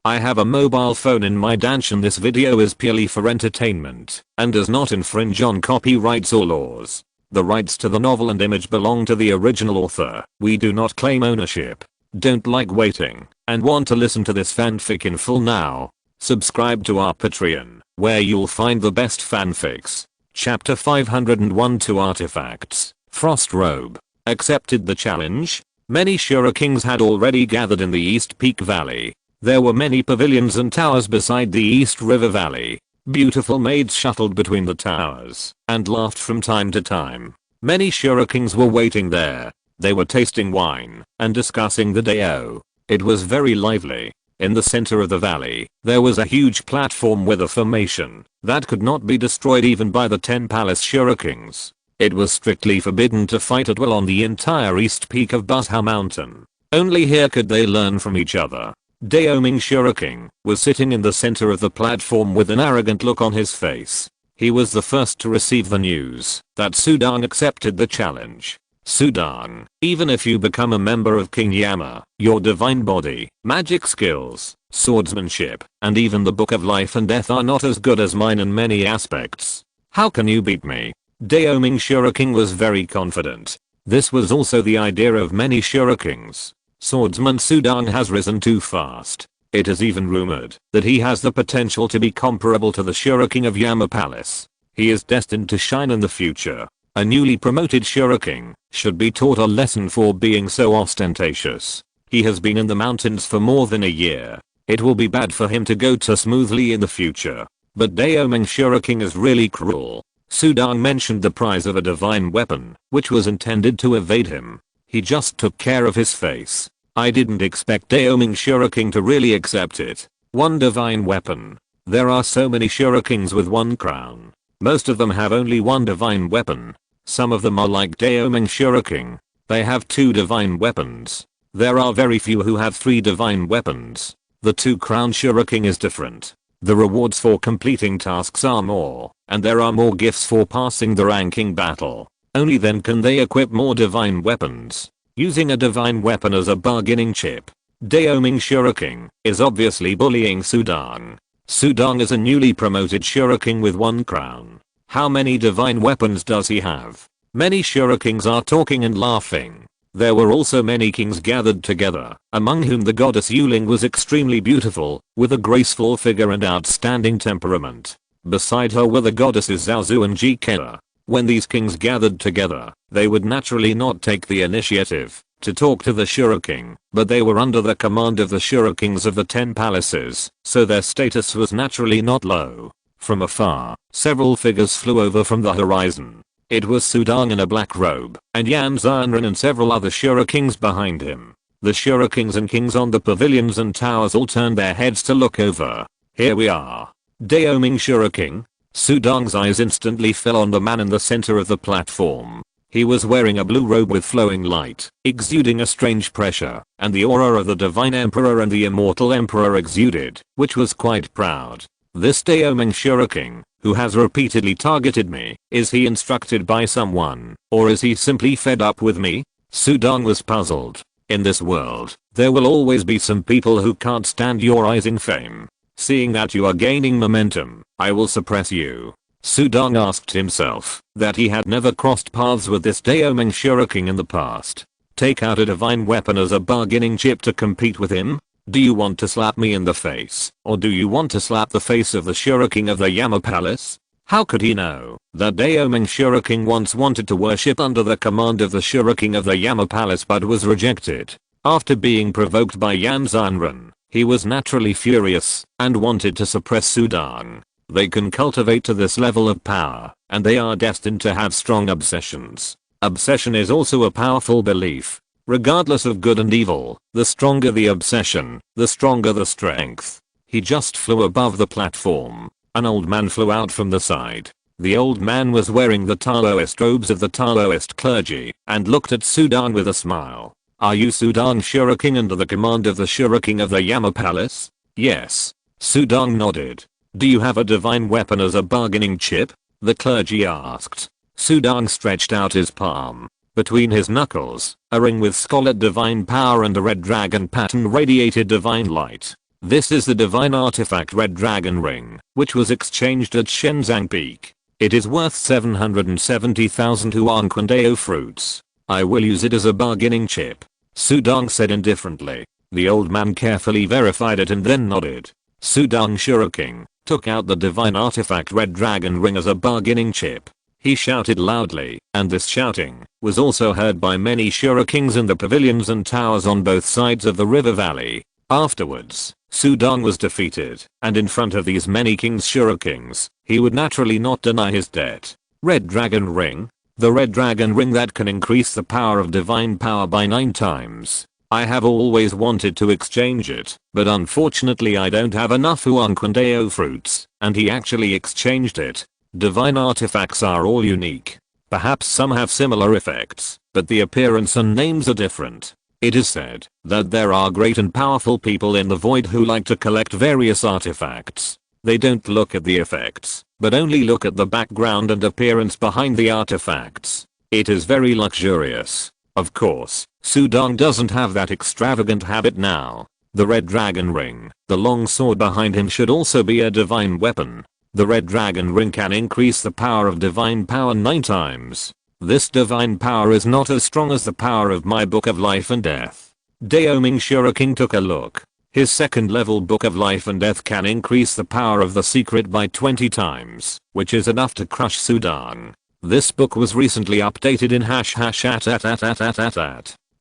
I have a mobile phone in my Dantian. This video is purely for entertainment and does not infringe on copyrights or laws. The rights to the novel and image belong to the original author. We do not claim ownership. Don't like waiting and want to listen to this fanfic in full now? Subscribe to our Patreon, where you'll find the best fanfics. Chapter 501 2 Artifacts. Frost Robe. Accepted the challenge? Many Shura kings had already gathered in the East Peak Valley. There were many pavilions and towers beside the East River Valley. Beautiful maids shuttled between the towers and laughed from time to time. Many Shura kings were waiting there. They were tasting wine and discussing the day. It was very lively. In the center of the valley, there was a huge platform with a formation that could not be destroyed even by the 10 palace Shura kings. It was strictly forbidden to fight at will on the entire east peak of Buzha Mountain. Only here could they learn from each other. Daoming Shura King was sitting in the center of the platform with an arrogant look on his face. He was the first to receive the news that Sudang accepted the challenge. Sudang, even if you become a member of King Yama, your divine body, magic skills, swordsmanship, and even the Book of Life and Death are not as good as mine in many aspects. How can you beat me? Daoming Shura King was very confident. This was also the idea of many Shura Kings. Swordsman Sudang has risen too fast. It is even rumored that he has the potential to be comparable to the Shura King of Yama Palace. He is destined to shine in the future. A newly promoted Shura King should be taught a lesson for being so ostentatious. He has been in the mountains for more than a year. It will be bad for him to go too smoothly in the future. But Daoming Shura King is really cruel. Sudang mentioned the prize of a divine weapon, which was intended to evade him. He just took care of his face. I didn't expect Daoming Shura King to really accept it. One divine weapon. There are so many Shura Kings with one crown. Most of them have only one divine weapon. Some of them are like Daoming Shura King. They have 2 divine weapons. There are very few who have 3 divine weapons. The 2-crown Shura King is different. The rewards for completing tasks are more, and there are more gifts for passing the ranking battle. Only then can they equip more divine weapons. Using a divine weapon as a bargaining chip, Daoming Shura King is obviously bullying Sudang. Sudang is a newly promoted Shura King with 1 crown. How many divine weapons does he have? Many Shura Kings are talking and laughing. There were also many kings gathered together, among whom the goddess Yuling was extremely beautiful, with a graceful figure and outstanding temperament. Beside her were the goddesses Zaozu and Jikea. When these kings gathered together, they would naturally not take the initiative to talk to the Shura King, but they were under the command of the Shura Kings of the 10 palaces, so their status was naturally not low. From afar, several figures flew over from the horizon. It was Sudang in a black robe, and Yamzanran and several other Shura Kings behind him. The Shura Kings and kings on the pavilions and towers all turned their heads to look over. Here we are. Daoming Shura King. Sudang's eyes instantly fell on the man in the center of the platform. He was wearing a blue robe with flowing light, exuding a strange pressure, and the aura of the Divine Emperor and the Immortal Emperor exuded, which was quite proud. This Daoming Shura King, who has repeatedly targeted me, is he instructed by someone, or is he simply fed up with me? Sudang was puzzled. In this world, there will always be some people who can't stand your rising fame. Seeing that you are gaining momentum, I will suppress you. Sudang asked himself that he had never crossed paths with this Daoming Shura King in the past. Take out a divine weapon as a bargaining chip to compete with him? Do you want to slap me in the face, or do you want to slap the face of the Shura King of the Yama Palace? How could he know that Daoming Shura King once wanted to worship under the command of the Shura King of the Yama Palace but was rejected? After being provoked by Yamzanran, he was naturally furious and wanted to suppress Sudang. They can cultivate to this level of power, and they are destined to have strong obsessions. Obsession is also a powerful belief. Regardless of good and evil, the stronger the obsession, the stronger the strength. He just flew above the platform. An old man flew out from the side. The old man was wearing the Taoist robes of the Taoist clergy and looked at Sudang with a smile. Are you Sudang Shura King under the command of the Shura King of the Yama Palace? Yes. Sudang nodded. Do you have a divine weapon as a bargaining chip? The clergy asked. Sudang stretched out his palm. Between his knuckles, a ring with scarlet divine power and a red dragon pattern radiated divine light. This is the divine artifact Red Dragon Ring, which was exchanged at Shenzang Peak. It is worth 770,000 Huanquindeo fruits. I will use it as a bargaining chip, Sudong said indifferently. The old man carefully verified it and then nodded. Sudong Shuriking took out the divine artifact Red Dragon Ring as a bargaining chip. He shouted loudly, and this shouting was also heard by many Shurikings in the pavilions and towers on both sides of the river valley. Afterwards, Sudong was defeated, and in front of these many kings Shurikings, he would naturally not deny his debt. Red Dragon Ring? The Red Dragon Ring that can increase the power of divine power by 9 times. I have always wanted to exchange it, but unfortunately I don't have enough Huanquindeo fruits, and he actually exchanged it. Divine artifacts are all unique. Perhaps some have similar effects, but the appearance and names are different. It is said that there are great and powerful people in the void who like to collect various artifacts. They don't look at the effects, but only look at the background and appearance behind the artifacts. It is very luxurious. Of course, Sudong doesn't have that extravagant habit now. The Red Dragon Ring, the long sword behind him should also be a divine weapon. The Red Dragon Ring can increase the power of divine power 9 times. This divine power is not as strong as the power of my Book of Life and Death. Daoming Shuriking took a look. His second level Book of Life and Death can increase the power of the secret by 20 times, which is enough to crush Sudong. This book was recently updated in #@.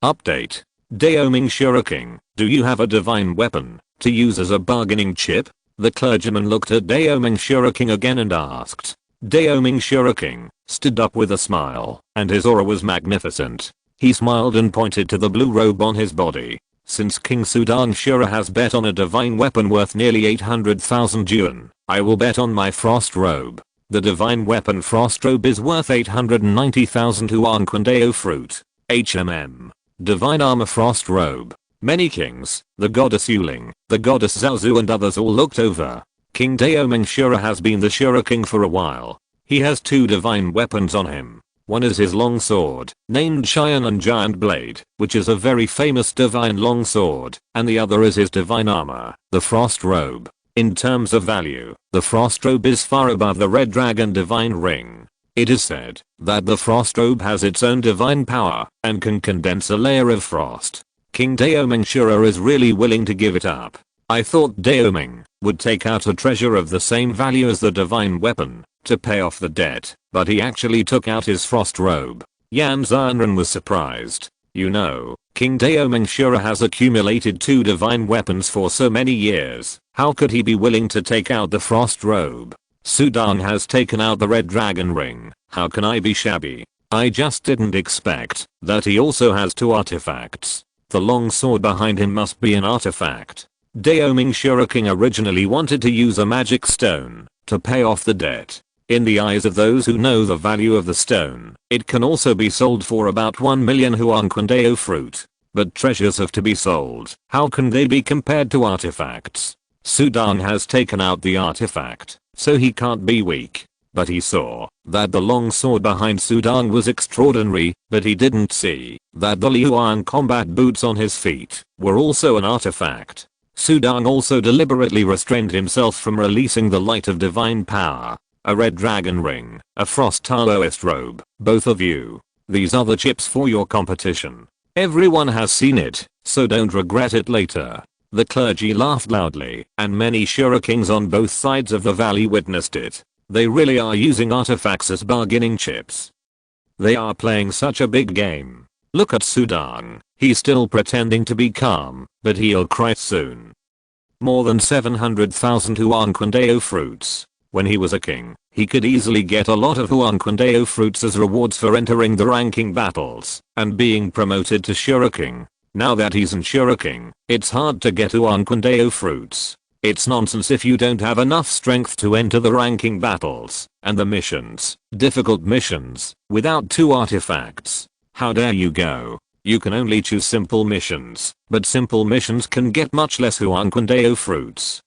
Update. Daoming Shuriking, do you have a divine weapon to use as a bargaining chip? The clergyman looked at Daoming Shuriking again and asked. Daoming Shuriking stood up with a smile, and his aura was magnificent. He smiled and pointed to the blue robe on his body. Since King Sudong Shura has bet on a divine weapon worth nearly 800,000 yuan, I will bet on my frost robe. The divine weapon frost robe is worth 890,000 Huanquindeo fruit. Divine armor frost robe. Many kings, the goddess Yuling, the goddess Zhaozu and others all looked over. King Daoming Shura has been the Shura king for a while. He has 2 divine weapons on him. One is his long sword, named Cheyenne and Giant Blade, which is a very famous divine long sword, and the other is his divine armor, the frost robe. In terms of value, the frost robe is far above the Red Dragon divine ring. It is said that the frost robe has its own divine power and can condense a layer of frost. King Daoming Shura is really willing to give it up. I thought Daoming would take out a treasure of the same value as the divine weapon to pay off the debt, but he actually took out his frost robe. Yan Xianren was surprised. You know, King Daoming Shura has accumulated 2 divine weapons for so many years. How could he be willing to take out the frost robe? Sudong has taken out the Red Dragon Ring. How can I be shabby? I just didn't expect that he also has 2 artifacts. The long sword behind him must be an artifact. Daoming Shuriking originally wanted to use a magic stone to pay off the debt. In the eyes of those who know the value of the stone, it can also be sold for about 1 million Huanquindeo fruit. But treasures have to be sold. How can they be compared to artifacts? Sudong has taken out the artifact, so he can't be weak. But he saw that the long sword behind Sudong was extraordinary, but he didn't see that the Liuan combat boots on his feet were also an artifact. Sudong also deliberately restrained himself from releasing the light of divine power. A red dragon ring, a frost Taoist robe, both of you. These are the chips for your competition. Everyone has seen it, so don't regret it later. The clergy laughed loudly, and many Shura kings on both sides of the valley witnessed it. They really are using artifacts as bargaining chips. They are playing such a big game. Look at Sudong, he's still pretending to be calm, but he'll cry soon. More than 700,000 Huanquindeo fruits. When he was a king, he could easily get a lot of Huanquindeo fruits as rewards for entering the ranking battles and being promoted to Shura king. Now that he's in Shura king, it's hard to get Huanquindeo fruits. It's nonsense if you don't have enough strength to enter the ranking battles and the missions, difficult missions, without 2 artifacts. How dare you go? You can only choose simple missions, but simple missions can get much less Huanquindeo fruits.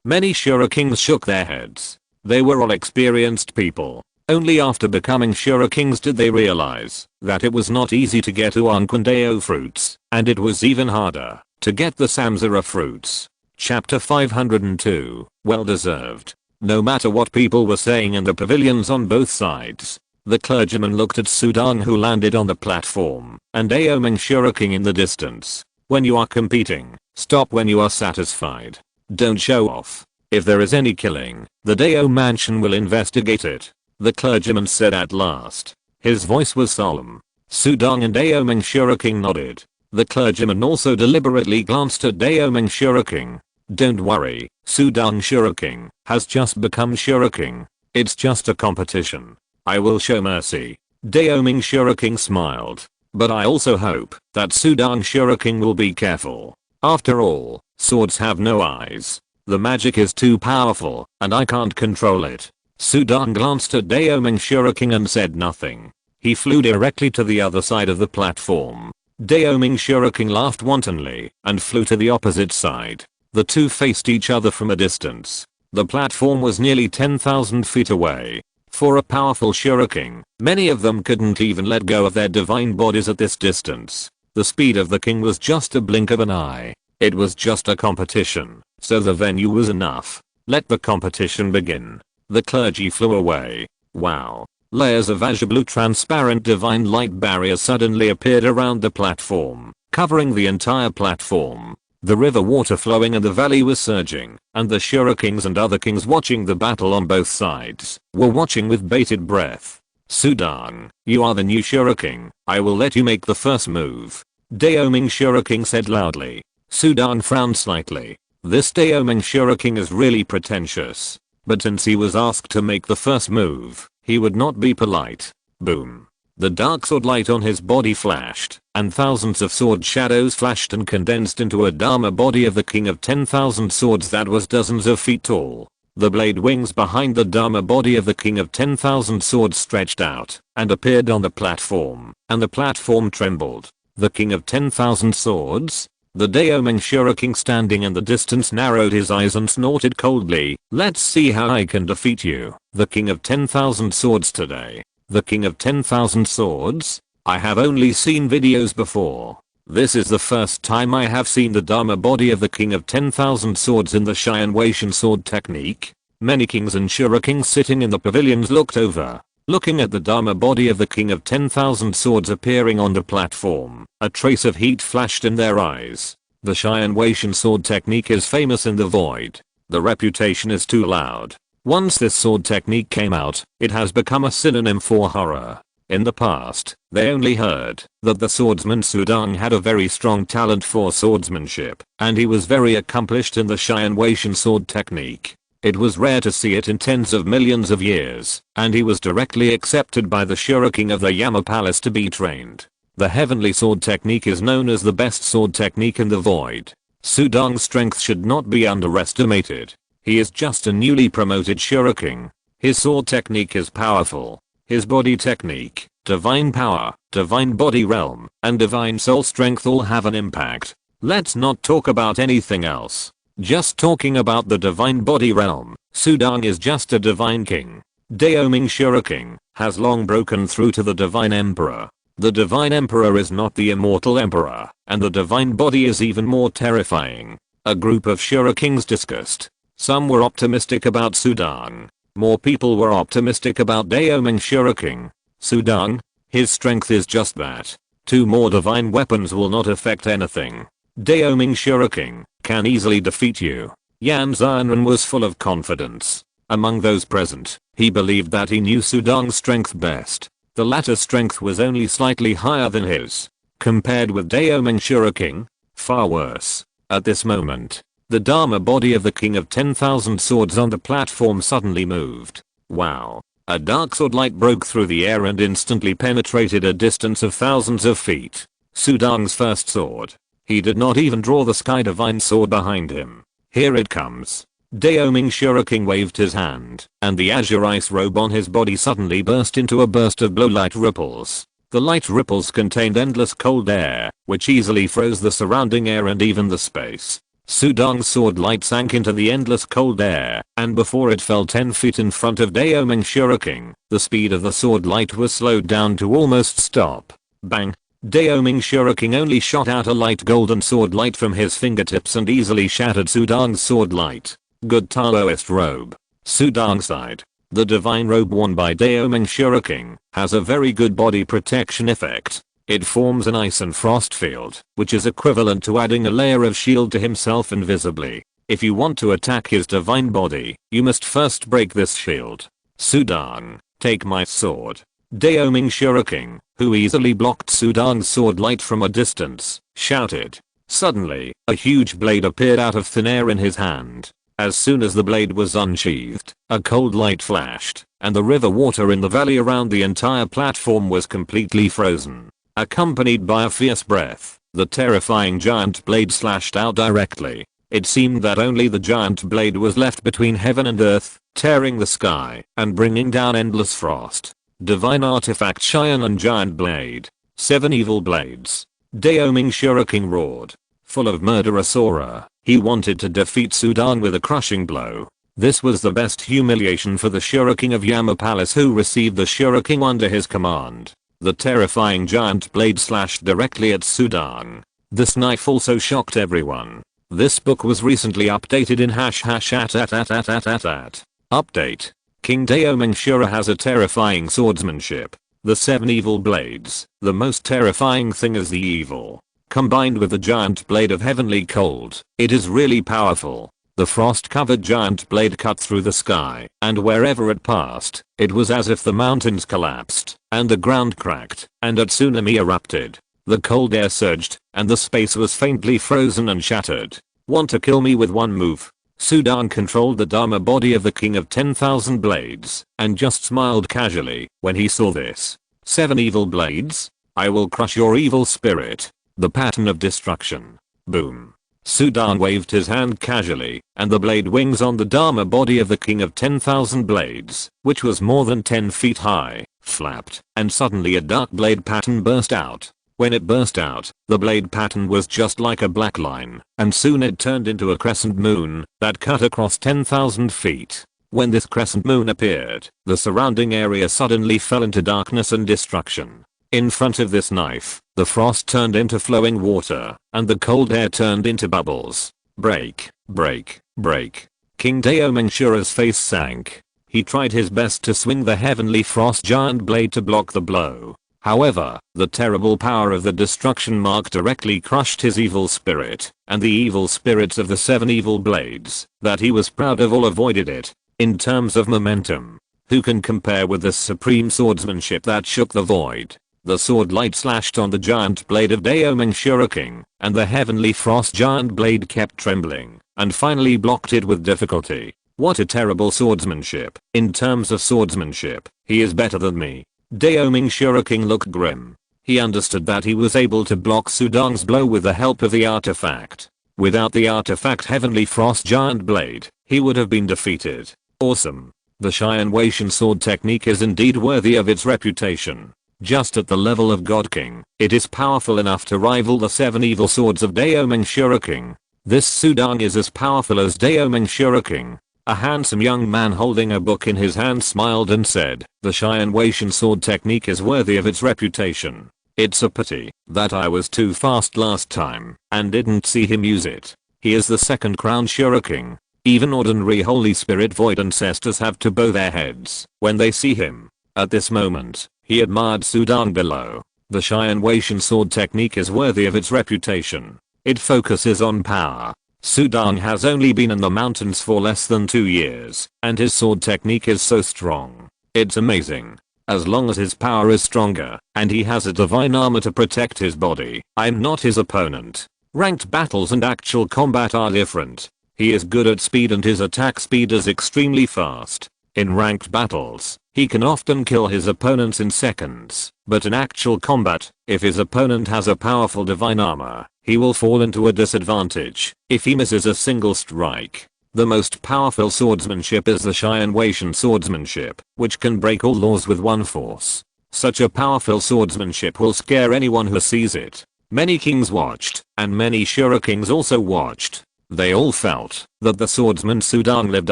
Many Shura kings shook their heads. They were all experienced people. Only after becoming Shura kings did they realize that it was not easy to get Huanquindeo fruits, and it was even harder to get the Samsara fruits. Chapter 502, well deserved. No matter what people were saying in the pavilions on both sides, the clergyman looked at Sudong, who landed on the platform, and Daoming Shuriking in the distance. When you are competing, stop when you are satisfied. Don't show off. If there is any killing, the Dao mansion will investigate it, the clergyman said at last. His voice was solemn. Sudong and Daoming Shuriking nodded. The clergyman also deliberately glanced at Daoming Shuriking. Don't worry, Sudong Shuriking has just become Shuriking. It's just a competition. I will show mercy. Daoming Shuriking smiled. But I also hope that Sudong Shuriking will be careful. After all, swords have no eyes. The magic is too powerful, and I can't control it. Sudong glanced at Daoming Shuriking and said nothing. He flew directly to the other side of the platform. Daoming Shuriking laughed wantonly and flew to the opposite side. The two faced each other from a distance. The platform was nearly 10,000 feet away. For a powerful Shuriking, many of them couldn't even let go of their divine bodies at this distance. The speed of the king was just a blink of an eye. It was just a competition, so the venue was enough. Let the competition begin. The clergy flew away. Wow. Layers of azure blue transparent divine light barrier suddenly appeared around the platform, covering the entire platform. The river water flowing and the valley was surging, and the Shurikings and other kings watching the battle on both sides were watching with bated breath. Sudong, you are the new Shuriking. I will let you make the first move. Daoming Shuriking said loudly. Sudong frowned slightly. This Daoming Shuriking is really pretentious. But since he was asked to make the first move, he would not be polite. Boom. The dark sword light on his body flashed, and thousands of sword shadows flashed and condensed into a Dharma body of the king of 10,000 swords that was dozens of feet tall. The blade wings behind the Dharma body of the king of 10,000 swords stretched out and appeared on the platform, and the platform trembled. The king of 10,000 swords? The Daoming Shuriking standing in the distance narrowed his eyes and snorted coldly. Let's see how I can defeat you, the king of 10,000 swords today. The king of 10,000 swords? I have only seen videos before. This is the first time I have seen the Dharma body of the king of 10,000 swords in the Shianwaishan sword technique. Many kings and Shurikings sitting in the pavilions looked over, looking at the Dharma body of the king of 10,000 swords appearing on the platform. A trace of heat flashed in their eyes. The Shianwaishan sword technique is famous in the void. The reputation is too loud. Once this sword technique came out, it has become a synonym for horror. In the past, they only heard that the swordsman Sudong had a very strong talent for swordsmanship, and he was very accomplished in the Shianwaishan sword technique. It was rare to see it in tens of millions of years, and he was directly accepted by the Shuriking of the Yama Palace to be trained. The heavenly sword technique is known as the best sword technique in the void. Sudong's strength should not be underestimated. He is just a newly promoted Shuriking. His sword technique is powerful. His body technique, divine power, divine body realm, and divine soul strength all have an impact. Let's not talk about anything else. Just talking about the divine body realm, Sudong is just a divine king. Daoming Shuriking has long broken through to the divine emperor. The divine emperor is not the immortal emperor, and the divine body is even more terrifying. A group of Shurikings discussed. Some were optimistic about Sudong. More people were optimistic about Daoming Shuriking. Sudong? His strength is just that. 2 more divine weapons will not affect anything. Daoming Shuriking can easily defeat you. Yan Xianren was full of confidence. Among those present, he believed that he knew Sudong's strength best. The latter's strength was only slightly higher than his. Compared with Daoming Shuriking, far worse. At this moment, the Dharma body of the king of 10,000 swords on the platform suddenly moved. Wow. A dark sword light broke through the air and instantly penetrated a distance of thousands of feet. Sudong's first sword. He did not even draw the sky divine sword behind him. Here it comes. Daoming Shuriking waved his hand, and the azure ice robe on his body suddenly burst into a burst of blue light ripples. The light ripples contained endless cold air, which easily froze the surrounding air and even the space. Sudong's sword light sank into the endless cold air, and before it fell 10 feet in front of Daoming Shuriking, the speed of the sword light was slowed down to almost stop. Bang! Daoming Shuriken only shot out a light golden sword light from his fingertips and easily shattered Sudang's sword light. Good Taoist robe. Sudang sighed. The divine robe worn by Daoming Shuriken has a very good body protection effect. It forms an ice and frost field, which is equivalent to adding a layer of shield to himself invisibly. If you want to attack his divine body, you must first break this shield. Sudang, take my sword. Daoming Shuriken, who easily blocked Sudang's sword light from a distance, shouted. Suddenly, a huge blade appeared out of thin air in his hand. As soon as the blade was unsheathed, a cold light flashed, and the river water in the valley around the entire platform was completely frozen. Accompanied by a fierce breath, the terrifying giant blade slashed out directly. It seemed that only the giant blade was left between heaven and earth, tearing the sky and bringing down endless frost. Divine Artifact Cheyenne Giant Blade. 7 Evil Blades. Daoming Shuriken roared. Full of murderous aura, he wanted to defeat Sudang with a crushing blow. This was the best humiliation for the Shuriken of Yama Palace, who received the Shuriken under his command. The terrifying giant blade slashed directly at Sudang. This knife also shocked everyone. This book was recently updated in #@. Update. King Daoming Shura has a terrifying swordsmanship. The 7 evil blades. The most terrifying thing is the evil. Combined with the giant blade of heavenly cold, it is really powerful. The frost-covered giant blade cut through the sky, and wherever it passed, it was as if the mountains collapsed, and the ground cracked, and a tsunami erupted. The cold air surged, and the space was faintly frozen and shattered. Want to kill me with one move? Sudang controlled the Dharma body of the King of 10,000 Blades, and just smiled casually when he saw this. 7 evil blades? I will crush your evil spirit. The pattern of destruction. Boom. Sudang waved his hand casually, and the blade wings on the Dharma body of the King of 10,000 Blades, which was more than 10 feet high, flapped, and suddenly a dark blade pattern burst out. When it burst out, the blade pattern was just like a black line, and soon it turned into a crescent moon that cut across 10,000 feet. When this crescent moon appeared, the surrounding area suddenly fell into darkness and destruction. In front of this knife, the frost turned into flowing water, and the cold air turned into bubbles. Break, break, break. King Daoming Shura's face sank. He tried his best to swing the heavenly frost giant blade to block the blow. However, the terrible power of the destruction mark directly crushed his evil spirit, and the evil spirits of the 7 evil blades that he was proud of all avoided it. In terms of momentum, who can compare with this supreme swordsmanship that shook the void? The sword light slashed on the giant blade of Daoming Shuriken, and the heavenly frost giant blade kept trembling, and finally blocked it with difficulty. What a terrible swordsmanship. In terms of swordsmanship, he is better than me. Daoming Shuriken looked grim. He understood that he was able to block Sudang's blow with the help of the artifact. Without the artifact Heavenly Frost Giant Blade, he would have been defeated. Awesome. The Cheyenne Waishan sword technique is indeed worthy of its reputation. Just at the level of God King, it is powerful enough to rival the 7 evil swords of Daoming Shuriken. This Sudang is as powerful as Daoming Shuriken. A handsome young man holding a book in his hand smiled and said, the Cheyenne Waishan sword technique is worthy of its reputation. It's a pity that I was too fast last time and didn't see him use it. He is the 2nd crown Shuriken. Even ordinary Holy Spirit Void ancestors have to bow their heads when they see him. At this moment, he admired Sudang below. The Cheyenne Waishan sword technique is worthy of its reputation. It focuses on power. Sudang has only been in the mountains for less than 2 years, and his sword technique is so strong. It's amazing. As long as his power is stronger, and he has a divine armor to protect his body, I'm not his opponent. Ranked battles and actual combat are different. He is good at speed and his attack speed is extremely fast. In ranked battles, he can often kill his opponents in seconds, but in actual combat, if his opponent has a powerful divine armor, he will fall into a disadvantage if he misses a single strike. The most powerful swordsmanship is the Cheyenne Waishan swordsmanship, which can break all laws with one force. Such a powerful swordsmanship will scare anyone who sees it. Many kings watched, and many Shurikens also watched. They all felt that the swordsman Sudang lived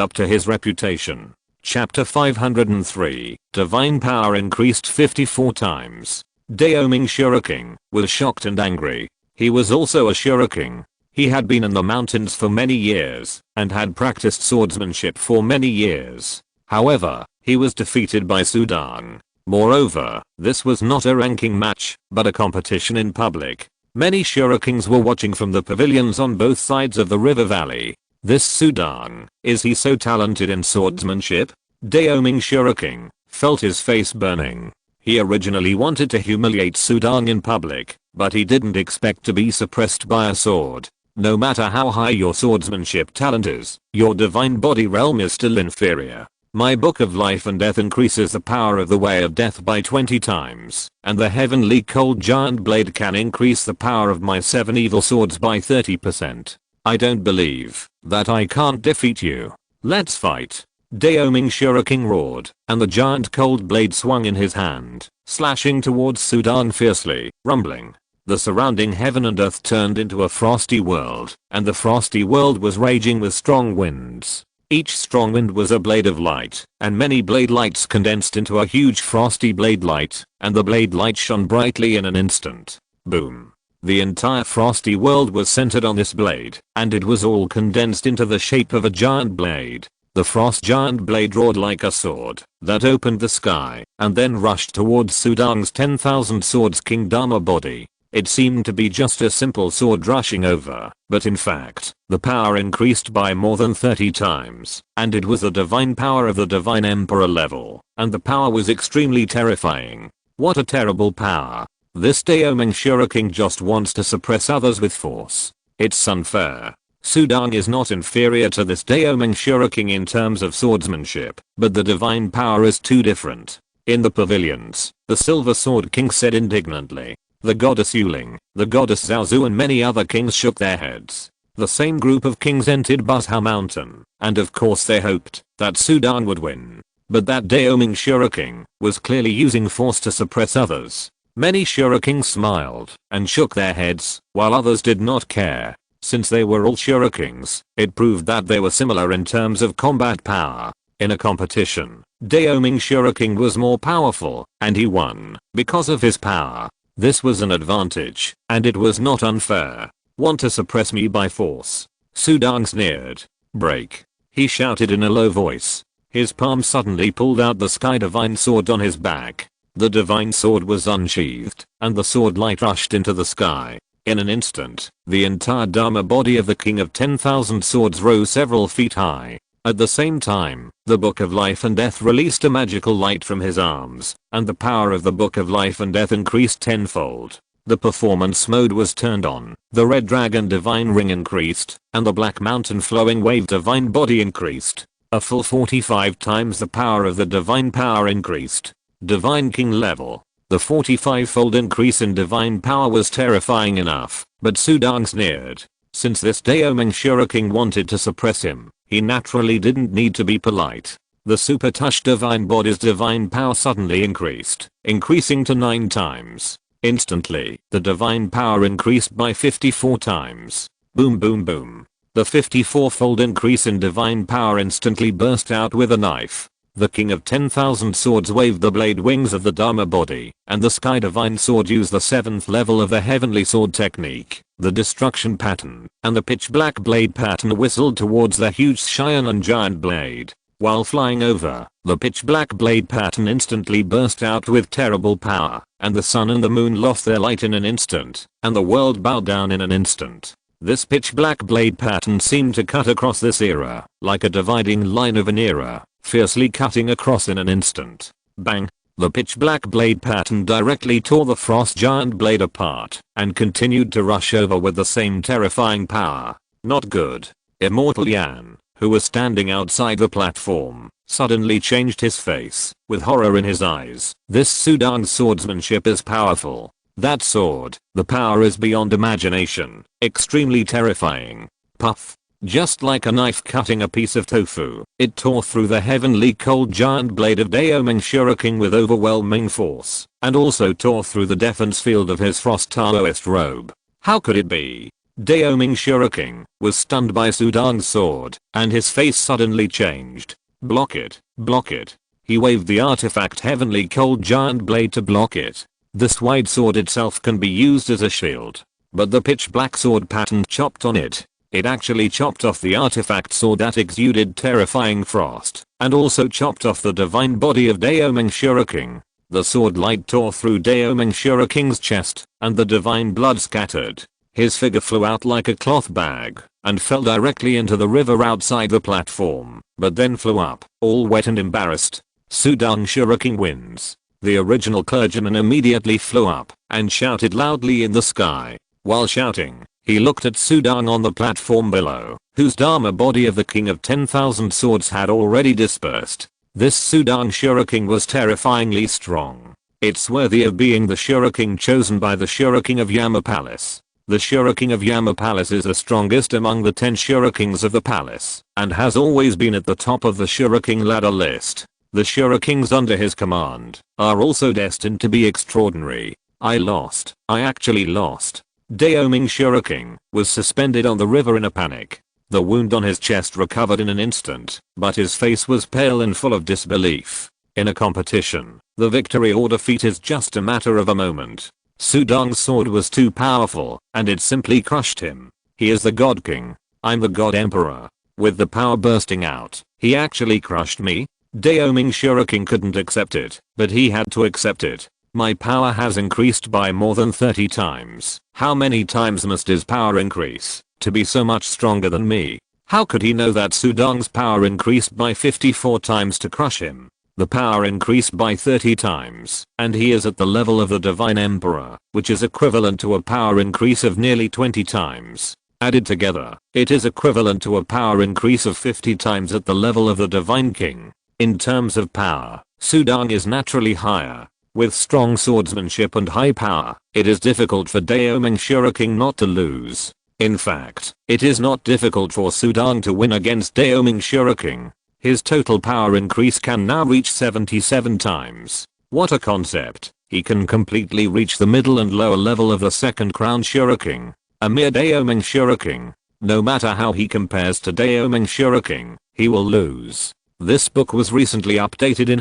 up to his reputation. Chapter 503, Divine Power Increased 54 times. Daoming Shuriken was shocked and angry. He was also a Shuriken. He had been in the mountains for many years and had practiced swordsmanship for many years. However, he was defeated by Sudang. Moreover, this was not a ranking match, but a competition in public. Many Shurikens were watching from the pavilions on both sides of the river valley. This Sudang, is he so talented in swordsmanship? Daoming Shuriken felt his face burning. He originally wanted to humiliate Sudang in public, but he didn't expect to be suppressed by a sword. No matter how high your swordsmanship talent is, your divine body realm is still inferior. My book of life and death increases the power of the way of death by 20 times, and the heavenly cold giant blade can increase the power of my 7 evil swords by 30%. I don't believe that I can't defeat you. Let's fight. Daoming Shuriken roared, and the giant cold blade swung in his hand, slashing towards Sudang fiercely, rumbling. The surrounding heaven and earth turned into a frosty world, and the frosty world was raging with strong winds. Each strong wind was a blade of light, and many blade lights condensed into a huge frosty blade light, and the blade light shone brightly in an instant. Boom. The entire frosty world was centered on this blade, and it was all condensed into the shape of a giant blade. The frost giant blade roared like a sword that opened the sky and then rushed towards Sudang's 10,000 swords King Dharma body. It seemed to be just a simple sword rushing over, but in fact, the power increased by more than 30 times, and it was the divine power of the divine emperor level, and the power was extremely terrifying. What a terrible power. This Daoming Shuriken just wants to suppress others with force. It's unfair. Sudang is not inferior to this Daoming Shuriken in terms of swordsmanship, but the divine power is too different. In the pavilions, the Silver Sword King said indignantly. The goddess Yuling, the goddess Zhaozu and many other kings shook their heads. The same group of kings entered Buzha Mountain, and of course they hoped that Sudang would win. But that Daoming Shuriken was clearly using force to suppress others. Many Shurikens smiled and shook their heads, while others did not care. Since they were all Shurikens, it proved that they were similar in terms of combat power. In a competition, Daoming Shuriken was more powerful, and he won because of his power. This was an advantage, and it was not unfair. Want to suppress me by force? Sudang sneered. Break. He shouted in a low voice. His palm suddenly pulled out the sky divine sword on his back. The divine sword was unsheathed, and the sword light rushed into the sky. In an instant, the entire Dharma body of the King of 10,000 Swords rose several feet high. At the same time, the Book of Life and Death released a magical light from his arms, and the power of the Book of Life and Death increased tenfold. The performance mode was turned on, the Red Dragon Divine Ring increased, and the Black Mountain Flowing Wave Divine Body increased. A full 45 times the power of the Divine Power increased. Divine King level. The 45-fold increase in divine power was terrifying enough, but Sudang sneered. Since this Daoming Shuriken wanted to suppress him, he naturally didn't need to be polite. The Super Touch Divine Body's divine power suddenly increased, increasing to 9 times. Instantly, the divine power increased by 54 times. Boom boom boom. The 54-fold increase in divine power instantly burst out with a knife. The King of 10,000 Swords waved the blade wings of the Dharma body, and the Sky Divine Sword used the 7th level of the Heavenly Sword technique, the Destruction pattern, and the Pitch Black Blade pattern whistled towards the huge Cheyenne and Giant blade. While flying over, the Pitch Black Blade pattern instantly burst out with terrible power, and the sun and the moon lost their light in an instant, and the world bowed down in an instant. This Pitch Black Blade pattern seemed to cut across this era, like a dividing line of an era, fiercely cutting across in an instant. Bang! The Pitch Black Blade pattern directly tore the Frost Giant blade apart, and continued to rush over with the same terrifying power. Not good. Immortal Yan, who was standing outside the platform, suddenly changed his face, with horror in his eyes. This Sudang's swordsmanship is powerful. That sword, the power is beyond imagination, extremely terrifying. Puff. Just like a knife cutting a piece of tofu, it tore through the heavenly cold giant blade of Daoming Shuriken with overwhelming force, and also tore through the defense field of his Frost Taoist robe. How could it be? Daoming Shuriken was stunned by Sudang's sword, and his face suddenly changed. Block it, block it. He waved the artifact heavenly cold giant blade to block it. This wide sword itself can be used as a shield. But the pitch black sword pattern chopped on it. It actually chopped off the artifact sword that exuded terrifying frost, and also chopped off the divine body of Daoming Shuriking. The sword light tore through Daoming Shuriking's chest, and the divine blood scattered. His figure flew out like a cloth bag, and fell directly into the river outside the platform, but then flew up, all wet and embarrassed. Sudang Shuriking wins. The original clergyman immediately flew up, and shouted loudly in the sky. While shouting, he looked at Sudang on the platform below, whose Dharma body of the King of 10,000 Swords had already dispersed. This Sudang Shuriking was terrifyingly strong. It's worthy of being the Shuriking chosen by the Shuriking of Yama Palace. The Shuriking of Yama Palace is the strongest among the 10 Shurikings of the palace, and has always been at the top of the Shuriking ladder list. The Shurikings under his command are also destined to be extraordinary. I actually lost. Daoming Shuriking was suspended on the river in a panic. The wound on his chest recovered in an instant, but his face was pale and full of disbelief. In a competition, the victory or defeat is just a matter of a moment. Sudang's sword was too powerful, and it simply crushed him. He is the God King. I'm the God Emperor. With the power bursting out, he actually crushed me? Daoming Shuriking couldn't accept it, but he had to accept it. My power has increased by more than 30 times. How many times must his power increase to be so much stronger than me? How could he know that Sudang's power increased by 54 times to crush him? The power increased by 30 times, and he is at the level of the Divine Emperor, which is equivalent to a power increase of nearly 20 times. Added together, it is equivalent to a power increase of 50 times at the level of the Divine King. In terms of power, Sudang is naturally higher. With strong swordsmanship and high power, it is difficult for Daoming Shuriking not to lose. In fact, it is not difficult for Sudang to win against Daoming Shuriking. His total power increase can now reach 77 times. What a concept. He can completely reach the middle and lower level of the second crown Shuriking. A mere Daoming Shuriking. No matter how he compares to Daoming Shuriking, he will lose. This book was recently updated in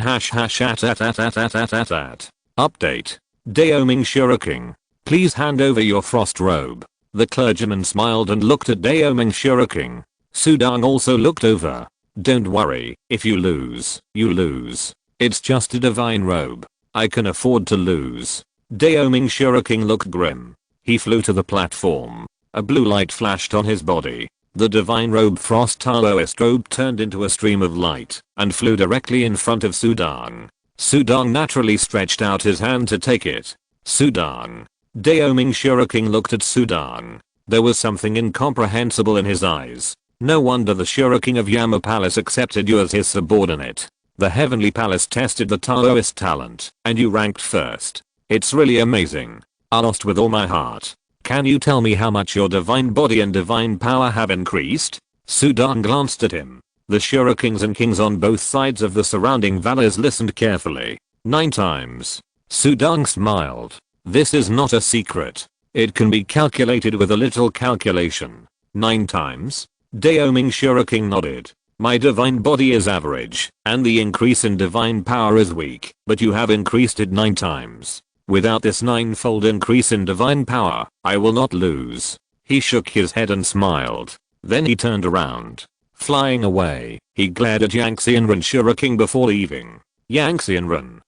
Update. Daoming Shuriking. Please hand over your frost robe. The clergyman smiled and looked at Daoming Shuriking. Sudang also looked over. Don't worry, if you lose, you lose. It's just a divine robe. I can afford to lose. Daoming Shuriking looked grim. He flew to the platform. A blue light flashed on his body. The divine robe frost Taoist robe turned into a stream of light and flew directly in front of Sudang. Sudang naturally stretched out his hand to take it. Sudang. Daoming Shuriking looked at Sudang. There was something incomprehensible in his eyes. No wonder the Shuriking of Yama Palace accepted you as his subordinate. The Heavenly Palace tested the Taoist talent, and you ranked first. It's really amazing. I lost with all my heart. Can you tell me how much your divine body and divine power have increased? Sudang glanced at him. The Shurikings and kings on both sides of the surrounding valleys listened carefully. 9 times. Sudang smiled. This is not a secret. It can be calculated with a little calculation. 9 times? Daoming Shuriking nodded. My divine body is average, and the increase in divine power is weak, but you have increased it 9 times. Without this 9-fold increase in divine power, I will not lose. He shook his head and smiled. Then he turned around. Flying away, he glared at Yang Xianren Shuriking before leaving. Yang Xianren,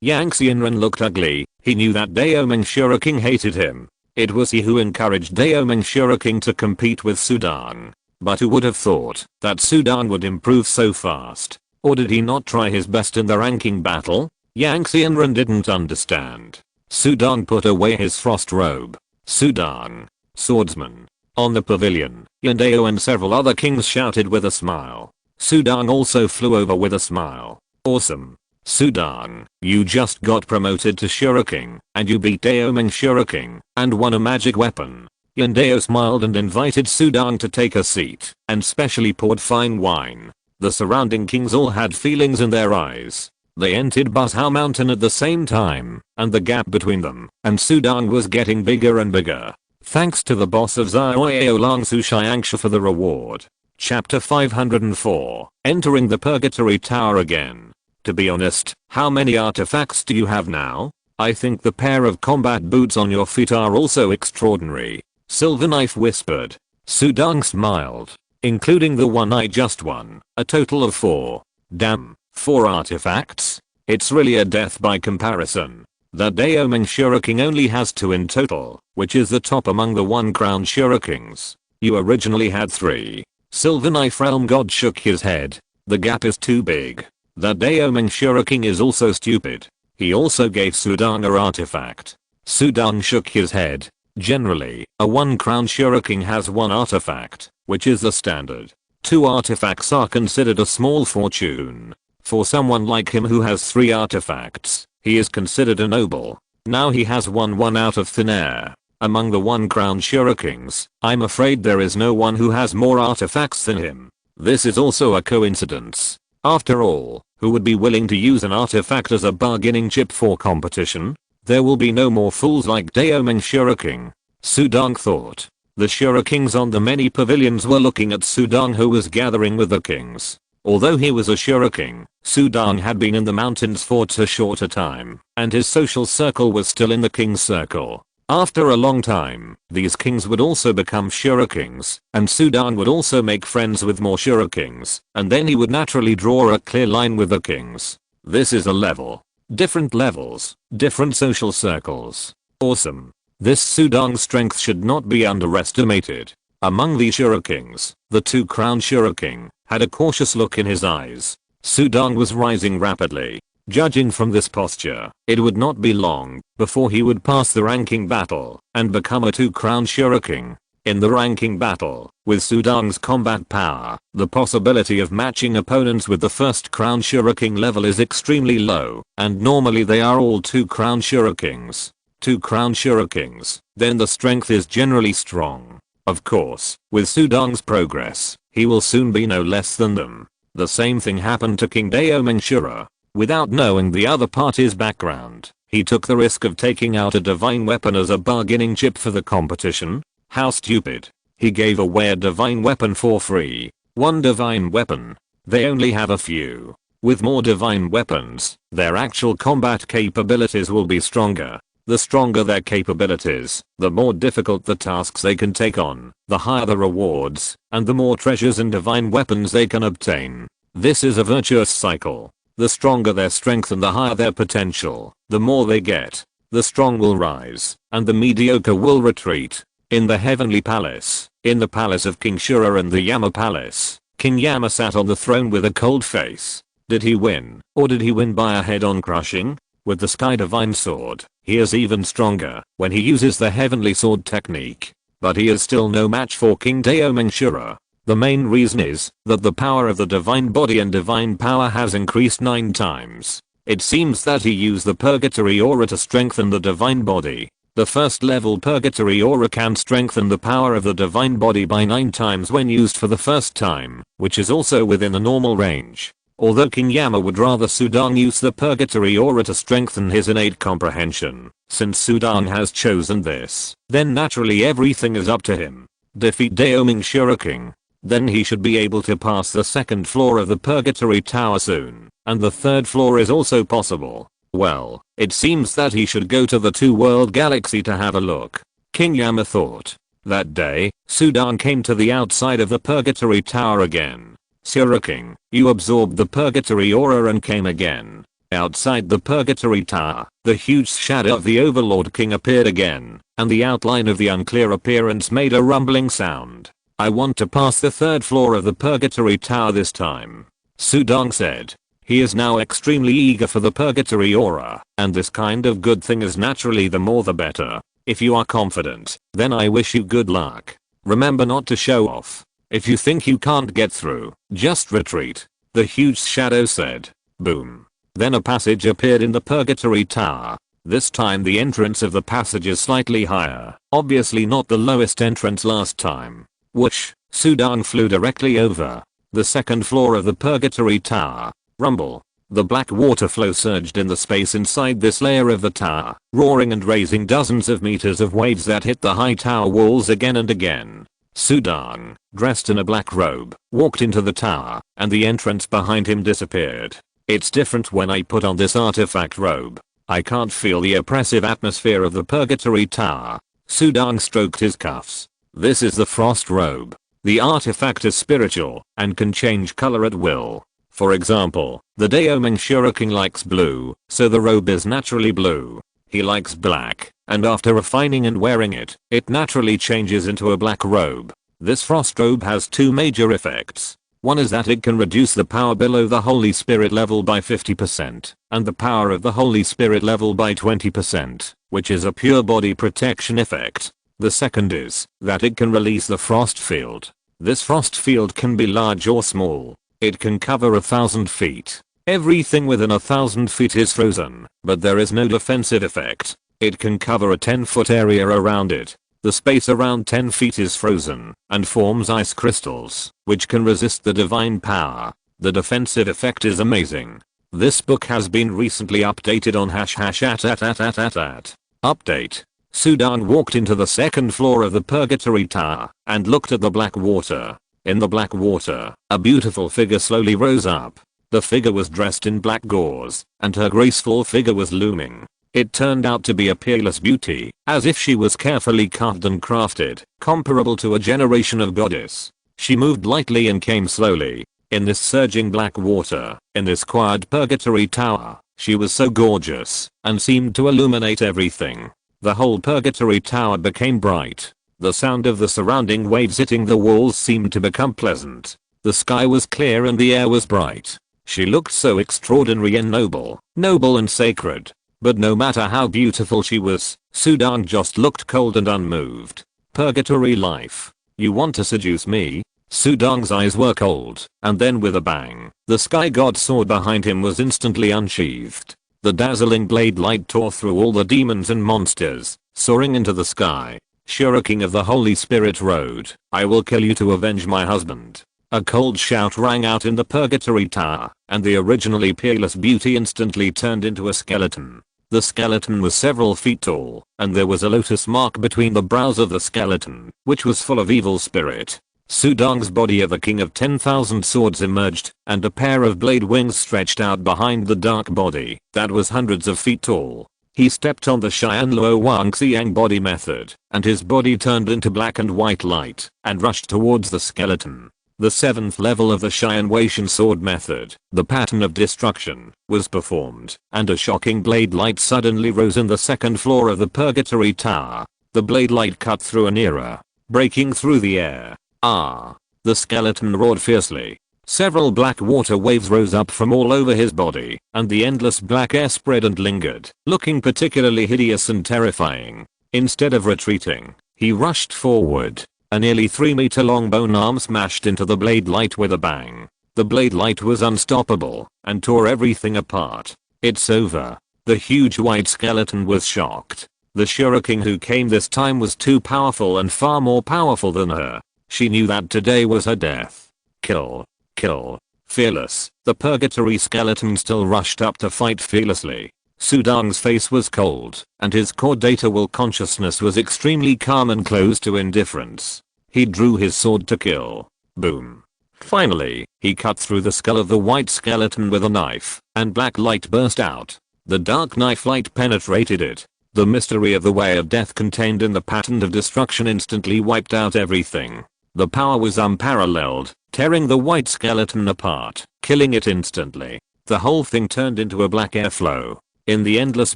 Yang Xianren looked ugly. He knew that Daoming Shuriking hated him. It was he who encouraged Daoming Shuriking to compete with Sudang. But who would have thought that Sudang would improve so fast? Or did he not try his best in the ranking battle? Yang Xianren didn't understand. Sudang put away his frost robe. Sudang. Swordsman. On the pavilion, Yandao and several other kings shouted with a smile. Sudang also flew over with a smile. Awesome. Sudang, you just got promoted to Shuriking, and you beat Daoming Shuriking, and won a magic weapon. Yandao smiled and invited Sudang to take a seat, and specially poured fine wine. The surrounding kings all had feelings in their eyes. They entered Buzhao Mountain at the same time, and the gap between them and Sudang was getting bigger and bigger. Thanks to the boss of Xiaoyao Lang Su Xiangsha for the reward. Chapter 504, Entering the Purgatory Tower again. To be honest, how many artifacts do you have now? I think the pair of combat boots on your feet are also extraordinary. Silverknife whispered. Sudong smiled. Including the one I just won, a total of 4. Damn, 4 artifacts? It's really a death by comparison. The Daoming Shuriken only has 2 in total, which is the top among the 1 crown Shurikens. You originally had 3. Silverknife Realm God shook his head. The gap is too big. The Daoming Shuriken is also stupid. He also gave Sudong an artifact. Sudong shook his head. Generally, a 1 crown Shuriken has 1 artifact, which is the standard. 2 artifacts are considered a small fortune. For someone like him who has 3 artifacts, he is considered a noble. Now he has 1 out of thin air. Among the 1 crown Shurikens, I'm afraid there is no one who has more artifacts than him. This is also a coincidence. After all, who would be willing to use an artifact as a bargaining chip for competition? There will be no more fools like Daoming Shuriken. Sudong thought. The Shurikens on the many pavilions were looking at Sudong, who was gathering with the kings. Although he was a Shuriken, Sudong had been in the mountains for too short a time, and his social circle was still in the king's circle. After a long time, these kings would also become Shurikens, and Sudong would also make friends with more Shurikens, and then he would naturally draw a clear line with the kings. This is a level. Different levels, different social circles. Awesome. This Sudong's strength should not be underestimated. Among the Shurikens, the 2 crown Shuriken had a cautious look in his eyes. Sudong was rising rapidly. Judging from this posture, it would not be long before he would pass the ranking battle and become a 2 crown Shuriken. In the ranking battle, with Sudong's combat power, the possibility of matching opponents with the 1st crown Shuriken level is extremely low, and normally they are all 2 crown Shurikens. 2 crown Shurikens, then the strength is generally strong. Of course, with Sudong's progress, he will soon be no less than them. The same thing happened to King Daoming Shura. Without knowing the other party's background, he took the risk of taking out a divine weapon as a bargaining chip for the competition. How stupid. He gave away a divine weapon for free. 1 divine weapon. They only have a few. With more divine weapons, their actual combat capabilities will be stronger. The stronger their capabilities, the more difficult the tasks they can take on, the higher the rewards, and the more treasures and divine weapons they can obtain. This is a virtuous cycle. The stronger their strength and the higher their potential, the more they get. The strong will rise, and the mediocre will retreat. In the Heavenly Palace, in the palace of King Shura and the Yama Palace, King Yama sat on the throne with a cold face. Did he win, or did he win by a head-on crushing? With the Sky Divine Sword, he is even stronger when he uses the Heavenly Sword technique. But he is still no match for King Daoming Shura. The main reason is that the power of the divine body and divine power has increased 9 times. It seems that he used the Purgatory Aura to strengthen the divine body. The 1st level Purgatory Aura can strengthen the power of the divine body by 9 times when used for the first time, which is also within the normal range. Although King Yama would rather Sudong use the Purgatory Aura to strengthen his innate comprehension, since Sudong has chosen this, then naturally everything is up to him. Defeat Daoming Shuriken. Then he should be able to pass the 2nd floor of the Purgatory Tower soon, and the 3rd floor is also possible. Well, it seems that he should go to the 2-world galaxy to have a look. King Yama thought. That day, Sudong came to the outside of the Purgatory Tower again. Shuriken, you absorbed the Purgatory Aura and came again. Outside the Purgatory Tower, the huge shadow of the Overlord King appeared again, and the outline of the unclear appearance made a rumbling sound. I want to pass the 3rd floor of the Purgatory Tower this time, Sudong said. He is now extremely eager for the Purgatory Aura, and this kind of good thing is naturally the more the better. If you are confident, then I wish you good luck. Remember not to show off. If you think you can't get through, just retreat, the huge shadow said. Boom. Then a passage appeared in the Purgatory Tower. This time the entrance of the passage is slightly higher, obviously not the lowest entrance last time. Whoosh, Sudong flew directly over the 2nd floor of the Purgatory Tower. Rumble. The black water flow surged in the space inside this layer of the tower, roaring and raising dozens of meters of waves that hit the high tower walls again and again. Sudong, dressed in a black robe, walked into the tower, and the entrance behind him disappeared. It's different when I put on this artifact robe. I can't feel the oppressive atmosphere of the Purgatory Tower. Sudong stroked his cuffs. This is the frost robe. The artifact is spiritual and can change color at will. For example, the Daoming Shuriken likes blue, so the robe is naturally blue. He likes black, and after refining and wearing it, it naturally changes into a black robe. This frost robe has two major effects. One is that it can reduce the power below the Holy Spirit level by 50%, and the power of the Holy Spirit level by 20%, which is a pure body protection effect. The second is that it can release the frost field. This frost field can be large or small. It can cover 1,000 feet. Everything within 1,000 feet is frozen, but there is no defensive effect. It can cover a 10-foot area around it. The space around 10 feet is frozen and forms ice crystals, which can resist the divine power. The defensive effect is amazing. This book has been recently updated on #@. Update. Sudong walked into the second floor of the Purgatory Tower and looked at the black water. In the black water, a beautiful figure slowly rose up. The figure was dressed in black gauze, and her graceful figure was looming. It turned out to be a peerless beauty, as if she was carefully carved and crafted, comparable to a generation of goddess. She moved lightly and came slowly. In this surging black water, in this quiet Purgatory Tower, she was so gorgeous, and seemed to illuminate everything. The whole Purgatory Tower became bright. The sound of the surrounding waves hitting the walls seemed to become pleasant. The sky was clear and the air was bright. She looked so extraordinary and noble and sacred. But no matter how beautiful she was, Sudong just looked cold and unmoved. Purgatory life. You want to seduce me? Sudong's eyes were cold, and then with a bang, the sky god sword behind him was instantly unsheathed. The dazzling blade light tore through all the demons and monsters, soaring into the sky. Shuriken of the Holy Spirit Road, I will kill you to avenge my husband. A cold shout rang out in the Purgatory Tower, and the originally peerless beauty instantly turned into a skeleton. The skeleton was several feet tall, and there was a lotus mark between the brows of the skeleton, which was full of evil spirit. Sudong's body of the King of 10,000 Swords emerged, and a pair of blade wings stretched out behind the dark body that was hundreds of feet tall. He stepped on the Cheyenne Luo Wang Xiang body method, and his body turned into black and white light, and rushed towards the skeleton. The 7th level of the Cheyenne Weixian sword method, the pattern of destruction, was performed, and a shocking blade light suddenly rose in the second floor of the Purgatory Tower. The blade light cut through an era, breaking through the air. Ah! The skeleton roared fiercely. Several black water waves rose up from all over his body, and the endless black air spread and lingered, looking particularly hideous and terrifying. Instead of retreating, he rushed forward. A nearly 3-meter long bone arm smashed into the blade light with a bang. The blade light was unstoppable and tore everything apart. It's over. The huge white skeleton was shocked. The Shuriken who came this time was too powerful and far more powerful than her. She knew that today was her death. Kill. Kill. Fearless. The Purgatory skeleton still rushed up to fight fearlessly. Sudong's face was cold, and his core data will consciousness was extremely calm and close to indifference. He drew his sword to kill. Boom. Finally, he cut through the skull of the white skeleton with a knife, and black light burst out. The dark knife light penetrated it. The mystery of the way of death contained in the pattern of destruction instantly wiped out everything. The power was unparalleled, tearing the white skeleton apart, killing it instantly. The whole thing turned into a black airflow. In the endless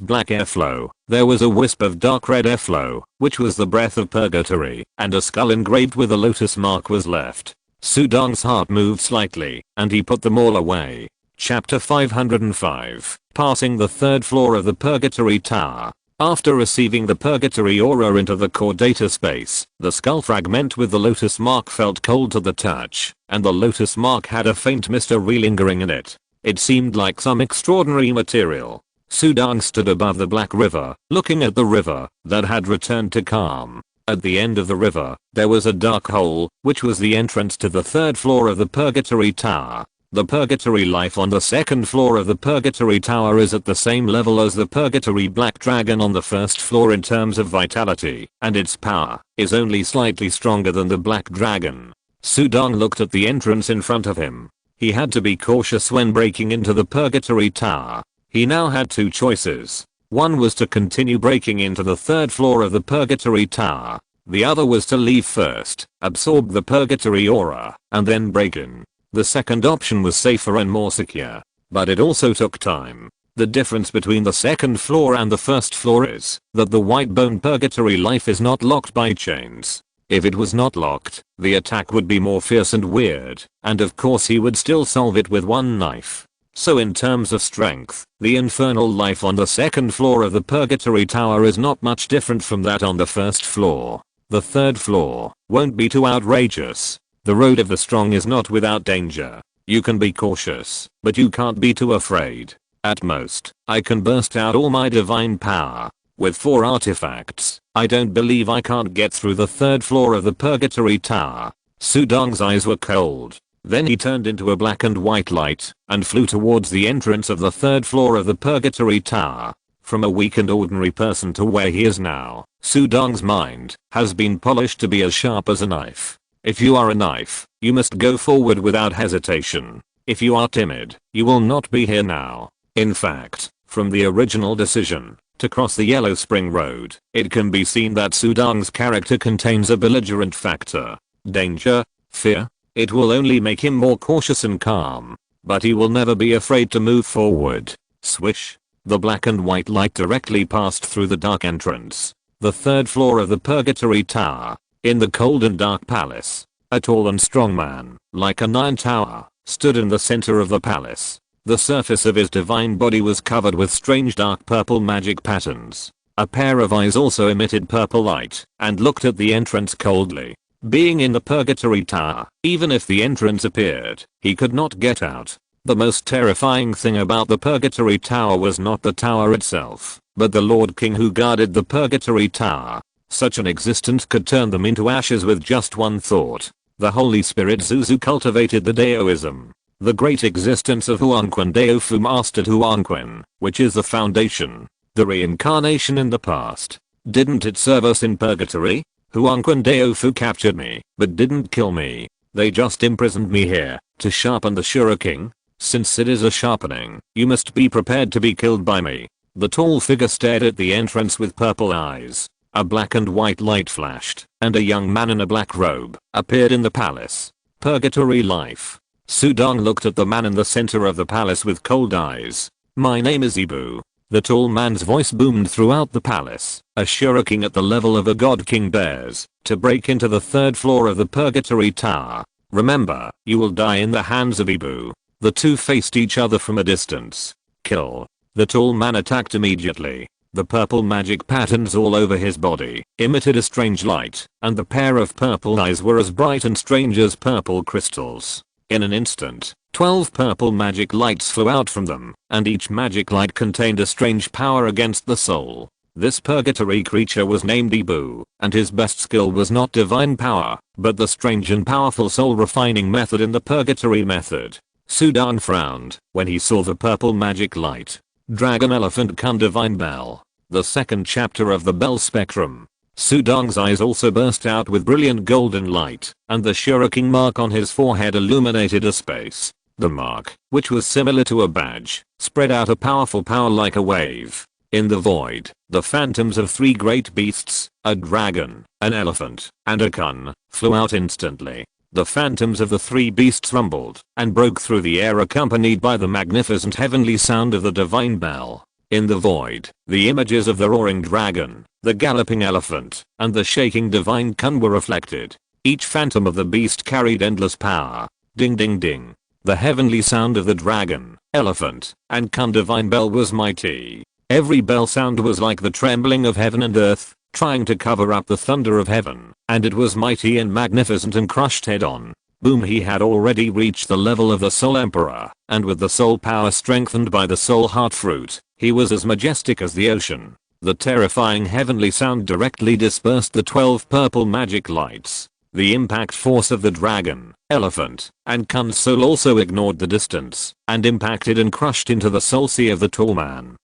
black airflow, there was a wisp of dark red airflow, which was the breath of purgatory, and a skull engraved with a lotus mark was left. Sudong's heart moved slightly, and he put them all away. Chapter 505, Passing the third floor of the Purgatory Tower. After receiving the Purgatory aura into the core data space, the skull fragment with the lotus mark felt cold to the touch, and the lotus mark had a faint mystery lingering in it. It seemed like some extraordinary material. Sudong stood above the Black River, looking at the river that had returned to calm. At the end of the river, there was a dark hole, which was the entrance to the third floor of the Purgatory Tower. The Purgatory life on the second floor of the Purgatory Tower is at the same level as the Purgatory Black Dragon on the first floor in terms of vitality, and its power is only slightly stronger than the Black Dragon. Sudong looked at the entrance in front of him. He had to be cautious when breaking into the Purgatory Tower. He now had two choices. One was to continue breaking into the third floor of the Purgatory Tower. The other was to leave first, absorb the Purgatory aura, and then break in. The second option was safer and more secure, but it also took time. The difference between the second floor and the first floor is that the white bone Purgatory life is not locked by chains. If it was not locked, the attack would be more fierce and weird, and of course he would still solve it with one knife. So in terms of strength, the infernal life on the second floor of the Purgatory Tower is not much different from that on the first floor. The third floor won't be too outrageous. The road of the strong is not without danger. You can be cautious, but you can't be too afraid. At most, I can burst out all my divine power. With 4 artifacts, I don't believe I can't get through the third floor of the Purgatory Tower. Sudong's eyes were cold. Then he turned into a black and white light and flew towards the entrance of the third floor of the Purgatory Tower. From a weak and ordinary person to where he is now, Sudong's mind has been polished to be as sharp as a knife. If you are a knife, you must go forward without hesitation. If you are timid, you will not be here now. In fact, from the original decision to cross the Yellow Spring Road, it can be seen that Sudong's character contains a belligerent factor. Danger, fear. It will only make him more cautious and calm, but he will never be afraid to move forward. Swish. The black and white light directly passed through the dark entrance. The third floor of the Purgatory Tower. In the cold and dark palace, a tall and strong man, like an iron tower, stood in the center of the palace. The surface of his divine body was covered with strange dark purple magic patterns. A pair of eyes also emitted purple light and looked at the entrance coldly. Being in the Purgatory Tower, even if the entrance appeared, he could not get out. The most terrifying thing about the Purgatory Tower was not the tower itself, but the Lord King who guarded the Purgatory Tower. Such an existence could turn them into ashes with just one thought. The Holy Spirit Zuzu cultivated the Daoism. The great existence of Huanquan Daofu mastered Huanquan, which is the foundation. The reincarnation in the past. Didn't it serve us in purgatory? Huanquan Daofu captured me, but didn't kill me. They just imprisoned me here, to sharpen the Shuriken. Since it is a sharpening, you must be prepared to be killed by me. The tall figure stared at the entrance with purple eyes. A black and white light flashed, and a young man in a black robe appeared in the palace. Purgatory life. Sudong looked at the man in the center of the palace with cold eyes. My name is Ibu. The tall man's voice boomed throughout the palace, a shuriken at the level of a god king bears, to break into the third floor of the Purgatory Tower. Remember, you will die in the hands of Ibu. The two faced each other from a distance. Kill. The tall man attacked immediately. The purple magic patterns all over his body emitted a strange light, and the pair of purple eyes were as bright and strange as purple crystals. In an instant, 12 purple magic lights flew out from them, and each magic light contained a strange power against the soul. This purgatory creature was named Ibu, and his best skill was not divine power, but the strange and powerful soul refining method in the purgatory method. Sudong frowned when he saw the purple magic light. Dragon Elephant Kun Divine Bell. The second chapter of the Bell Spectrum. Sudong's eyes also burst out with brilliant golden light, and the shuriken mark on his forehead illuminated a space. The mark, which was similar to a badge, spread out a powerful power like a wave. In the void, the phantoms of 3 great beasts, a dragon, an elephant, and a kun, flew out instantly. The phantoms of the 3 beasts rumbled and broke through the air accompanied by the magnificent heavenly sound of the divine bell. In the void, the images of the roaring dragon, the galloping elephant, and the shaking divine kun were reflected. Each phantom of the beast carried endless power. Ding ding ding. The heavenly sound of the dragon, elephant, and kun divine bell was mighty. Every bell sound was like the trembling of heaven and earth, trying to cover up the thunder of heaven, and it was mighty and magnificent and crushed head on. Boom, he had already reached the level of the Soul Emperor, and with the soul power strengthened by the soul heart fruit, he was as majestic as the ocean. The terrifying heavenly sound directly dispersed the 12 purple magic lights. The impact force of the dragon, elephant, and kun's soul also ignored the distance, and impacted and crushed into the soul sea of the tall man.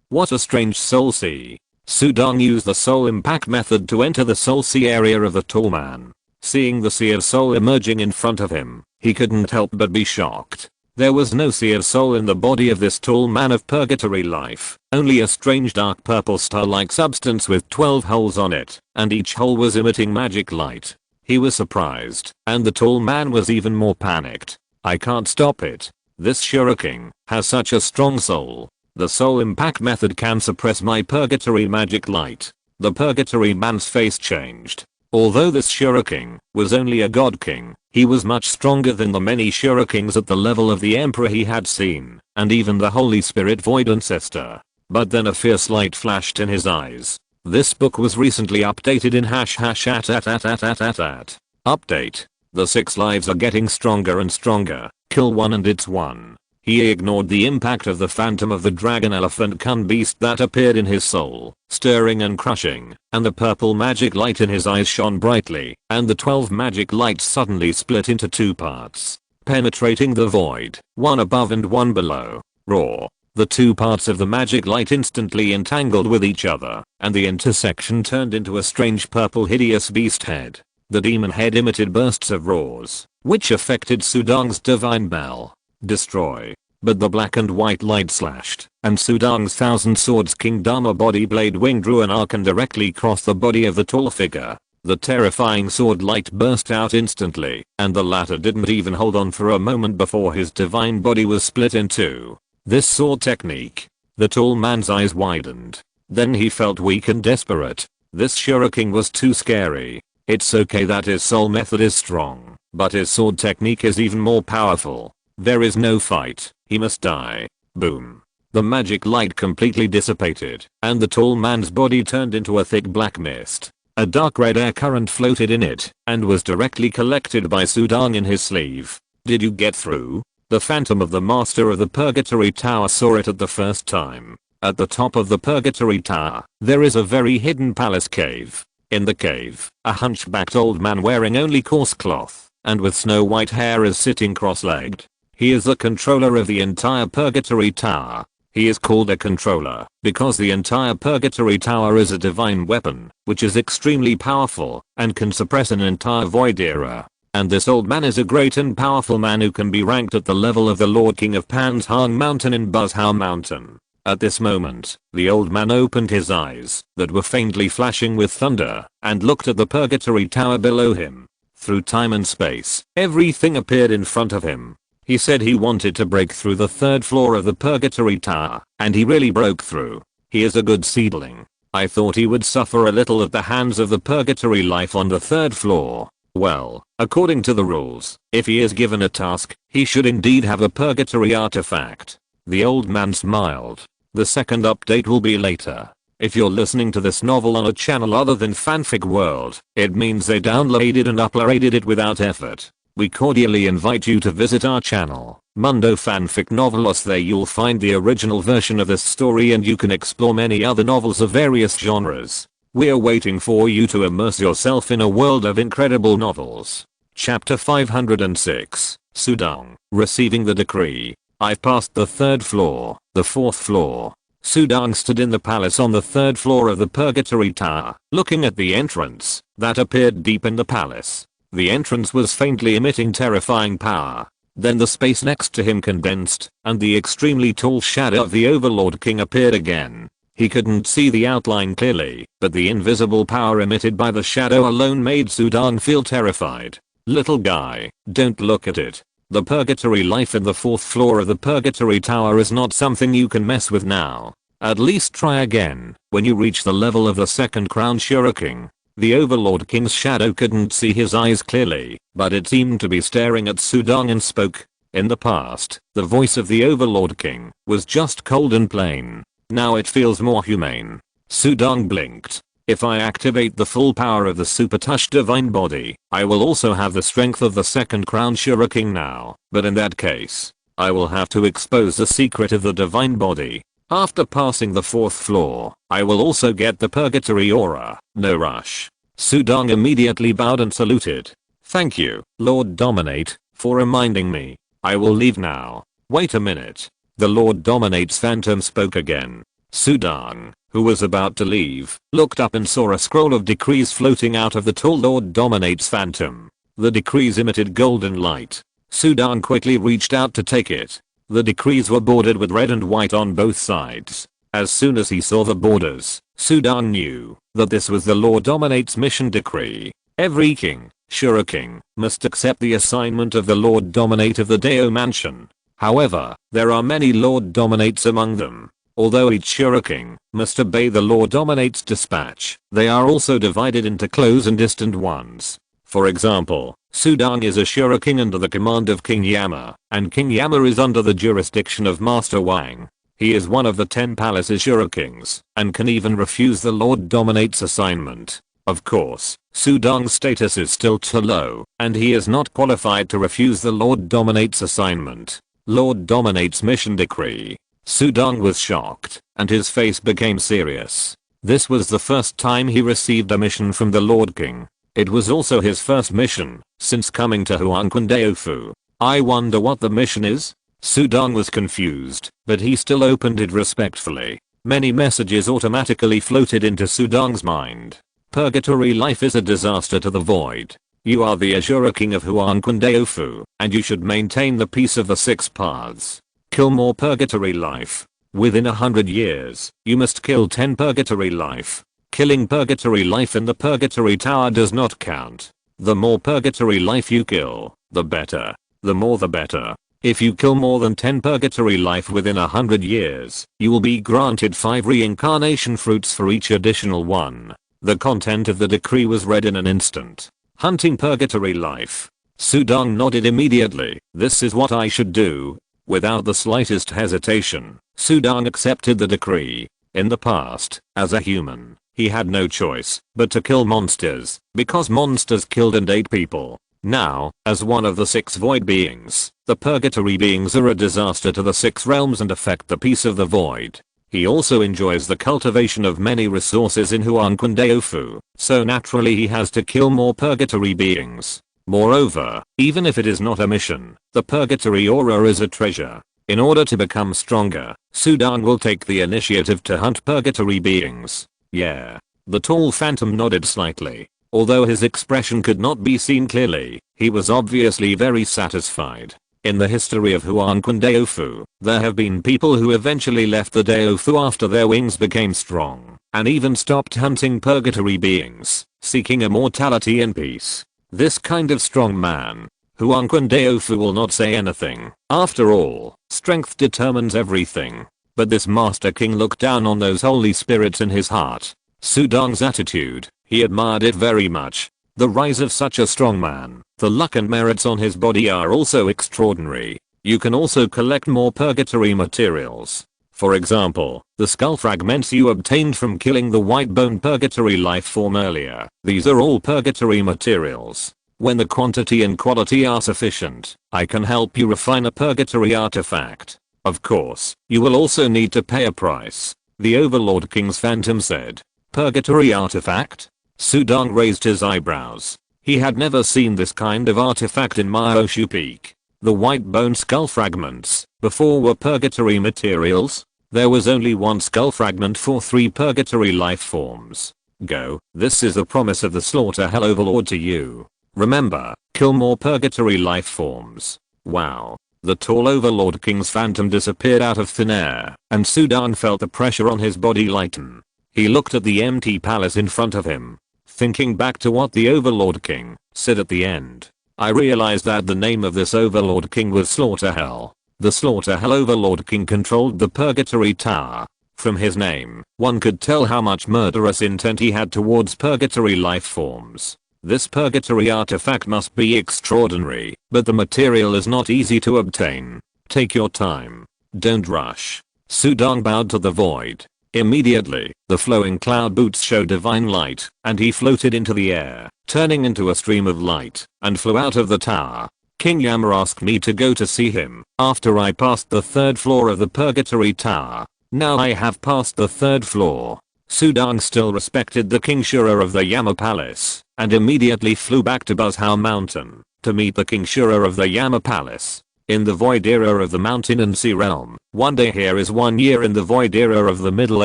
What a strange soul sea. Sudong used the soul impact method to enter the soul sea area of the tall man. Seeing the sea of soul emerging in front of him, he couldn't help but be shocked. There was no sea of soul in the body of this tall man of purgatory life, only a strange dark purple star-like substance with 12 holes on it, and each hole was emitting magic light. He was surprised, and the tall man was even more panicked. I can't stop it. This shuriken has such a strong soul. The soul impact method can suppress my purgatory magic light. The purgatory man's face changed. Although this shuriken was only a god king, he was much stronger than the many shurikens at the level of the emperor he had seen, and even the Holy Spirit Void Ancestor. But then a fierce light flashed in his eyes. This book was recently updated in #@. Update. The 6 lives are getting stronger and stronger. Kill one and it's one. He ignored the impact of the phantom of the dragon elephant kun beast that appeared in his soul, stirring and crushing, and the purple magic light in his eyes shone brightly, and the 12 magic lights suddenly split into 2 parts, penetrating the void, one above and one below. Roar. The 2 parts of the magic light instantly entangled with each other, and the intersection turned into a strange purple hideous beast head. The demon head emitted bursts of roars, which affected Sudong's divine bell. Destroy. But the black and white light slashed, and Sudong's 1000 swords King Dharma body blade wing drew an arc and directly crossed the body of the tall figure. The terrifying sword light burst out instantly, and the latter didn't even hold on for a moment before his divine body was split in 2. This sword technique. The tall man's eyes widened. Then he felt weak and desperate. This shuriken was too scary. It's okay that his soul method is strong, but his sword technique is even more powerful. There is no fight. He must die. Boom. The magic light completely dissipated, and the tall man's body turned into a thick black mist. A dark red air current floated in it, and was directly collected by Sudong in his sleeve. Did you get through? The phantom of the master of the Purgatory Tower saw it at the first time. At the top of the Purgatory Tower, there is a very hidden palace cave. In the cave, a hunchbacked old man wearing only coarse cloth, and with snow white hair is sitting cross-legged. He is the controller of the entire Purgatory Tower. He is called a controller because the entire Purgatory Tower is a divine weapon, which is extremely powerful and can suppress an entire void era. And this old man is a great and powerful man who can be ranked at the level of the Lord King of Pan's Hang Mountain in Buzzhao Mountain. At this moment, the old man opened his eyes that were faintly flashing with thunder and looked at the Purgatory Tower below him. Through time and space, everything appeared in front of him. He said he wanted to break through the 3rd floor of the Purgatory Tower, and he really broke through. He is a good seedling. I thought he would suffer a little at the hands of the Purgatory life on the 3rd floor. Well, according to the rules, if he is given a task, he should indeed have a Purgatory artifact. The old man smiled. The second update will be later. If you're listening to this novel on a channel other than Fanfic World, it means they downloaded and uploaded it without effort. We cordially invite you to visit our channel, Mundo Fanfic Novelos. There you'll find the original version of this story and you can explore many other novels of various genres. We're waiting for you to immerse yourself in a world of incredible novels. Chapter 506, Sudong, receiving the decree. I've passed the 3rd floor, the 4th floor. Sudong stood in the palace on the 3rd floor of the Purgatory Tower, looking at the entrance that appeared deep in the palace. The entrance was faintly emitting terrifying power. Then the space next to him condensed, and the extremely tall shadow of the Overlord King appeared again. He couldn't see the outline clearly, but the invisible power emitted by the shadow alone made Sudong feel terrified. Little guy, don't look at it. The Purgatory life in the 4th floor of the Purgatory Tower is not something you can mess with now. At least try again when you reach the level of the 2nd Crown Shuriken. The Overlord King's shadow couldn't see his eyes clearly, but it seemed to be staring at Sudong and spoke. In the past, the voice of the Overlord King was just cold and plain. Now it feels more humane. Sudong blinked. If I activate the full power of the Super Touch Divine Body, I will also have the strength of the 2nd Crown Shuriken now, but in that case, I will have to expose the secret of the Divine Body. After passing the 4th floor, I will also get the Purgatory Aura. No rush. Sudong immediately bowed and saluted. Thank you, Lord Dominate, for reminding me. I will leave now. Wait a minute. The Lord Dominate's phantom spoke again. Sudong, who was about to leave, looked up and saw a scroll of decrees floating out of the tall Lord Dominate's phantom. The decrees emitted golden light. Sudang quickly reached out to take it. The decrees were bordered with red and white on both sides. As soon as he saw the borders, Sudang knew that this was the Lord Dominates mission decree. Every king, Shura king, must accept the assignment of the Lord Dominate of the Deo Mansion. However, there are many Lord Dominates among them. Although each Shura king must obey the Lord Dominate's dispatch, they are also divided into close and distant ones. For example, Sudang is a Shura king under the command of King Yama, and King Yama is under the jurisdiction of Master Wang. He is one of the 10 palace Shura kings, and can even refuse the Lord Dominate's assignment. Of course, Sudang's status is still too low, and he is not qualified to refuse the Lord Dominate's assignment. Lord Dominate's mission decree. Sudang was shocked, and his face became serious. This was the first time he received a mission from the Lord King. It was also his first mission since coming to Huangquandaofu. I wonder what the mission is? Sudang was confused, but he still opened it respectfully. Many messages automatically floated into Sudang's mind. Purgatory life is a disaster to the void. You are the Ashura King of Huangquandaofu, and you should maintain the peace of the 6 paths. Kill more purgatory life. Within 100 years, you must kill 10 purgatory life. Killing purgatory life in the purgatory tower does not count. The more purgatory life you kill, the better. The more the better. If you kill more than 10 purgatory life within 100 years, you will be granted 5 reincarnation fruits for each additional one. The content of the decree was read in an instant. Hunting purgatory life. Sudang nodded immediately. This is what I should do. Without the slightest hesitation, Sudang accepted the decree. In the past, as a human, he had no choice but to kill monsters, because monsters killed and ate people. Now, as one of the 6 void beings, the purgatory beings are a disaster to the 6 realms and affect the peace of the void. He also enjoys the cultivation of many resources in Huangquandaofu, so naturally he has to kill more purgatory beings. Moreover, even if it is not a mission, the purgatory aura is a treasure. In order to become stronger, Sudang will take the initiative to hunt purgatory beings. Yeah. The tall phantom nodded slightly. Although his expression could not be seen clearly, he was obviously very satisfied. In the history of Huangquandaofu, there have been people who eventually left the Daofu after their wings became strong, and even stopped hunting purgatory beings, seeking immortality and peace. This kind of strong man, Huangquandaofu will not say anything. After all, strength determines everything. But this Master King looked down on those holy spirits in his heart. Sudang's attitude, he admired it very much. The rise of such a strong man, the luck and merits on his body are also extraordinary. You can also collect more purgatory materials. For example, the skull fragments you obtained from killing the white bone purgatory life form earlier. These are all purgatory materials. When the quantity and quality are sufficient, I can help you refine a purgatory artifact. Of course, you will also need to pay a price. The Overlord King's Phantom said. Purgatory artifact? Sudang raised his eyebrows. He had never seen this kind of artifact in Myoshu Peak. The white bone skull fragments, before were purgatory materials? There was only 1 skull fragment for 3 purgatory life forms. Go, this is the promise of the Slaughter Hell Overlord to you. Remember, kill more purgatory life forms. Wow. The tall Overlord King's Phantom disappeared out of thin air, and Sudang felt the pressure on his body lighten. He looked at the empty palace in front of him, thinking back to what the Overlord King said at the end. I realized that the name of this Overlord King was Slaughter Hell. The Slaughter Hell Overlord King controlled the Purgatory Tower. From his name, one could tell how much murderous intent he had towards purgatory life forms. This purgatory artifact must be extraordinary, but the material is not easy to obtain. Take your time. Don't rush. Sudang bowed to the void. Immediately, the flowing cloud boots showed divine light, and he floated into the air, turning into a stream of light, and flew out of the tower. King Yama asked me to go to see him after I passed the 3rd floor of the Purgatory Tower. Now I have passed the 3rd floor. Sudang still respected the King Shura of the Yama Palace, and immediately flew back to Buzzhao Mountain to meet the King Shura of the Yama Palace. In the Void Era of the Mountain and Sea Realm, 1 day here is 1 year in the Void Era of the Middle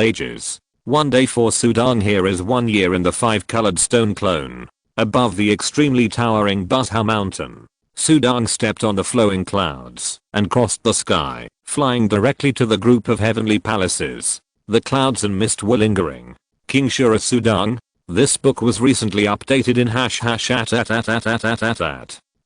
Ages. 1 day for Sudang here is 1 year in the 5-colored stone clone, above the extremely towering Buzzhao Mountain. Sudong stepped on the flowing clouds and crossed the sky, flying directly to the group of heavenly palaces. The clouds and mist were lingering. King Shura Sudong. This book was recently updated in #at.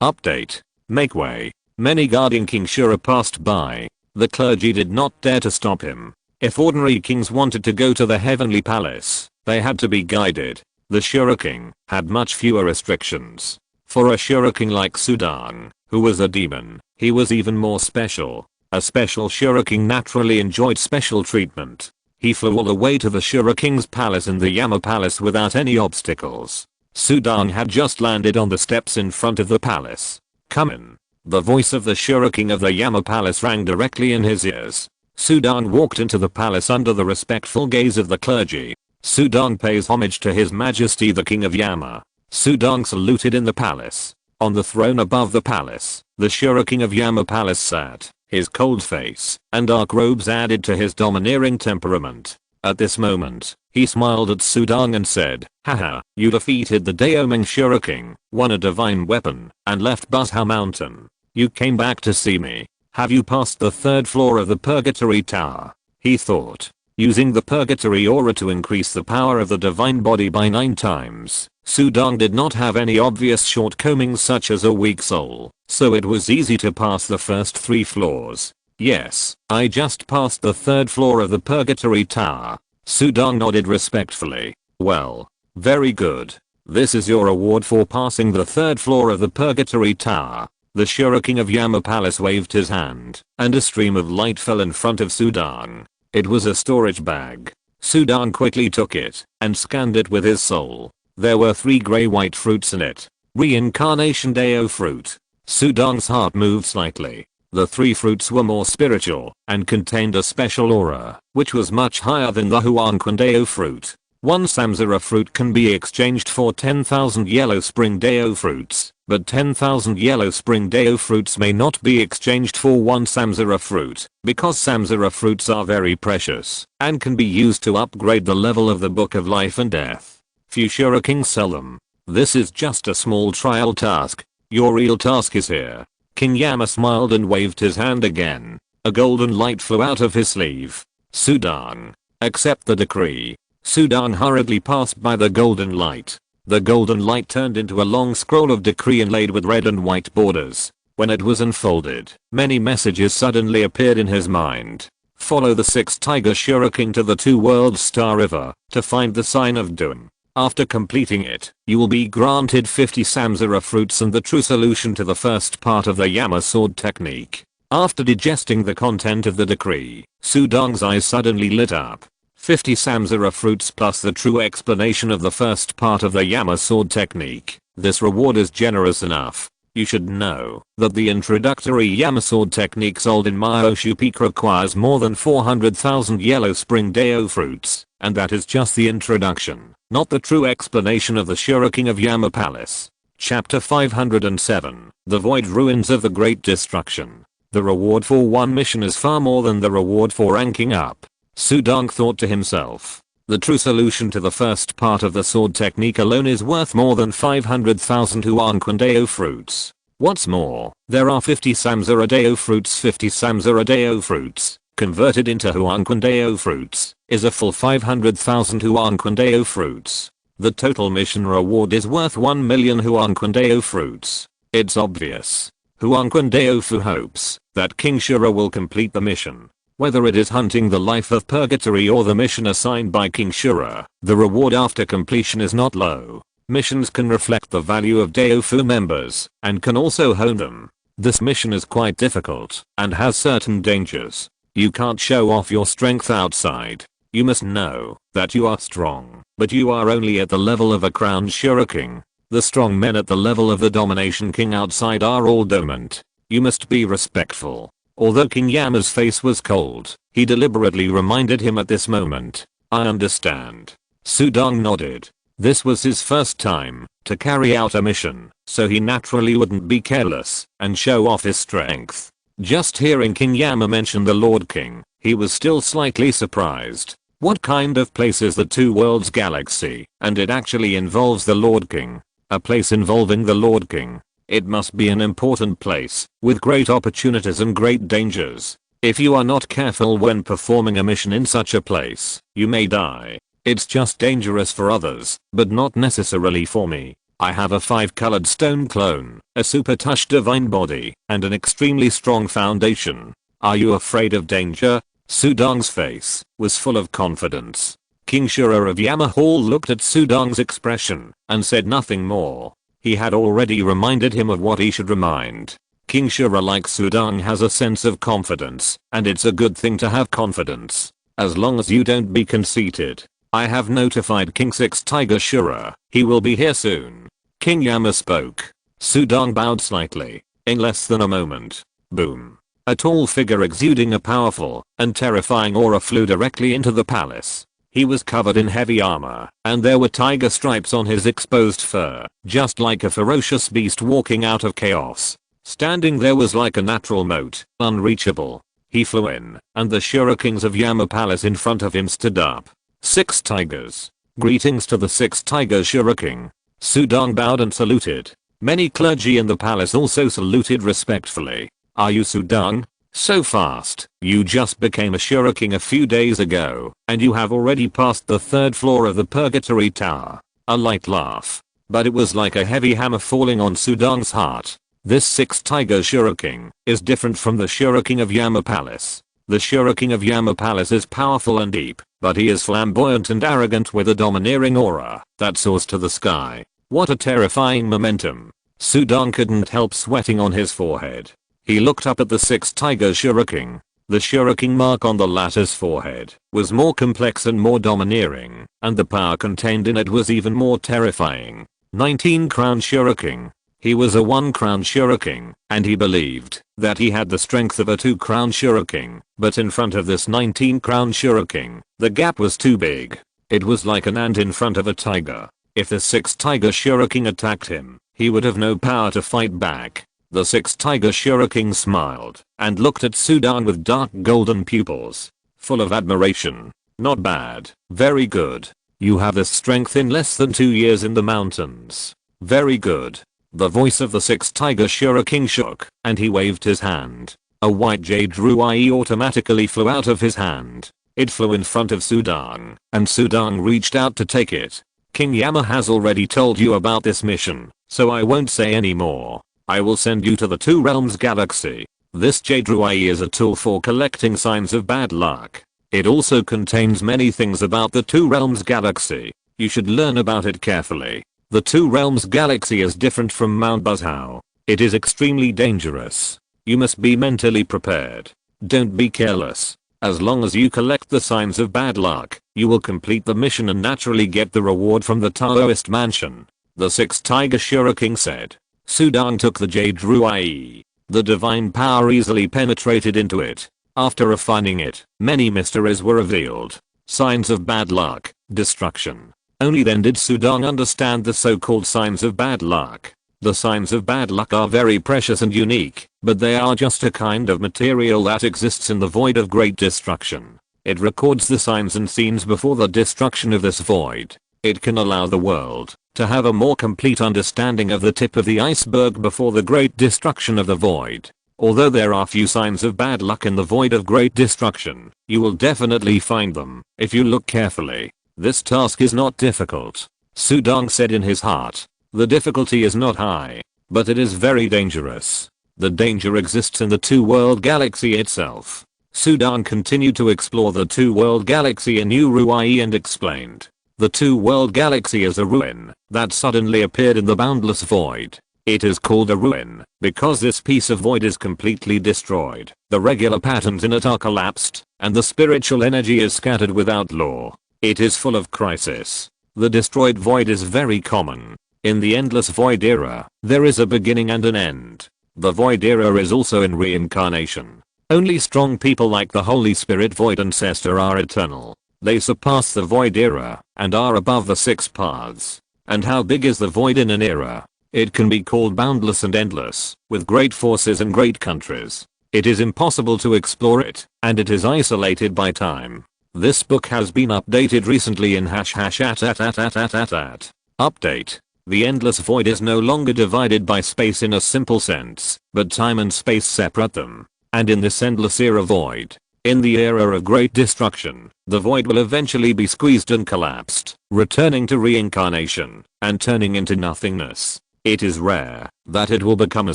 Update. Make way. Many guarding King Shura passed by. The clergy did not dare to stop him. If ordinary kings wanted to go to the heavenly palace, they had to be guided. The Shura king had much fewer restrictions. For a Shura king like Sudong, who was a demon, he was even more special. A special Shura king naturally enjoyed special treatment. He flew all the way to the Shura king's palace in the Yama palace without any obstacles. Sudong had just landed on the steps in front of the palace. Come in. The voice of the Shura king of the Yama palace rang directly in his ears. Sudong walked into the palace under the respectful gaze of the clergy. Sudong pays homage to His Majesty the King of Yama. Sudong saluted in the palace. On the throne above the palace, the Shura king of Yama palace sat. His cold face and dark robes added to his domineering temperament. At this moment, he smiled at Sudong and said, "Haha, you defeated the Daoming Shura king, won a divine weapon, and left Buzha Mountain. You came back to see me. Have you passed the 3rd floor of the Purgatory Tower?" He thought. Using the Purgatory Aura to increase the power of the divine body by 9 times, Sudong did not have any obvious shortcomings such as a weak soul, so it was easy to pass the first 3 floors. "Yes, I just passed the 3rd floor of the Purgatory Tower." Sudong nodded respectfully. "Well, very good. This is your reward for passing the 3rd floor of the Purgatory Tower." The Shura king of Yama palace waved his hand, and a stream of light fell in front of Sudong. It was a storage bag. Sudong quickly took it and scanned it with his soul. There were 3 grey-white fruits in it. Reincarnation Dao fruit. Sudong's heart moved slightly. The 3 fruits were more spiritual and contained a special aura, which was much higher than the Huanquan Dao fruit. 1 Samsara fruit can be exchanged for 10,000 yellow spring Dao fruits, but 10,000 yellow spring Dao fruits may not be exchanged for 1 Samsara fruit, because Samsara fruits are very precious and can be used to upgrade the level of the Book of Life and Death. Few Shura kings sell them. This is just a small trial task. Your real task is here. King Yama smiled and waved his hand again. A golden light flew out of his sleeve. Sudong. Accept the decree. Sudong hurriedly passed by the golden light. The golden light turned into a long scroll of decree inlaid with red and white borders. When it was unfolded, many messages suddenly appeared in his mind. Follow the 6th Tiger Shura King to the 2 Worlds Star River to find the sign of doom. After completing it, you will be granted 50 Samsara fruits and the true solution to the first part of the Yama sword technique. After digesting the content of the decree, Sudong's eyes suddenly lit up. 50 Samsara fruits plus the true explanation of the first part of the Yama sword technique. This reward is generous enough. You should know that the introductory Yama sword technique sold in Myoshu Peak requires more than 400,000 yellow spring Dao fruits, and that is just the introduction, not the true explanation of the Shura King of Yama Palace. Chapter 507, The Void Ruins of the Great Destruction. The reward for 1 mission is far more than the reward for ranking up. Sudong thought to himself. The true solution to the first part of the sword technique alone is worth more than 500,000 Huanquan Dao fruits. What's more, there are 50 Samsara Dao fruits. 50 Samsara Dao fruits, converted into Huanquan Dao fruits, is a full 500,000 Huanquan Dao fruits. The total mission reward is worth 1 million Huanquan Dao fruits. It's obvious. Huanquan Dao Fu hopes that King Shura will complete the mission. Whether it is hunting the life of purgatory or the mission assigned by King Shura, the reward after completion is not low. Missions can reflect the value of Dao Fu members, and can also hone them. This mission is quite difficult, and has certain dangers. You can't show off your strength outside. You must know that you are strong, but you are only at the level of a crowned Shura King. The strong men at the level of the Domination King outside are all dormant. You must be respectful. Although King Yama's face was cold, he deliberately reminded him at this moment. I understand. Sudong nodded. This was his first time to carry out a mission, so he naturally wouldn't be careless and show off his strength. Just hearing King Yama mention the Lord King, he was still slightly surprised. What kind of place is the 2 Worlds Galaxy? And it actually involves the Lord King. A place involving the Lord King. It must be an important place, with great opportunities and great dangers. If you are not careful when performing a mission in such a place, you may die. It's just dangerous for others, but not necessarily for me. I have a 5-colored stone clone, a super touch divine body, and an extremely strong foundation. Are you afraid of danger? Sudong's face was full of confidence. King Shura of Yama Hall looked at Sudong's expression and said nothing more. He had already reminded him of what he should remind. King Shura, like Sudong, has a sense of confidence, and it's a good thing to have confidence. As long as you don't be conceited. I have notified King 6 Tiger Shura. He will be here soon. King Yama spoke. Sudong bowed slightly. In less than a moment. Boom. A tall figure exuding a powerful and terrifying aura flew directly into the palace. He was covered in heavy armor, and there were tiger stripes on his exposed fur, just like a ferocious beast walking out of chaos. Standing there was like a natural moat, unreachable. He flew in, and the Shura kings of Yama Palace in front of him stood up. 6 tigers. Greetings to the 6 Tiger Shura King. Sudong bowed and saluted. Many clergy in the palace also saluted respectfully. Are you Sudong? So fast. You just became a Shura King a few days ago, and you have already passed the 3rd floor of the Purgatory Tower. A light laugh. But it was like a heavy hammer falling on Sudong's heart. This 6 Tiger Shura King is different from the Shura King of Yama Palace. The Shura King of Yama Palace is powerful and deep, but he is flamboyant and arrogant with a domineering aura that soars to the sky. What a terrifying momentum. Sudong couldn't help sweating on his forehead. He looked up at the 6 Tiger Shura King. The Shura King mark on the latter's forehead was more complex and more domineering, and the power contained in it was even more terrifying. 19 Crown Shura King. He was a 1 Crown Shura King, and he believed that he had the strength of a 2 Crown Shura King, but in front of this 19 Crown Shura King, the gap was too big. It was like an ant in front of a tiger. If the 6 Tiger Shura King attacked him, he would have no power to fight back. The 6 Tiger Shura King smiled and looked at Sudong with dark golden pupils, full of admiration. Not bad. Very good. You have this strength in less than 2 years in the mountains. Very good. The voice of the 6 Tiger Shura King shook, and he waved his hand. A white jade ruai automatically flew out of his hand. It flew in front of Sudong, and Sudong reached out to take it. King Yama has already told you about this mission, so I won't say any more. I will send you to the 2 Realms Galaxy. This jade ruai is a tool for collecting signs of bad luck. It also contains many things about the 2 Realms Galaxy. You should learn about it carefully. The 2 Realms Galaxy is different from Mount Buzzhao. It is extremely dangerous. You must be mentally prepared. Don't be careless. As long as you collect the signs of bad luck, you will complete the mission and naturally get the reward from the Taoist mansion. The 6 Tiger Shura King said. Sudong took the jade ruai. The divine power easily penetrated into it. After refining it, many mysteries were revealed. Signs of bad luck, destruction. Only then did Sudong understand the so-called signs of bad luck. The signs of bad luck are very precious and unique, but they are just a kind of material that exists in the void of great destruction. It records the signs and scenes before the destruction of this void. It can allow the world to have a more complete understanding of the tip of the iceberg before the great destruction of the void. Although there are few signs of bad luck in the void of great destruction, you will definitely find them if you look carefully. This task is not difficult. Sudong said in his heart. The difficulty is not high, but it is very dangerous. The danger exists in the 2-world galaxy itself. Sudong continued to explore the 2-world galaxy in New Ruai and explained. The 2-world galaxy is a ruin that suddenly appeared in the boundless void. It is called a ruin because this piece of void is completely destroyed. The regular patterns in it are collapsed, and the spiritual energy is scattered without law. It is full of crisis. The destroyed void is very common. In the endless void era, there is a beginning and an end. The void era is also in reincarnation. Only strong people like the Holy Spirit Void Ancestor are eternal. They surpass the void era and are above the 6 paths. And how big is the void in an era? It can be called boundless and endless, with great forces and great countries. It is impossible to explore it, and it is isolated by time. This book has been updated recently in #@@@@. Update. The endless void is no longer divided by space in a simple sense, but time and space separate them. And in this endless era void, in the era of great destruction, the void will eventually be squeezed and collapsed, returning to reincarnation, and turning into nothingness. It is rare that it will become a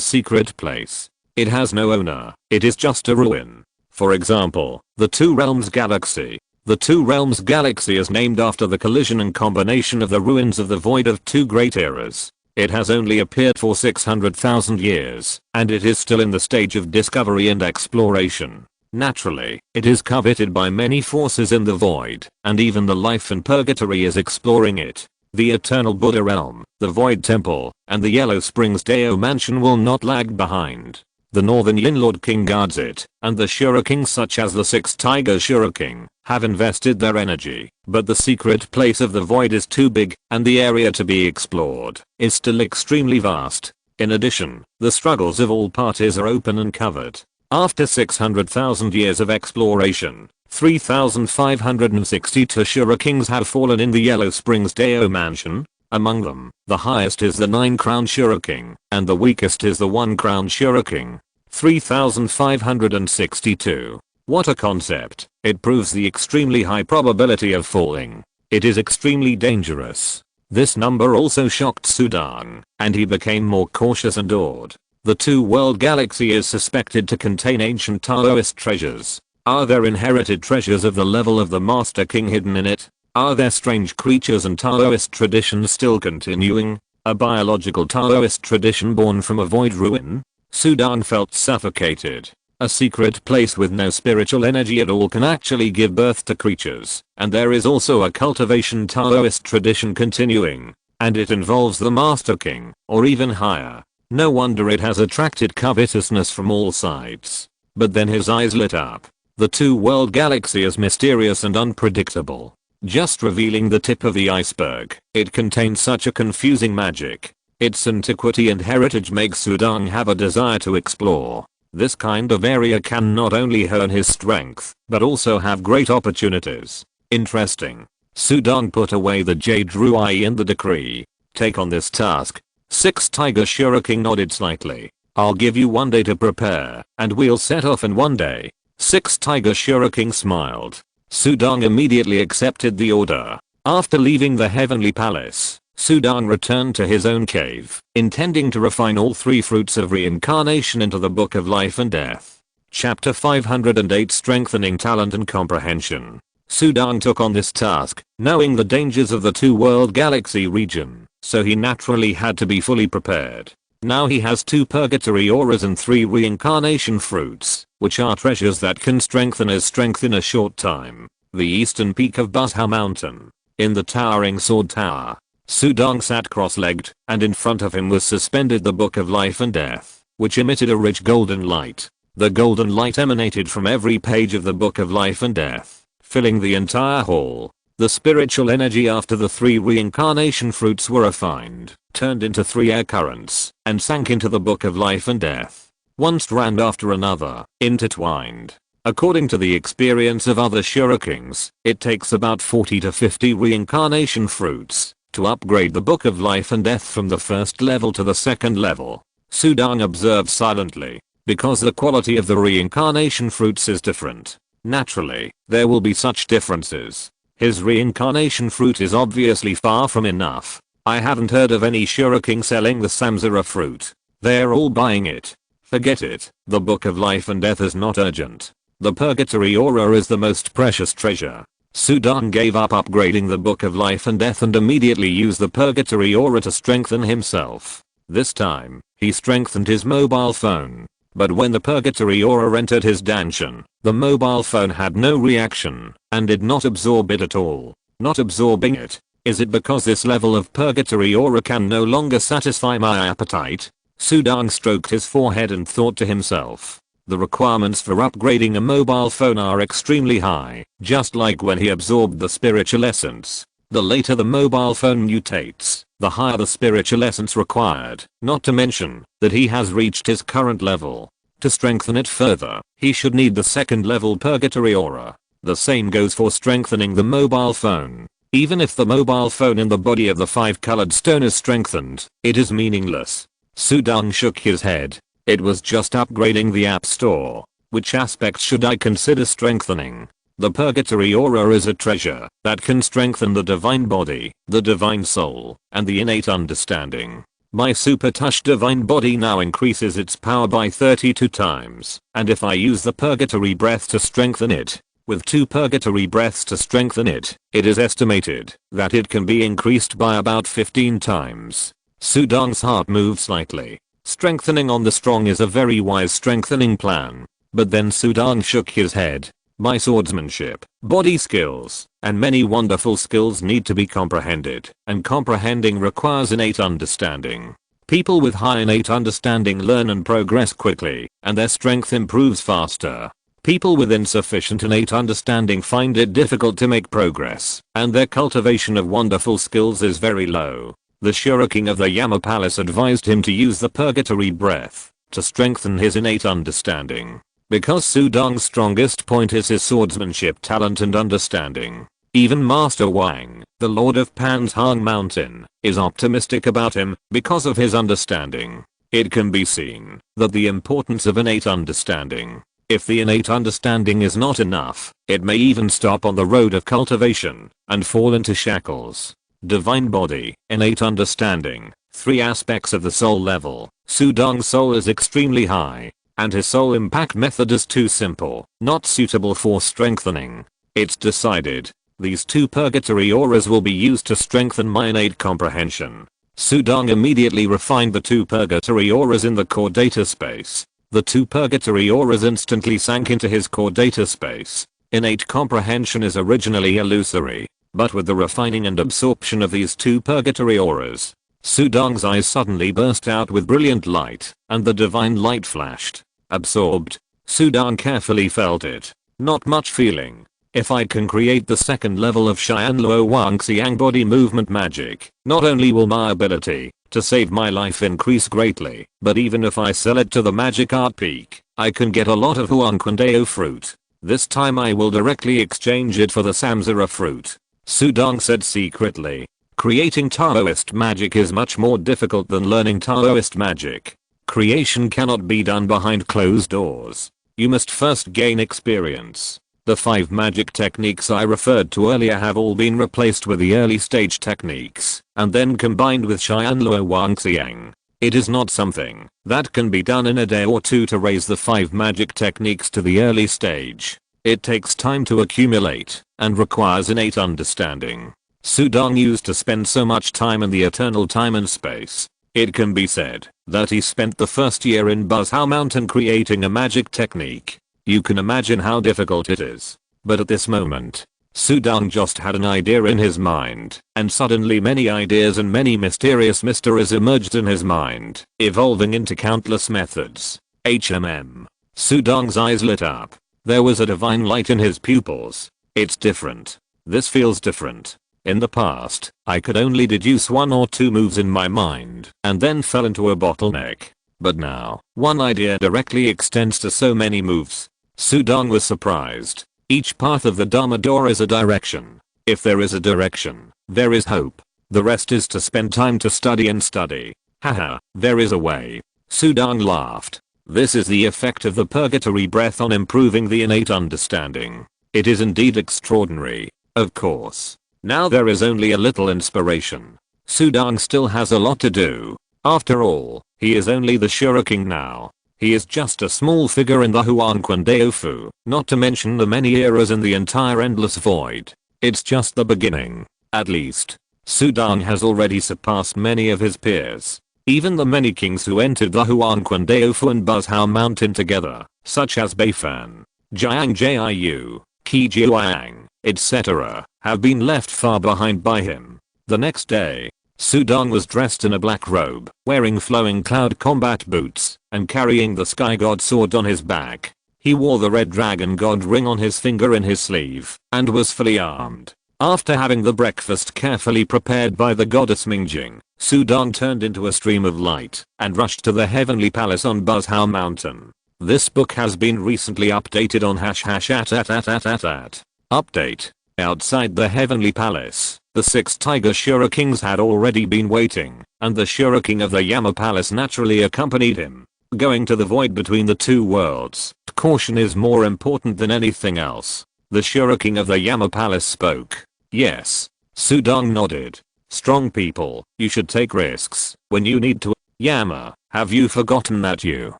secret place. It has no owner, it is just a ruin. For example, the Two Realms Galaxy. The Two Realms Galaxy is named after the collision and combination of the ruins of the void of two great eras. It has only appeared for 600,000 years, and it is still in the stage of discovery and exploration. Naturally, it is coveted by many forces in the void, and even the life in purgatory is exploring it. The Eternal Buddha Realm, the Void Temple, and the Yellow Springs Deo Mansion will not lag behind. The Northern Yin Lord King guards it, and the Shura Kings such as the Sixth Tiger Shura King have invested their energy, but the secret place of the void is too big, and the area to be explored is still extremely vast. In addition, the struggles of all parties are open and covered. After 600,000 years of exploration, 3,562 Shura Kings have fallen in the Yellow Springs Deo Mansion. Among them, the highest is the 9-crown Shura King, and the weakest is the 1-crown Shura King. 3,562. What a concept. It proves the extremely high probability of falling. It is extremely dangerous. This number also shocked Sudang, and he became more cautious and awed. The Two-World Galaxy is suspected to contain ancient Taoist treasures. Are there inherited treasures of the level of the Master King hidden in it? Are there strange creatures and Taoist traditions still continuing? A biological Taoist tradition born from a void ruin? Sudang felt suffocated. A secret place with no spiritual energy at all can actually give birth to creatures, and there is also a cultivation Taoist tradition continuing, and it involves the Master King, or even higher. No wonder it has attracted covetousness from all sides. But then his eyes lit up. The Two-World Galaxy is mysterious and unpredictable. Just revealing the tip of the iceberg, it contains such a confusing magic. Its antiquity and heritage makes Sudang have a desire to explore. This kind of area can not only hone his strength, but also have great opportunities. Interesting. Sudang put away the Jade Ruai in the decree. Take on this task. Sixth Tiger Shura King nodded slightly. I'll give you 1 day to prepare, and we'll set off in 1 day. Sixth Tiger Shura King smiled. Sudang immediately accepted the order. After leaving the Heavenly Palace, Sudang returned to his own cave, intending to refine all 3 fruits of reincarnation into the Book of Life and Death. Chapter 508 Strengthening Talent and Comprehension. Sudang took on this task, knowing the dangers of the Two-World Galaxy region, so he naturally had to be fully prepared. Now he has 2 purgatory auras and 3 reincarnation fruits, which are treasures that can strengthen his strength in a short time. The eastern peak of Buzha Mountain. In the towering sword tower, Sudang sat cross-legged, and in front of him was suspended the Book of Life and Death, which emitted a rich golden light. The golden light emanated from every page of the Book of Life and Death, filling the entire hall. The spiritual energy after the 3 reincarnation fruits were refined, turned into 3 air currents, and sank into the Book of Life and Death. One strand after another, intertwined. According to the experience of other Shura Kings, it takes about 40 to 50 reincarnation fruits to upgrade the Book of Life and Death from the first level to the 2nd level. Sudang observed silently, because the quality of the reincarnation fruits is different. Naturally, there will be such differences. His reincarnation fruit is obviously far from enough. I haven't heard of any Shura King selling the Samsara fruit. They're all buying it. Forget it, the Book of Life and Death is not urgent. The Purgatory Aura is the most precious treasure. Sudang gave up upgrading the Book of Life and Death and immediately used the Purgatory Aura to strengthen himself. This time, he strengthened his mobile phone. But when the Purgatory Aura entered his Dantian, the mobile phone had no reaction, and did not absorb it at all. Not absorbing it. Is it because this level of Purgatory Aura can no longer satisfy my appetite? Sudang stroked his forehead and thought to himself. The requirements for upgrading a mobile phone are extremely high, just like when he absorbed the spiritual essence. The later the mobile phone mutates, the higher the spiritual essence required, not to mention that he has reached his current level. To strengthen it further, he should need the 2nd level Purgatory Aura. The same goes for strengthening the mobile phone. Even if the mobile phone in the body of the 5-colored stone is strengthened, it is meaningless. Sudong shook his head. It was just upgrading the app store. Which aspects should I consider strengthening? The purgatory aura is a treasure that can strengthen the divine body, the divine soul, and the innate understanding. My super touch divine body now increases its power by 32 times, and if I use the purgatory breath to strengthen it, with 2 purgatory breaths to strengthen it, it is estimated that it can be increased by about 15 times. Sudong's heart moved slightly. Strengthening on the strong is a very wise strengthening plan. But then Sudong shook his head. My swordsmanship, body skills, and many wonderful skills need to be comprehended, and comprehending requires innate understanding. People with high innate understanding learn and progress quickly, and their strength improves faster. People with insufficient innate understanding find it difficult to make progress, and their cultivation of wonderful skills is very low. The Shuriken of the Yama Palace advised him to use the purgatory breath to strengthen his innate understanding. Because Sudong's strongest point is his swordsmanship talent and understanding. Even Master Wang, the Lord of Pan's Hang Mountain, is optimistic about him because of his understanding. It can be seen that the importance of innate understanding. If the innate understanding is not enough, it may even stop on the road of cultivation and fall into shackles. Divine body, innate understanding, 3 aspects of the soul level. Sudong's soul is extremely high. And his soul impact method is too simple, not suitable for strengthening. It's decided. These 2 purgatory auras will be used to strengthen my innate comprehension. Sudong immediately refined the 2 purgatory auras in the core data space. The 2 purgatory auras instantly sank into his core data space. Innate comprehension is originally illusory, but with the refining and absorption of these 2 purgatory auras, Sudong's eyes suddenly burst out with brilliant light, and the divine light flashed. Absorbed. Sudong carefully felt it. Not much feeling. If I can create the 2nd level of Xianluo Wangxiang body movement magic, not only will my ability to save my life increase greatly, but even if I sell it to the magic art peak, I can get a lot of Huanquandao fruit. This time I will directly exchange it for the Samsara fruit. Sudong said secretly. Creating Taoist magic is much more difficult than learning Taoist magic. Creation cannot be done behind closed doors. You must first gain experience. The 5 magic techniques I referred to earlier have all been replaced with the early stage techniques, and then combined with Xianluo Wangxiang. It is not something that can be done in a day or 2 to raise the 5 magic techniques to the early stage. It takes time to accumulate, and requires innate understanding. Sudong used to spend so much time in the eternal time and space. It can be said that he spent the first year in Buzzhao Mountain creating a magic technique. You can imagine how difficult it is. But at this moment, Sudong just had an idea in his mind, and suddenly many ideas and many mysterious mysteries emerged in his mind, evolving into countless methods. Sudong's eyes lit up. There was a divine light in his pupils. It's different. This feels different. In the past, I could only deduce 1 or 2 moves in my mind and then fell into a bottleneck. But now, one idea directly extends to so many moves. Sudong was surprised. Each path of the Dharma door is a direction. If there is a direction, there is hope. The rest is to spend time to study and study. Haha, there is a way. Sudong laughed. This is the effect of the purgatory breath on improving the innate understanding. It is indeed extraordinary. Of course. Now there is only a little inspiration. Sudong still has a lot to do. After all, he is only the Shuriken now. He is just a small figure in the Huanquandao Fu, not to mention the many eras in the entire endless void. It's just the beginning. At least, Sudong has already surpassed many of his peers. Even the many kings who entered the Huanquandao Fu and Buzzhao Mountain together, such as Beifan, Jiang Jiu, Qi Jiuang, etc., have been left far behind by him. The next day, Sudong was dressed in a black robe, wearing flowing cloud combat boots, and carrying the sky god sword on his back. He wore the red dragon god ring on his finger in his sleeve, and was fully armed. After having the breakfast carefully prepared by the goddess Mingjing, Sudong turned into a stream of light, and rushed to the heavenly palace on Buzzhao Mountain. This book has been recently updated on #@. Update. Outside the Heavenly Palace, the 6 Tiger Shura Kings had already been waiting, and the Shura King of the Yama Palace naturally accompanied him. Going to the void between the two worlds, caution is more important than anything else. The Shura King of the Yama Palace spoke. Yes. Sudong nodded. Strong people, you should take risks when you need to. Yama, have you forgotten that you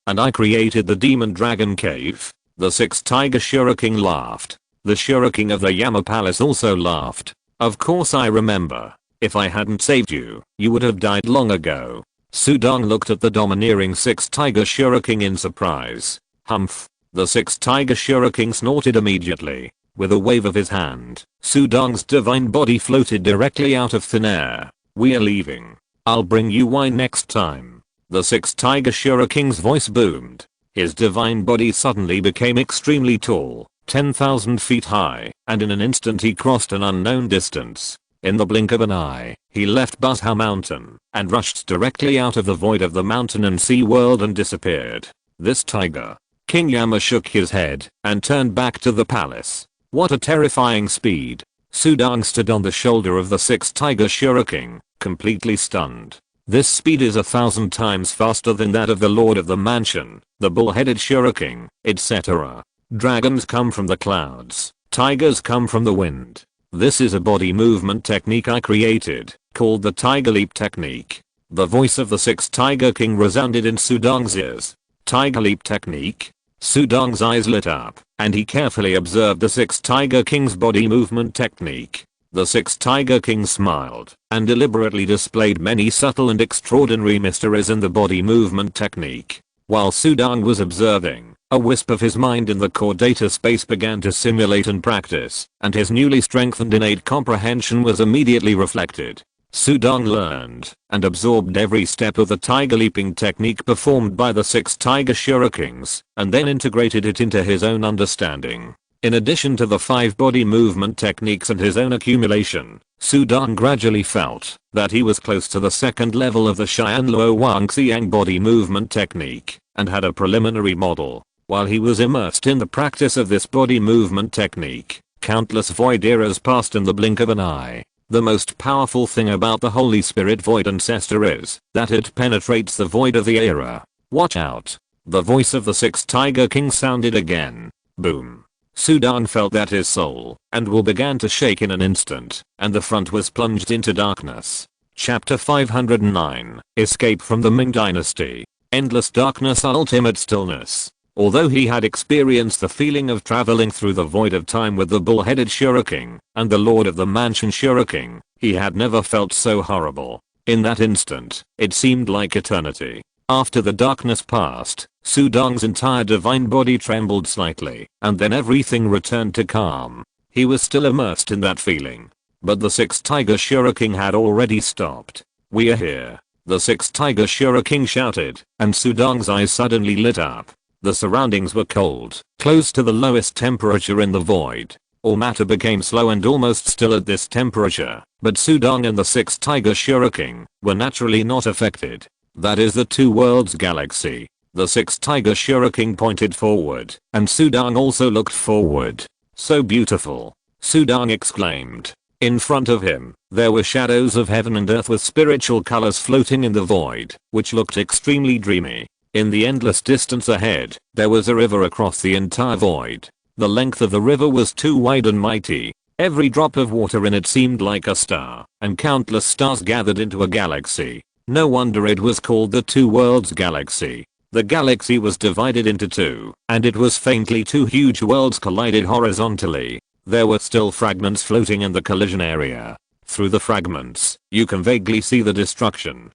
and I created the Demon Dragon Cave? The 6 Tiger Shura King laughed. The Shura King of the Yama Palace also laughed. Of course I remember. If I hadn't saved you, you would have died long ago. Sudong looked at the domineering 6 Tiger Shura King in surprise. Humph. The 6 Tiger Shura King snorted immediately. With a wave of his hand, Sudong's divine body floated directly out of thin air. We're leaving. I'll bring you wine next time. The 6 Tiger Shura King's voice boomed. His divine body suddenly became extremely tall, 10,000 feet high, and in an instant he crossed an unknown distance. In the blink of an eye, he left Buzha Mountain and rushed directly out of the void of the mountain and sea world and disappeared. This tiger. King Yama shook his head and turned back to the palace. What a terrifying speed. Sudong stood on the shoulder of the 6 Tiger Shura King, completely stunned. This speed is 1,000 times faster than that of the Lord of the Mansion, the bull-headed Shura King, etc. Dragons come from the clouds. Tigers come from the wind. This is a body movement technique I created, called the Tiger Leap technique. The voice of the 6 Tiger King resounded in Sudong's ears. Tiger Leap technique? Sudong's eyes lit up, and he carefully observed the 6 Tiger King's body movement technique. The 6 Tiger King smiled, and deliberately displayed many subtle and extraordinary mysteries in the body movement technique. While Sudong was observing, a wisp of his mind in the core data space began to simulate and practice, and his newly strengthened innate comprehension was immediately reflected. Sudong learned and absorbed every step of the tiger leaping technique performed by the 6 Tiger Shura Kings, and then integrated it into his own understanding. In addition to the 5 body movement techniques and his own accumulation, Sudong gradually felt that he was close to the second level of the Xian Luo Wang Xiang body movement technique, and had a preliminary model. While he was immersed in the practice of this body movement technique, countless void eras passed in the blink of an eye. The most powerful thing about the Holy Spirit Void Ancestor is that it penetrates the void of the era. Watch out. The voice of the 6 Tiger King sounded again. Boom. Sudong felt that his soul and will began to shake in an instant, and the front was plunged into darkness. Chapter 509. Escape from the Ming Dynasty. Endless darkness, ultimate stillness. Although he had experienced the feeling of traveling through the void of time with the bull-headed Shura King and the Lord of the Mansion Shura King, he had never felt so horrible. In that instant, it seemed like eternity. After the darkness passed, Sudong's entire divine body trembled slightly, and then everything returned to calm. He was still immersed in that feeling. But the 6 Tiger Shura King had already stopped. "We are here." The 6 Tiger Shura King shouted, and Sudong's eyes suddenly lit up. The surroundings were cold, close to the lowest temperature in the void. All matter became slow and almost still at this temperature, but Sudong and the 6 Tiger Shura King were naturally not affected. That is the two worlds galaxy. The 6 Tiger Shura King pointed forward, and Sudong also looked forward. "So beautiful," Sudong exclaimed. In front of him, there were shadows of heaven and earth with spiritual colors floating in the void, which looked extremely dreamy. In the endless distance ahead, there was a river across the entire void. The length of the river was too wide and mighty. Every drop of water in it seemed like a star, and countless stars gathered into a galaxy. No wonder it was called the Two Worlds Galaxy. The galaxy was divided into two, and it was faintly two huge worlds collided horizontally. There were still fragments floating in the collision area. Through the fragments, you can vaguely see the destruction,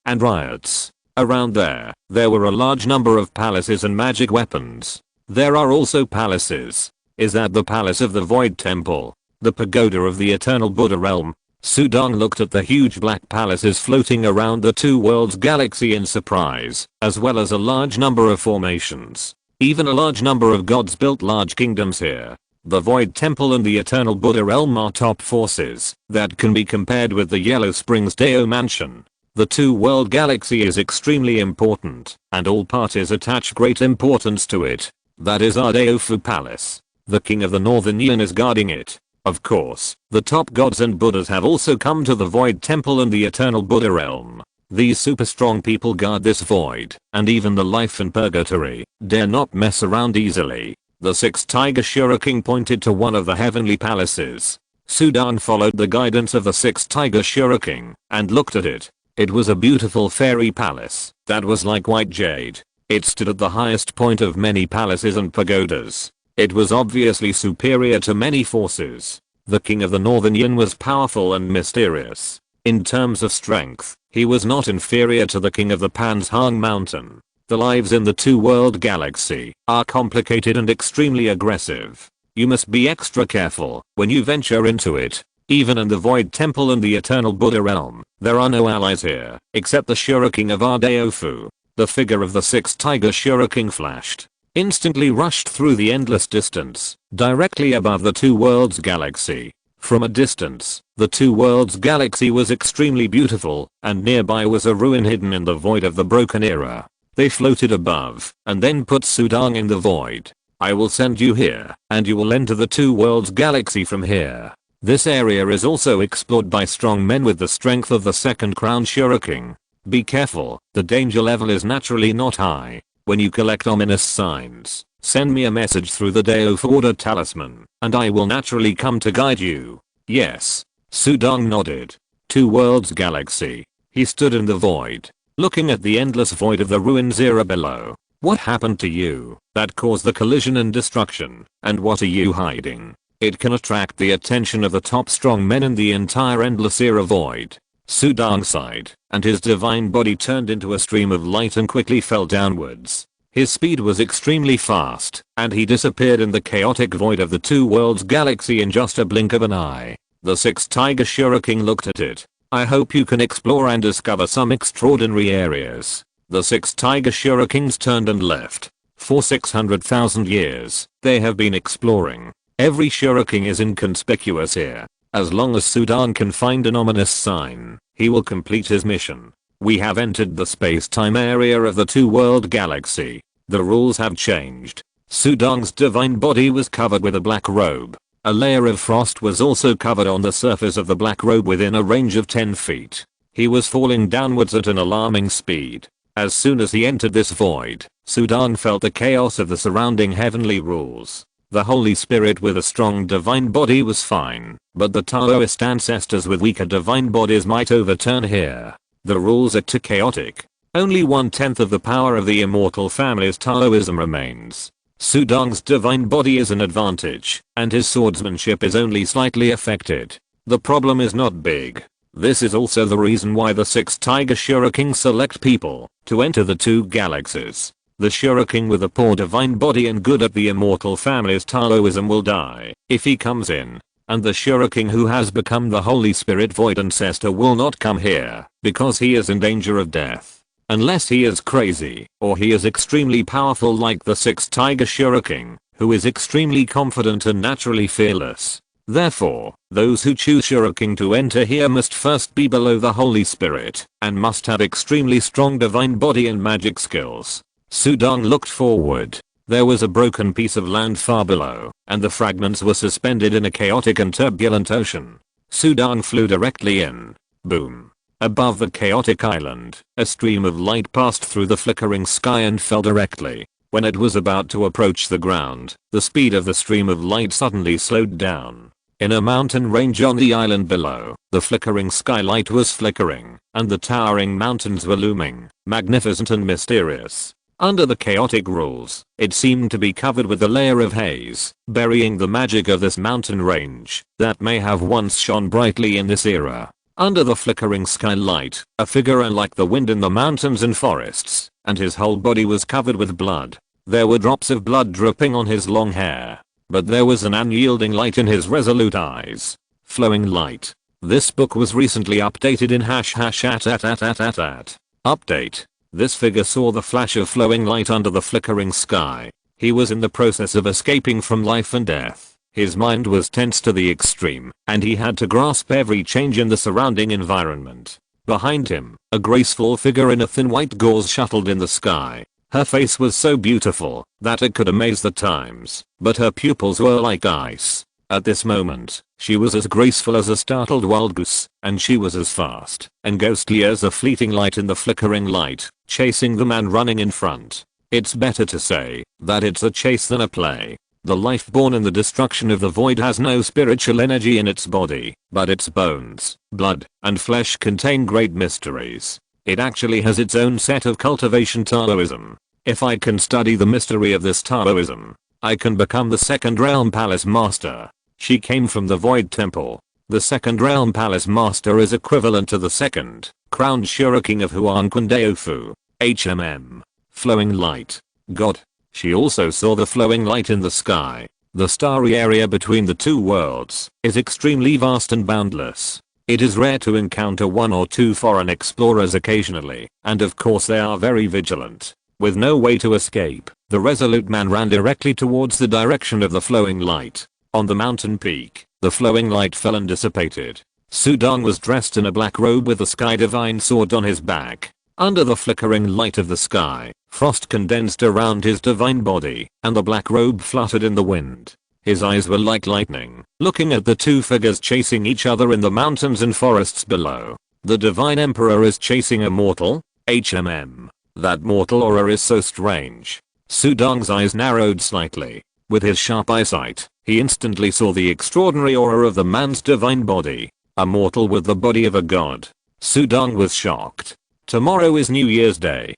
and riots. Around there were a large number of palaces and magic weapons. There are also palaces. Is that the palace of the Void Temple? The pagoda of the Eternal Buddha Realm? Sudong looked at the huge black palaces floating around the Two Worlds Galaxy in surprise, as well as a large number of formations. Even a large number of gods built large kingdoms here. The Void Temple and the Eternal Buddha Realm are top forces that can be compared with the Yellow Springs Dao Mansion. The two-world galaxy is extremely important, and all parties attach great importance to it. That is our Daofu Palace. The king of the northern Yin is guarding it. Of course, the top gods and Buddhas have also come to the Void Temple and the Eternal Buddha Realm. These super strong people guard this void, and even the life in purgatory dare not mess around easily. The sixth Tiger Shuriken pointed to one of the heavenly palaces. Sudan followed the guidance of the sixth Tiger Shuriken and looked at it. It was a beautiful fairy palace that was like white jade. It stood at the highest point of many palaces and pagodas. It was obviously superior to many forces. The king of the northern Yin was powerful and mysterious. In terms of strength, he was not inferior to the king of the Panzhang mountain. The lives in the two-world galaxy are complicated and extremely aggressive. You must be extra careful when you venture into it. Even in the Void Temple and the Eternal Buddha Realm, there are no allies here, except the Shuriken of Ardaofu. The figure of the sixth Tiger Shuriken flashed. Instantly rushed through the endless distance, directly above the two worlds galaxy. From a distance, the two worlds galaxy was extremely beautiful, and nearby was a ruin hidden in the void of the broken era. They floated above, and then put Sudang in the void. I will send you here, and you will enter the two worlds galaxy from here. This area is also explored by strong men with the strength of the second crown Shuriken. Be careful, the danger level is naturally not high. When you collect ominous signs, send me a message through the Day of Order talisman, and I will naturally come to guide you. Yes. Sudang nodded. Two worlds galaxy. He stood in the void, looking at the endless void of the ruins era below. What happened to you that caused the collision and destruction, and what are you hiding? It can attract the attention of the top strong men in the entire endless era void. Sudang sighed, and his divine body turned into a stream of light and quickly fell downwards. His speed was extremely fast, and he disappeared in the chaotic void of the two worlds galaxy in just a blink of an eye. The sixth Tiger Shuriken looked at it. I hope you can explore and discover some extraordinary areas. The sixth Tiger Shurikens turned and left. For 600,000 years, they have been exploring. Every Shuriken is inconspicuous here. As long as Sudang can find an ominous sign, he will complete his mission. We have entered the space-time area of the two-world galaxy. The rules have changed. Sudang's divine body was covered with a black robe. A layer of frost was also covered on the surface of the black robe within a range of 10 feet. He was falling downwards at an alarming speed. As soon as he entered this void, Sudang felt the chaos of the surrounding heavenly rules. The Holy Spirit with a strong divine body was fine, but the Taoist ancestors with weaker divine bodies might overturn here. The rules are too chaotic. Only 1/10 of the power of the immortal family's Taoism remains. Sudang's divine body is an advantage, and his swordsmanship is only slightly affected. The problem is not big. This is also the reason why the sixth Tiger Shuriken select people to enter the two galaxies. The Shuriken with a poor divine body and good at the immortal family's Taoism will die if he comes in. And the Shuriken who has become the Holy Spirit Void Ancestor will not come here because he is in danger of death. Unless he is crazy or he is extremely powerful like the sixth Tiger Shuriken, who is extremely confident and naturally fearless. Therefore, those who choose Shuriken to enter here must first be below the Holy Spirit and must have extremely strong divine body and magic skills. Sudang looked forward. There was a broken piece of land far below, and the fragments were suspended in a chaotic and turbulent ocean. Sudang flew directly in. Boom. Above the chaotic island, a stream of light passed through the flickering sky and fell directly. When it was about to approach the ground, the speed of the stream of light suddenly slowed down. In a mountain range on the island below, the flickering skylight was flickering, and the towering mountains were looming, magnificent and mysterious. Under the chaotic rules, it seemed to be covered with a layer of haze, burying the magic of this mountain range that may have once shone brightly in this era. Under the flickering skylight, a figure unlike the wind in the mountains and forests, and his whole body was covered with blood. There were drops of blood dripping on his long hair, but there was an unyielding light in his resolute eyes. Flowing light. This book was recently updated in #@. Update. This figure saw the flash of flowing light under the flickering sky. He was in the process of escaping from life and death. His mind was tense to the extreme, and he had to grasp every change in the surrounding environment. Behind him, a graceful figure in a thin white gauze shuttled in the sky. Her face was so beautiful that it could amaze the times, but her pupils were like ice. At this moment, she was as graceful as a startled wild goose, and she was as fast and ghostly as a fleeting light in the flickering light, chasing the man running in front. It's better to say that it's a chase than a play. The life born in the destruction of the void has no spiritual energy in its body, but its bones, blood, and flesh contain great mysteries. It actually has its own set of cultivation Taoism. If I can study the mystery of this Taoism, I can become the second realm palace master. She came from the void temple. The second realm palace master is equivalent to the second crowned shuriken of Huan Kundeofu. HMM. Flowing light. God. She also saw the flowing light in the sky. The starry area between the two worlds is extremely vast and boundless. It is rare to encounter one or two foreign explorers occasionally, and of course they are very vigilant. With no way to escape, the resolute man ran directly towards the direction of the flowing light. On the mountain peak, the flowing light fell and dissipated. Sudong was dressed in a black robe with the sky divine sword on his back. Under the flickering light of the sky, frost condensed around his divine body, and the black robe fluttered in the wind. His eyes were like lightning, looking at the two figures chasing each other in the mountains and forests below. The divine emperor is chasing a mortal? HMM. That mortal aura is so strange. Sudong's eyes narrowed slightly. With his sharp eyesight, he instantly saw the extraordinary aura of the man's divine body. A mortal with the body of a god. Sudong was shocked. Tomorrow is New Year's Day.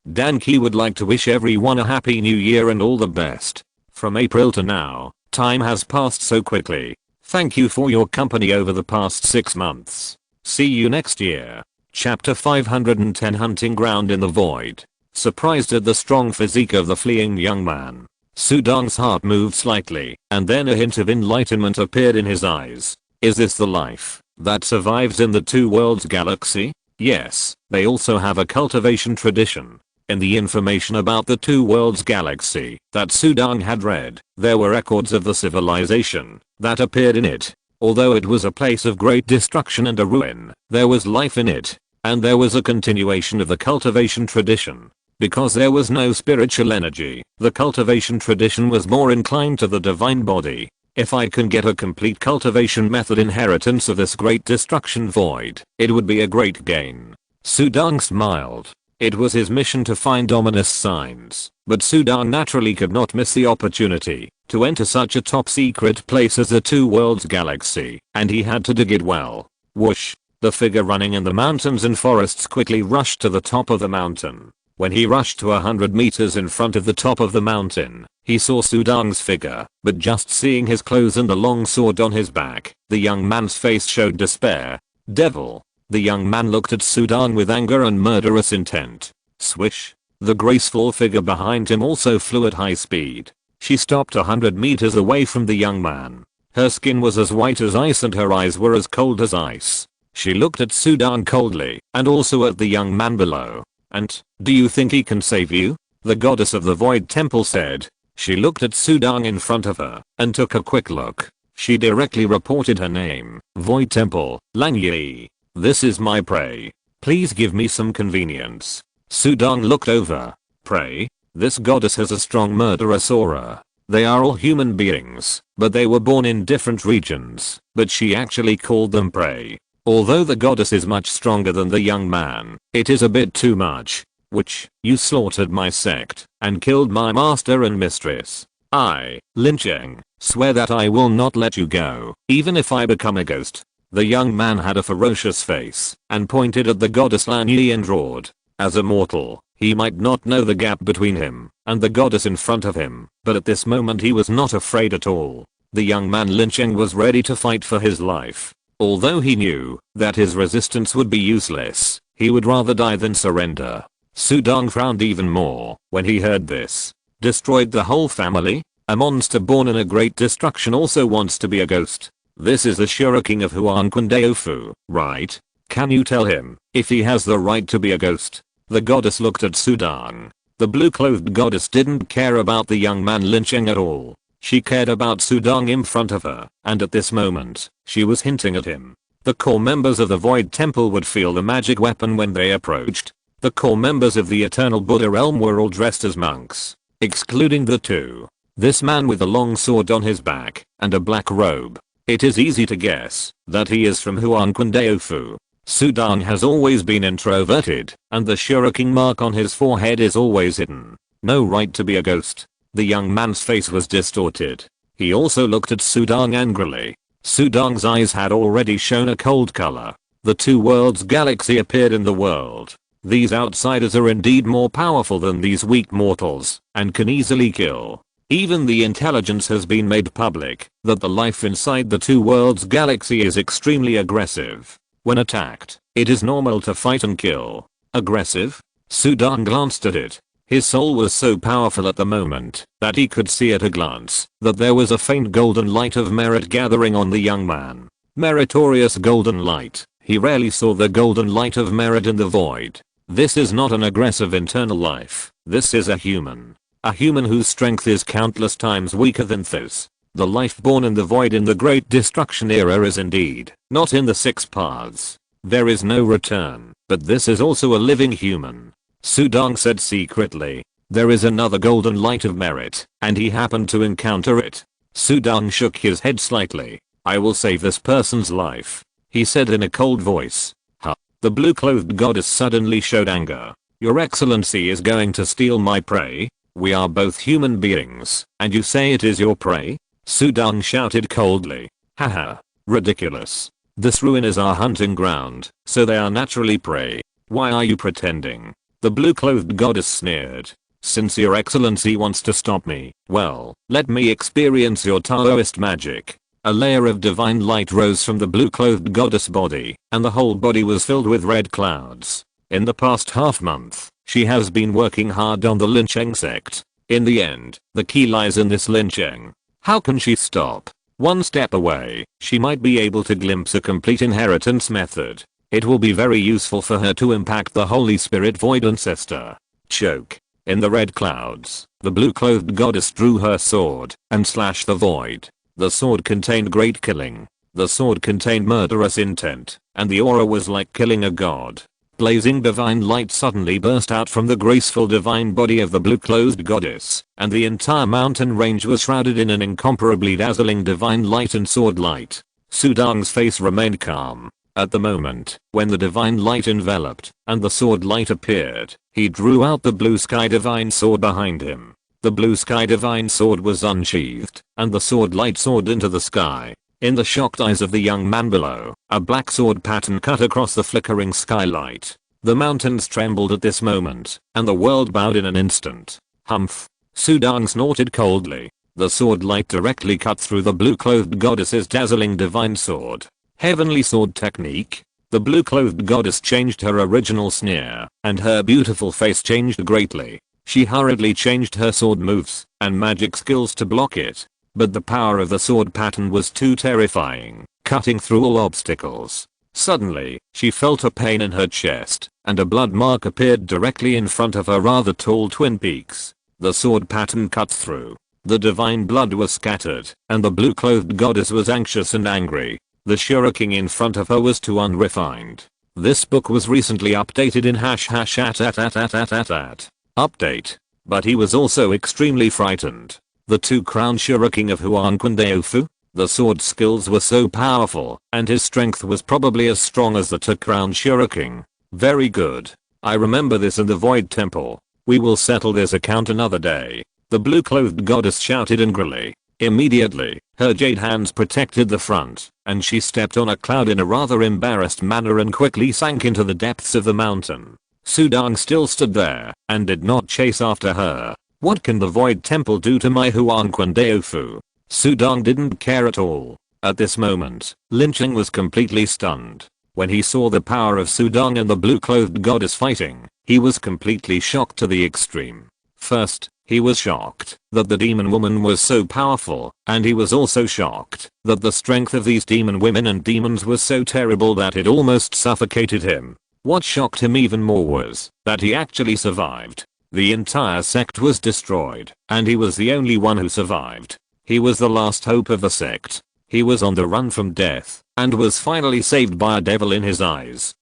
Danki would like to wish everyone a happy new year and all the best. From April to now, time has passed so quickly. Thank you for your company over the past 6 months. See you next year. Chapter 510 Hunting Ground in the Void. Surprised at the strong physique of the fleeing young man, Sudong's heart moved slightly, and then a hint of enlightenment appeared in his eyes. Is this the life that survives in the Two Worlds galaxy? Yes, they also have a cultivation tradition. In the information about the Two Worlds galaxy that Sudong had read, there were records of the civilization that appeared in it. Although it was a place of great destruction and a ruin, there was life in it, and there was a continuation of the cultivation tradition. Because there was no spiritual energy, the cultivation tradition was more inclined to the divine body. If I can get a complete cultivation method inheritance of this great destruction void, it would be a great gain. Sudong smiled. It was his mission to find ominous signs, but Sudong naturally could not miss the opportunity to enter such a top secret place as the Two Worlds galaxy, and he had to dig it well. Whoosh! The figure running in the mountains and forests quickly rushed to the top of the mountain. When he rushed to 100 meters in front of the top of the mountain, he saw Sudong's figure, but just seeing his clothes and the long sword on his back, the young man's face showed despair. Devil! The young man looked at Sudong with anger and murderous intent. Swish! The graceful figure behind him also flew at high speed. She stopped 100 meters away from the young man. Her skin was as white as ice and her eyes were as cold as ice. She looked at Sudong coldly, and also at the young man below. And, do you think he can save you? The goddess of the void temple said. She looked at Sudong in front of her, and took a quick look. She directly reported her name. Void temple, Lang Yi. This is my prey. Please give me some convenience. Sudong looked over. Prey? This goddess has a strong murderous aura. They are all human beings, but they were born in different regions, but she actually called them prey. Although the goddess is much stronger than the young man, it is a bit too much. Which, you slaughtered my sect, and killed my master and mistress. I, Lin Cheng, swear that I will not let you go, even if I become a ghost. The young man had a ferocious face, and pointed at the goddess Lan Yi and roared. As a mortal, he might not know the gap between him and the goddess in front of him, but at this moment he was not afraid at all. The young man Lin Cheng was ready to fight for his life. Although he knew that his resistance would be useless, he would rather die than surrender. Sudong frowned even more when he heard this. Destroyed the whole family? A monster born in a great destruction also wants to be a ghost. This is the shuriken of Huan Kundeofu, right? Can you tell him if he has the right to be a ghost? The goddess looked at Sudong. The blue-clothed goddess didn't care about the young man Lin Cheng at all. She cared about Sudong in front of her, and at this moment, she was hinting at him. The core members of the Void Temple would feel the magic weapon when they approached. The core members of the Eternal Buddha realm were all dressed as monks, excluding the two. This man with a long sword on his back and a black robe. It is easy to guess that he is from Huanquandeofu. Sudang has always been introverted, and the shuriken mark on his forehead is always hidden. No right to be a ghost. The young man's face was distorted. He also looked at Sudang angrily. Sudang's eyes had already shown a cold color. The two worlds galaxy appeared in the world. These outsiders are indeed more powerful than these weak mortals, and can easily kill. Even the intelligence has been made public that the life inside the two worlds galaxy is extremely aggressive. When attacked, it is normal to fight and kill. Aggressive? Sudang glanced at it. His soul was so powerful at the moment that he could see at a glance that there was a faint golden light of merit gathering on the young man. Meritorious golden light. He rarely saw the golden light of merit in the void. This is not an aggressive internal life. This is a human. A human whose strength is countless times weaker than this. The life born in the void in the Great Destruction era is indeed not in the Six Paths. There is no return, but this is also a living human. Sudang said secretly. There is another golden light of merit, and he happened to encounter it. Sudang shook his head slightly. I will save this person's life, he said in a cold voice. Huh. The blue-clothed goddess suddenly showed anger. Your Excellency is going to steal my prey? We are both human beings, and you say it is your prey? Sudang shouted coldly. Haha. Ridiculous. This ruin is our hunting ground, so they are naturally prey. Why are you pretending? The blue-clothed goddess sneered. Since your Excellency wants to stop me, well, let me experience your Taoist magic. A layer of divine light rose from the blue-clothed goddess body, and the whole body was filled with red clouds. In the past half-month, she has been working hard on the lynching sect. In the end, the key lies in this lynching. How can she stop? One step away, she might be able to glimpse a complete inheritance method. It will be very useful for her to impact the Holy Spirit Void Ancestor. Choke. In the red clouds, the blue-clothed goddess drew her sword and slashed the void. The sword contained great killing. The sword contained murderous intent, and the aura was like killing a god. Blazing divine light suddenly burst out from the graceful divine body of the blue-clothed goddess, and the entire mountain range was shrouded in an incomparably dazzling divine light and sword light. Sudang's face remained calm. At the moment, when the divine light enveloped, and the sword light appeared, he drew out the blue sky divine sword behind him. The blue sky divine sword was unsheathed, and the sword light soared into the sky. In the shocked eyes of the young man below, a black sword pattern cut across the flickering skylight. The mountains trembled at this moment, and the world bowed in an instant. Humph. Sudang snorted coldly. The sword light directly cut through the blue-clothed goddess's dazzling divine sword. Heavenly sword technique. The blue-clothed goddess changed her original sneer, and her beautiful face changed greatly. She hurriedly changed her sword moves and magic skills to block it. But the power of the sword pattern was too terrifying, cutting through all obstacles. Suddenly, she felt a pain in her chest, and a blood mark appeared directly in front of her rather tall twin peaks. The sword pattern cut through. The divine blood was scattered, and the blue-clothed goddess was anxious and angry. The shuriken in front of her was too unrefined. This book was recently updated in #@. Update. But he was also extremely frightened. The two crown shuriken of Huanquandeofu? The sword skills were so powerful, and his strength was probably as strong as the two crown shuriken. Very good. I remember this in the Void Temple. We will settle this account another day. The blue-clothed goddess shouted angrily. Immediately, her jade hands protected the front, and she stepped on a cloud in a rather embarrassed manner and quickly sank into the depths of the mountain. Sudang still stood there, and did not chase after her. What can the Void Temple do to my Huanquandeofu? Sudang didn't care at all. At this moment, Lynching was completely stunned. When he saw the power of Sudang and the blue-clothed goddess fighting, he was completely shocked to the extreme. First, he was shocked that the demon woman was so powerful, and he was also shocked that the strength of these demon women and demons was so terrible that it almost suffocated him. What shocked him even more was that he actually survived. The entire sect was destroyed, and he was the only one who survived. He was the last hope of the sect. He was on the run from death, and was finally saved by a devil in his eyes.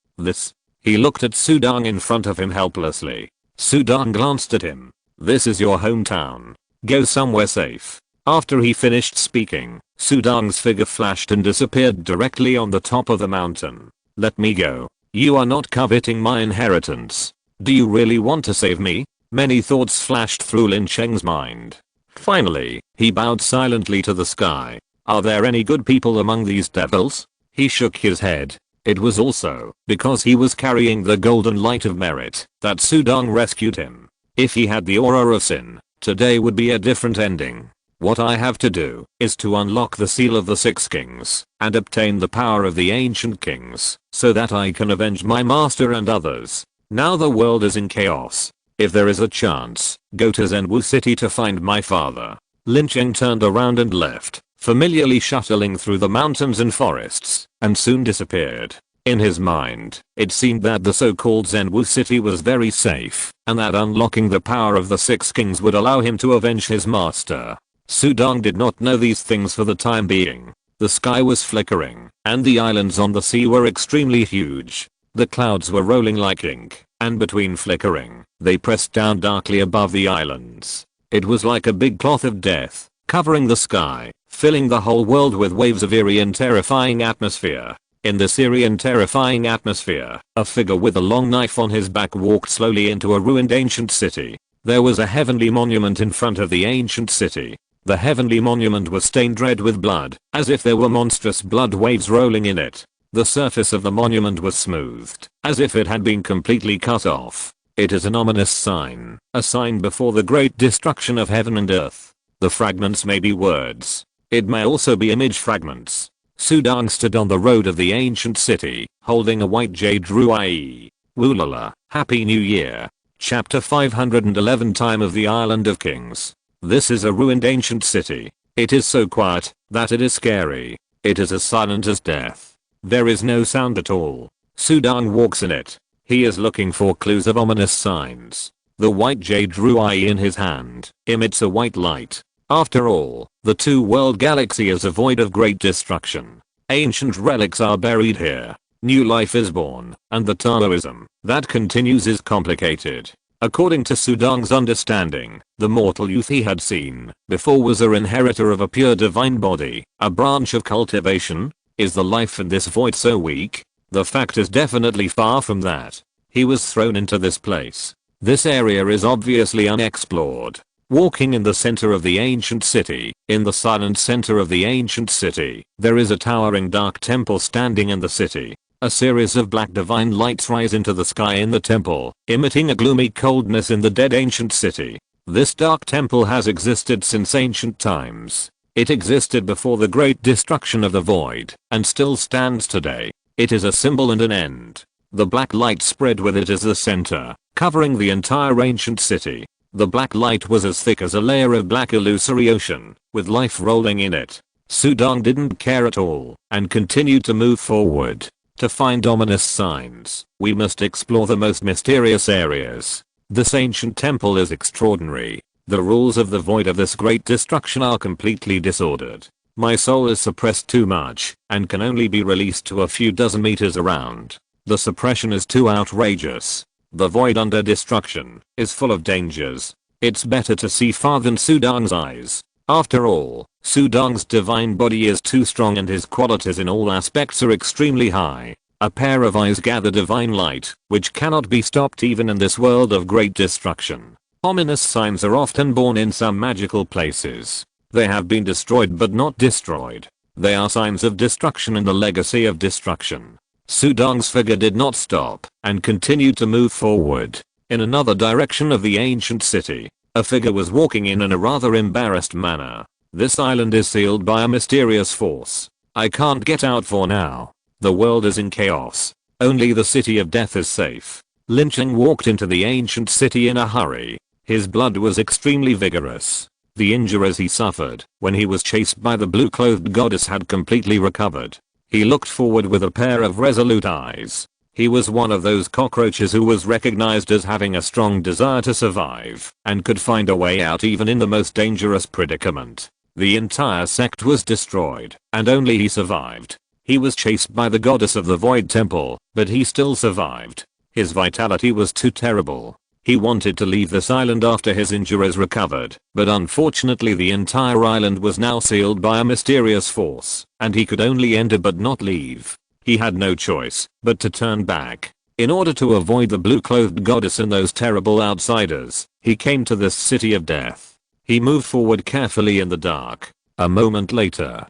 He looked at Sudong in front of him helplessly. Sudong glanced at him. "This is your hometown. Go somewhere safe." After he finished speaking, Sudong's figure flashed and disappeared directly on the top of the mountain. "Let me go. You are not coveting my inheritance. Do you really want to save me?" Many thoughts flashed through Lin Cheng's mind. Finally, he bowed silently to the sky. "Are there any good people among these devils?" He shook his head. It was also because he was carrying the golden light of merit that Sudong rescued him. If he had the aura of sin, today would be a different ending. What I have to do is to unlock the seal of the 6 kings and obtain the power of the ancient kings so that I can avenge my master and others. Now the world is in chaos. If there is a chance, go to Zenwu City to find my father. Lin Cheng turned around and left, familiarly shuttling through the mountains and forests, and soon disappeared. In his mind, it seemed that the so-called Zenwu City was very safe, and that unlocking the power of the 6 kings would allow him to avenge his master. Sudong did not know these things for the time being. The sky was flickering, and the islands on the sea were extremely huge. The clouds were rolling like ink, and between flickering, they pressed down darkly above the islands. It was like a big cloth of death, covering the sky, filling the whole world with waves of eerie and terrifying atmosphere. In this eerie and terrifying atmosphere, a figure with a long knife on his back walked slowly into a ruined ancient city. There was a heavenly monument in front of the ancient city. The heavenly monument was stained red with blood, as if there were monstrous blood waves rolling in it. The surface of the monument was smoothed, as if it had been completely cut off. It is an ominous sign, a sign before the great destruction of heaven and earth. The fragments may be words. It may also be image fragments. Sudong stood on the road of the ancient city, holding a white jade ruai. Woolala, Happy New Year. Chapter 511 Time of the Island of Kings. This is a ruined ancient city. It is so quiet that it is scary. It is as silent as death. There is no sound at all. Sudong walks in it. He is looking for clues of ominous signs. The white jade ruai in his hand emits a white light. After all, the 2-world galaxy is a void of great destruction. Ancient relics are buried here. New life is born, and the Taoism that continues is complicated. According to Sudong's understanding, the mortal youth he had seen before was an inheritor of a pure divine body, a branch of cultivation. Is the life in this void so weak? The fact is definitely far from that. He was thrown into this place. This area is obviously unexplored. Walking in the center of the ancient city, in the silent center of the ancient city, there is a towering dark temple standing in the city. A series of black divine lights rise into the sky in the temple, emitting a gloomy coldness in the dead ancient city. This dark temple has existed since ancient times. It existed before the great destruction of the void, and still stands today. It is a symbol and an end. The black light spread with it as the center, covering the entire ancient city. The black light was as thick as a layer of black illusory ocean, with life rolling in it. Sudong didn't care at all, and continued to move forward. To find ominous signs, we must explore the most mysterious areas. This ancient temple is extraordinary. The rules of the void of this great destruction are completely disordered. My soul is suppressed too much, and can only be released to a few dozen meters around. The suppression is too outrageous. The void under destruction is full of dangers. It's better to see far than Sudong's eyes. After all, Sudong's divine body is too strong and his qualities in all aspects are extremely high. A pair of eyes gather divine light, which cannot be stopped even in this world of great destruction. Ominous signs are often born in some magical places. They have been destroyed but not destroyed. They are signs of destruction and the legacy of destruction. Sudong's figure did not stop, and continued to move forward. In another direction of the ancient city, a figure was walking in a rather embarrassed manner. This island is sealed by a mysterious force. I can't get out for now. The world is in chaos. Only the city of death is safe. Lin Cheng walked into the ancient city in a hurry. His blood was extremely vigorous. The injuries he suffered when he was chased by the blue-clothed goddess had completely recovered. He looked forward with a pair of resolute eyes. He was one of those cockroaches who was recognized as having a strong desire to survive, and could find a way out even in the most dangerous predicament. The entire sect was destroyed, and only he survived. He was chased by the goddess of the Void Temple, but he still survived. His vitality was too terrible. He wanted to leave this island after his injuries recovered, but unfortunately the entire island was now sealed by a mysterious force, and he could only enter but not leave. He had no choice but to turn back. In order to avoid the blue-clothed goddess and those terrible outsiders, he came to this city of death. He moved forward carefully in the dark. A moment later,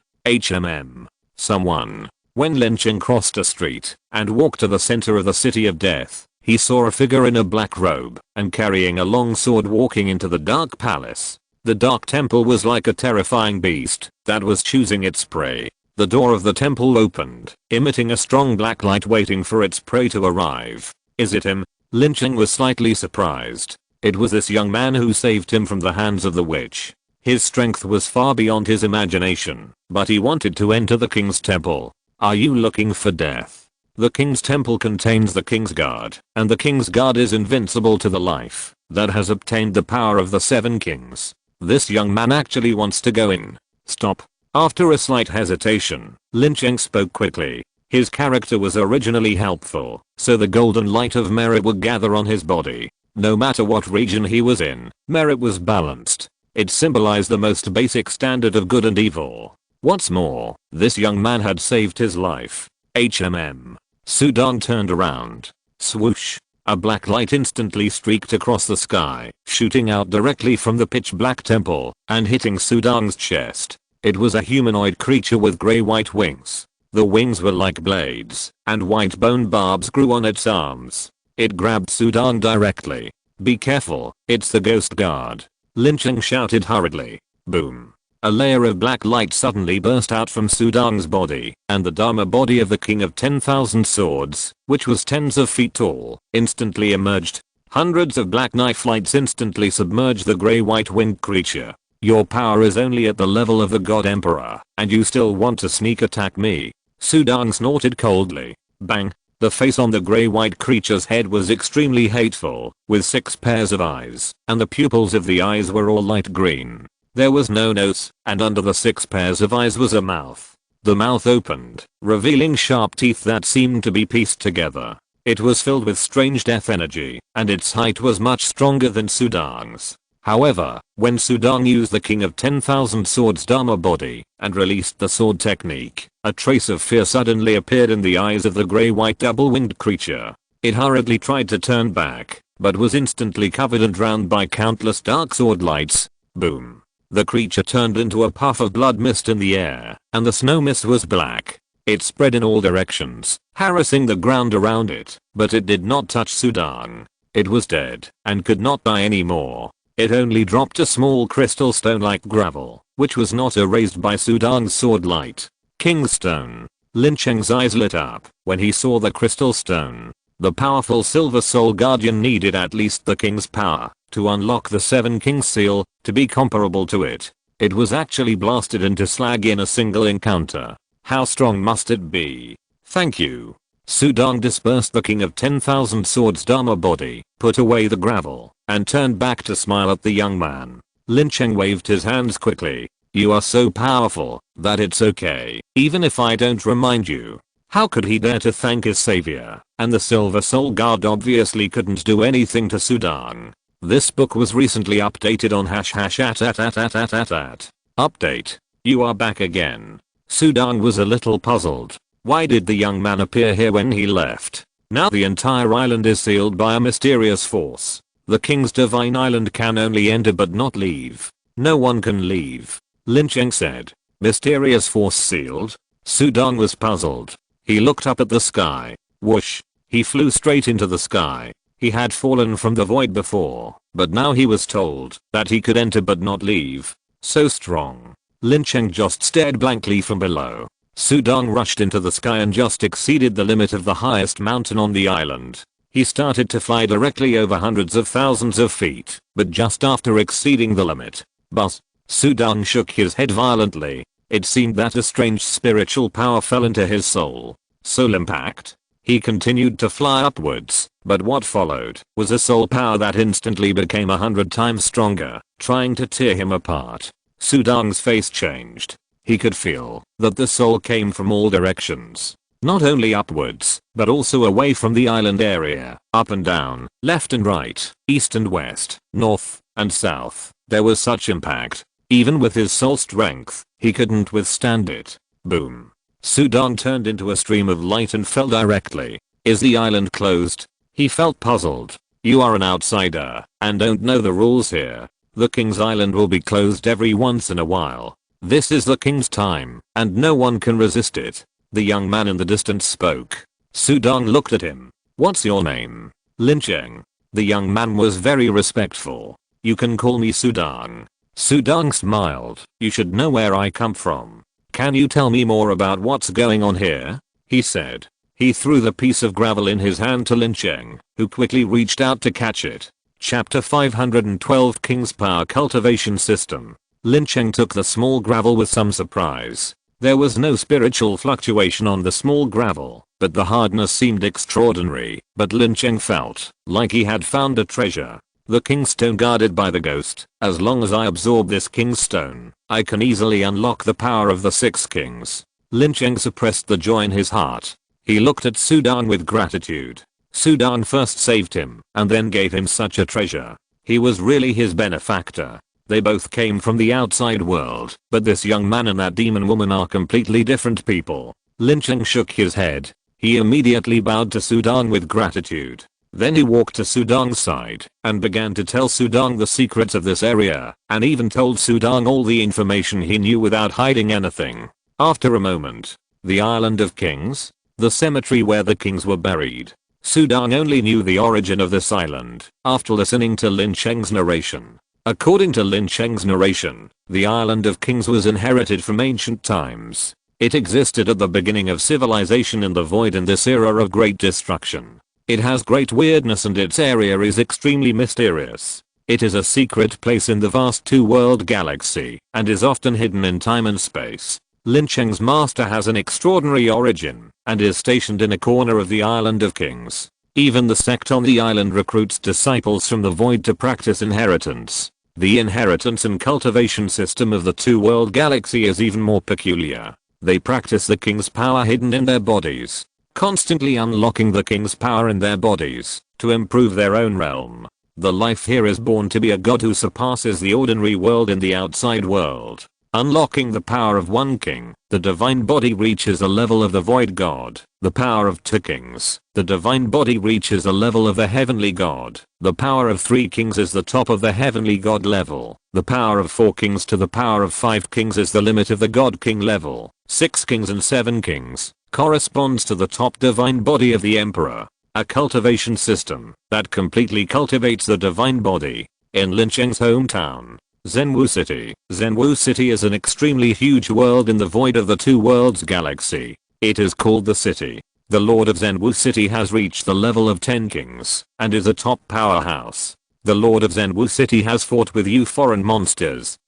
someone. When Lin Cheng crossed a street and walked to the center of the city of death, he saw a figure in a black robe and carrying a long sword walking into the dark palace. The dark temple was like a terrifying beast that was choosing its prey. The door of the temple opened, emitting a strong black light waiting for its prey to arrive. Is it him? Lin Cheng was slightly surprised. It was this young man who saved him from the hands of the witch. His strength was far beyond his imagination, but he wanted to enter the king's temple. Are you looking for death? The king's temple contains the king's guard, and the king's guard is invincible to the life that has obtained the power of the 7 kings. This young man actually wants to go in. Stop. After a slight hesitation, Lin Cheng spoke quickly. His character was originally helpful, so the golden light of merit would gather on his body. No matter what region he was in, merit was balanced. It symbolized the most basic standard of good and evil. What's more, this young man had saved his life. Sudong turned around. Swoosh. A black light instantly streaked across the sky, shooting out directly from the pitch black temple and hitting Sudong's chest. It was a humanoid creature with grey-white wings. The wings were like blades, and white bone barbs grew on its arms. It grabbed Sudong directly. Be careful, it's the ghost guard. Lin Cheng shouted hurriedly. Boom. A layer of black light suddenly burst out from Sudong's body, and the Dharma body of the King of 10,000 Swords, which was tens of feet tall, instantly emerged. Hundreds of black knife lights instantly submerged the grey-white winged creature. Your power is only at the level of the God Emperor, and you still want to sneak attack me? Sudong snorted coldly. Bang. The face on the grey-white creature's head was extremely hateful, with 6 pairs of eyes, and the pupils of the eyes were all light green. There was no nose, and under the 6 pairs of eyes was a mouth. The mouth opened, revealing sharp teeth that seemed to be pieced together. It was filled with strange death energy, and its height was much stronger than Sudong's. However, when Sudong used the King of 10,000 Swords Dharma body and released the sword technique, a trace of fear suddenly appeared in the eyes of the grey-white double-winged creature. It hurriedly tried to turn back, but was instantly covered and drowned by countless dark sword lights. Boom. The creature turned into a puff of blood mist in the air, and the snow mist was black. It spread in all directions, harassing the ground around it, but it did not touch Sudong. It was dead, and could not die anymore. It only dropped a small crystal stone like gravel, which was not erased by Sudong's sword light. King's Stone. Lin Cheng's eyes lit up when he saw the crystal stone. The powerful Silver Soul Guardian needed at least the king's power to unlock the 7 Kings seal to be comparable to it. It was actually blasted into slag in a single encounter. How strong must it be? Thank you. Sudong dispersed the King of 10,000 Swords Dharma body, put away the gravel, and turned back to smile at the young man. Lin Cheng waved his hands quickly. You are so powerful that it's okay, even if I don't remind you. How could he dare to thank his savior? And the Silver Soul Guard obviously couldn't do anything to Sudong. This book was recently updated on #@. Update. You are back again. Sudong was a little puzzled. Why did the young man appear here when he left? Now the entire island is sealed by a mysterious force. The King's Divine Island can only enter but not leave. No one can leave. Lin Cheng said. Mysterious force sealed? Sudong was puzzled. He looked up at the sky. Whoosh. He flew straight into the sky. He had fallen from the void before, but now he was told that he could enter but not leave. So strong. Lin Cheng just stared blankly from below. Sudong rushed into the sky and just exceeded the limit of the highest mountain on the island. He started to fly directly over hundreds of thousands of feet, but just after exceeding the limit, buzz. Sudong shook his head violently. It seemed that a strange spiritual power fell into his soul. Soul impact? He continued to fly upwards, but what followed was a soul power that instantly became 100 times stronger, trying to tear him apart. Sudong's face changed. He could feel that the soul came from all directions. Not only upwards, but also away from the island area, up and down, left and right, east and west, north and south. There was such impact. Even with his soul strength, he couldn't withstand it. Boom. Sudong turned into a stream of light and fell directly. Is the island closed? He felt puzzled. You are an outsider and don't know the rules here. The King's Island will be closed every once in a while. This is the King's time, and no one can resist it. The young man in the distance spoke. Sudong looked at him. What's your name? Lin Cheng. The young man was very respectful. You can call me Sudong. Sudong smiled. You should know where I come from. Can you tell me more about what's going on here? He said. He threw the piece of gravel in his hand to Lin Cheng, who quickly reached out to catch it. Chapter 512 King's Power Cultivation System. Lin Cheng took the small gravel with some surprise. There was no spiritual fluctuation on the small gravel, but the hardness seemed extraordinary. But Lin Cheng felt like he had found a treasure. The King's Stone guarded by the ghost. As long as I absorb this King's Stone, I can easily unlock the power of the 6 kings. Lin Cheng suppressed the joy in his heart. He looked at Sudong with gratitude. Sudong first saved him and then gave him such a treasure. He was really his benefactor. They both came from the outside world, but this young man and that demon woman are completely different people. Lin Cheng shook his head. He immediately bowed to Sudong with gratitude. Then he walked to Sudong's side and began to tell Sudong the secrets of this area, and even told Sudong all the information he knew without hiding anything. After a moment, the Island of Kings? The cemetery where the kings were buried. Sudong only knew the origin of this island after listening to Lin Cheng's narration. According to Lin Cheng's narration, the Island of Kings was inherited from ancient times. It existed at the beginning of civilization in the void in this era of great destruction. It has great weirdness and its area is extremely mysterious. It is a secret place in the vast two-world galaxy and is often hidden in time and space. Lin Cheng's master has an extraordinary origin and is stationed in a corner of the Island of Kings. Even the sect on the island recruits disciples from the void to practice inheritance. The inheritance and cultivation system of the two-world galaxy is even more peculiar. They practice the king's power hidden in their bodies, constantly unlocking the king's power in their bodies to improve their own realm. The life here is born to be a god who surpasses the ordinary world in the outside world. Unlocking the power of one king, the divine body reaches a level of the void god. The power of 2 kings, the divine body reaches a level of the heavenly god. The power of 3 kings is the top of the heavenly god level. The power of 4 kings to the power of 5 kings is the limit of the god king level. 6 kings and 7 kings corresponds to the top divine body of the emperor. A cultivation system that completely cultivates the divine body. In Lin Cheng's hometown, Zhenwu City. Zhenwu City is an extremely huge world in the void of the two worlds galaxy. It is called the city. The lord of Zhenwu City has reached the level of 10 kings and is a top powerhouse. The lord of Zhenwu City has fought with you foreign monsters.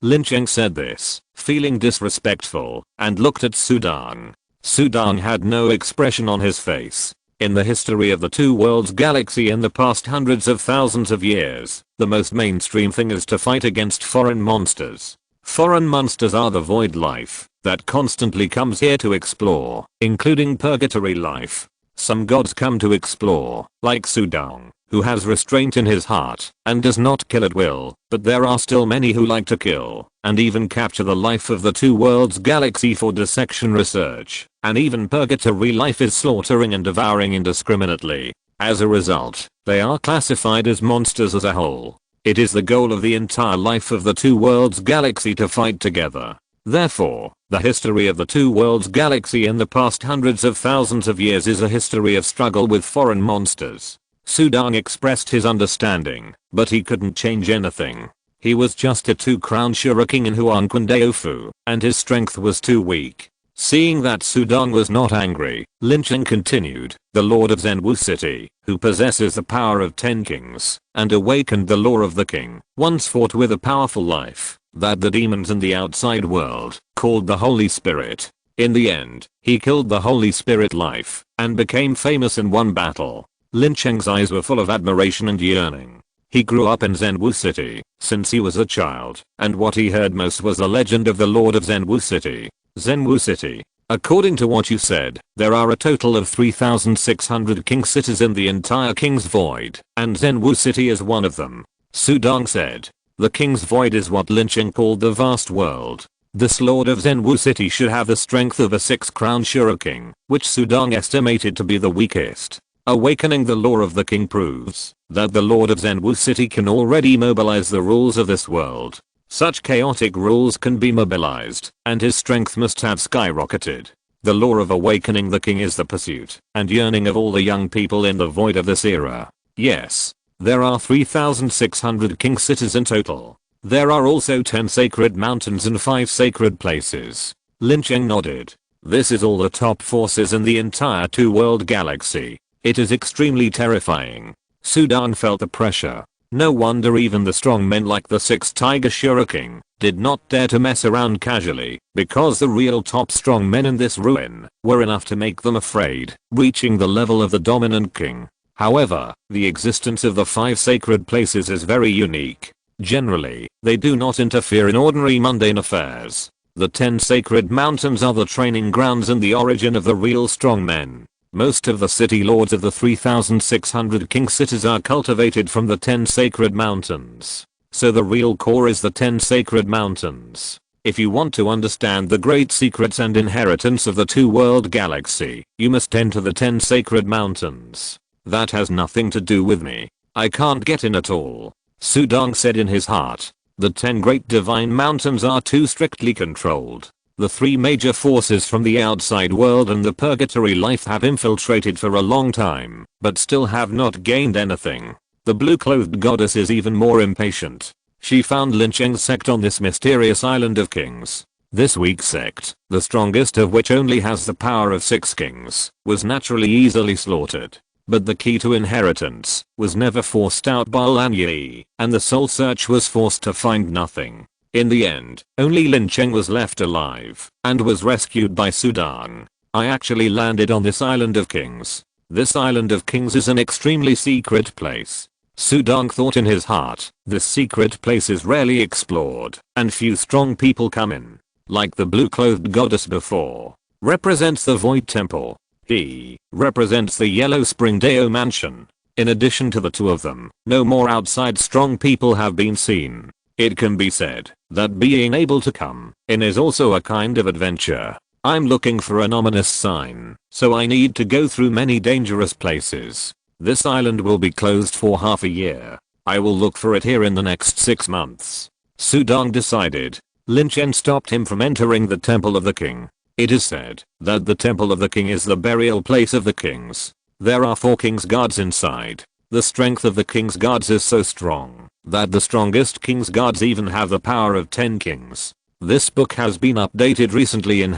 Lin Cheng said this, feeling disrespectful, and looked at Sudong. Sudong had no expression on his face. In the history of the two worlds galaxy in the past hundreds of thousands of years, the most mainstream thing is to fight against foreign monsters. Foreign monsters are the void life that constantly comes here to explore, including purgatory life. Some gods come to explore, like Sudong, who has restraint in his heart and does not kill at will, but there are still many who like to kill and even capture the life of the two worlds galaxy for dissection research, and even purgatory life is slaughtering and devouring indiscriminately. As a result, they are classified as monsters as a whole. It is the goal of the entire life of the two worlds galaxy to fight together. Therefore, the history of the two worlds galaxy in the past hundreds of thousands of years is a history of struggle with foreign monsters. Sudong expressed his understanding, but he couldn't change anything. He was just a 2-crown shuriken in Huangquandeofu, and his strength was too weak. Seeing that Sudong was not angry, Lin Cheng continued, the lord of Zhenwu City, who possesses the power of 10 kings, and awakened the law of the king, once fought with a powerful life that the demons in the outside world called the Holy Spirit. In the end, he killed the Holy Spirit life and became famous in one battle. Lin Cheng's eyes were full of admiration and yearning. He grew up in Zhenwu City since he was a child, and what he heard most was the legend of the Lord of Zhenwu City. Zhenwu City. According to what you said, there are a total of 3,600 king cities in the entire King's Void, and Zenwu City is one of them. Sudong said. The King's Void is what Lin Cheng called the vast world. This lord of Zenwu City should have the strength of a 6-crown Shuriken, which Sudong estimated to be the weakest. Awakening the law of the king proves that the lord of Zenwu City can already mobilize the rules of this world. Such chaotic rules can be mobilized, and his strength must have skyrocketed. The law of awakening the king is the pursuit and yearning of all the young people in the void of this era. Yes, there are 3,600 king cities in total. There are also 10 sacred mountains and 5 sacred places. Lin Cheng nodded. This is all the top forces in the entire two-world galaxy. It is extremely terrifying. Sudong felt the pressure. No wonder even the strong men like the 6 Tiger Shuriken did not dare to mess around casually, because the real top strong men in this ruin were enough to make them afraid, reaching the level of the dominant king. However, the existence of the 5 sacred places is very unique. Generally, they do not interfere in ordinary mundane affairs. The 10 sacred mountains are the training grounds and the origin of the real strong men. Most of the city lords of the 3,600 king cities are cultivated from the 10 sacred mountains. So the real core is the 10 sacred mountains. If you want to understand the great secrets and inheritance of the two-world galaxy, you must enter the 10 sacred mountains. That has nothing to do with me. I can't get in at all. Sudong said in his heart. The 10 great divine mountains are too strictly controlled. The 3 major forces from the outside world and the purgatory life have infiltrated for a long time, but still have not gained anything. The blue-clothed goddess is even more impatient. She found Lin Cheng's sect on this mysterious island of kings. This weak sect, the strongest of which only has the power of 6 kings, was naturally easily slaughtered. But the key to inheritance was never forced out by Lan Yi, and the soul search was forced to find nothing. In the end, only Lin Cheng was left alive, and was rescued by Sudong. I actually landed on this island of kings. This island of kings is an extremely secret place. Sudong thought in his heart, this secret place is rarely explored, and few strong people come in. Like the blue-clothed goddess before, represents the Void Temple. He represents the Yellow Spring Deo Mansion. In addition to the 2 of them, no more outside strong people have been seen. It can be said that being able to come in is also a kind of adventure. I'm looking for an ominous sign, so I need to go through many dangerous places. This island will be closed for half a year. I will look for it here in the next 6 months. Sudong decided. Lin Cheng stopped him from entering the Temple of the King. It is said that the Temple of the King is the burial place of the kings. There are 4 kings guards inside. The strength of the king's guards is so strong that the strongest king's guards even have the power of 10 kings. This book has been updated recently in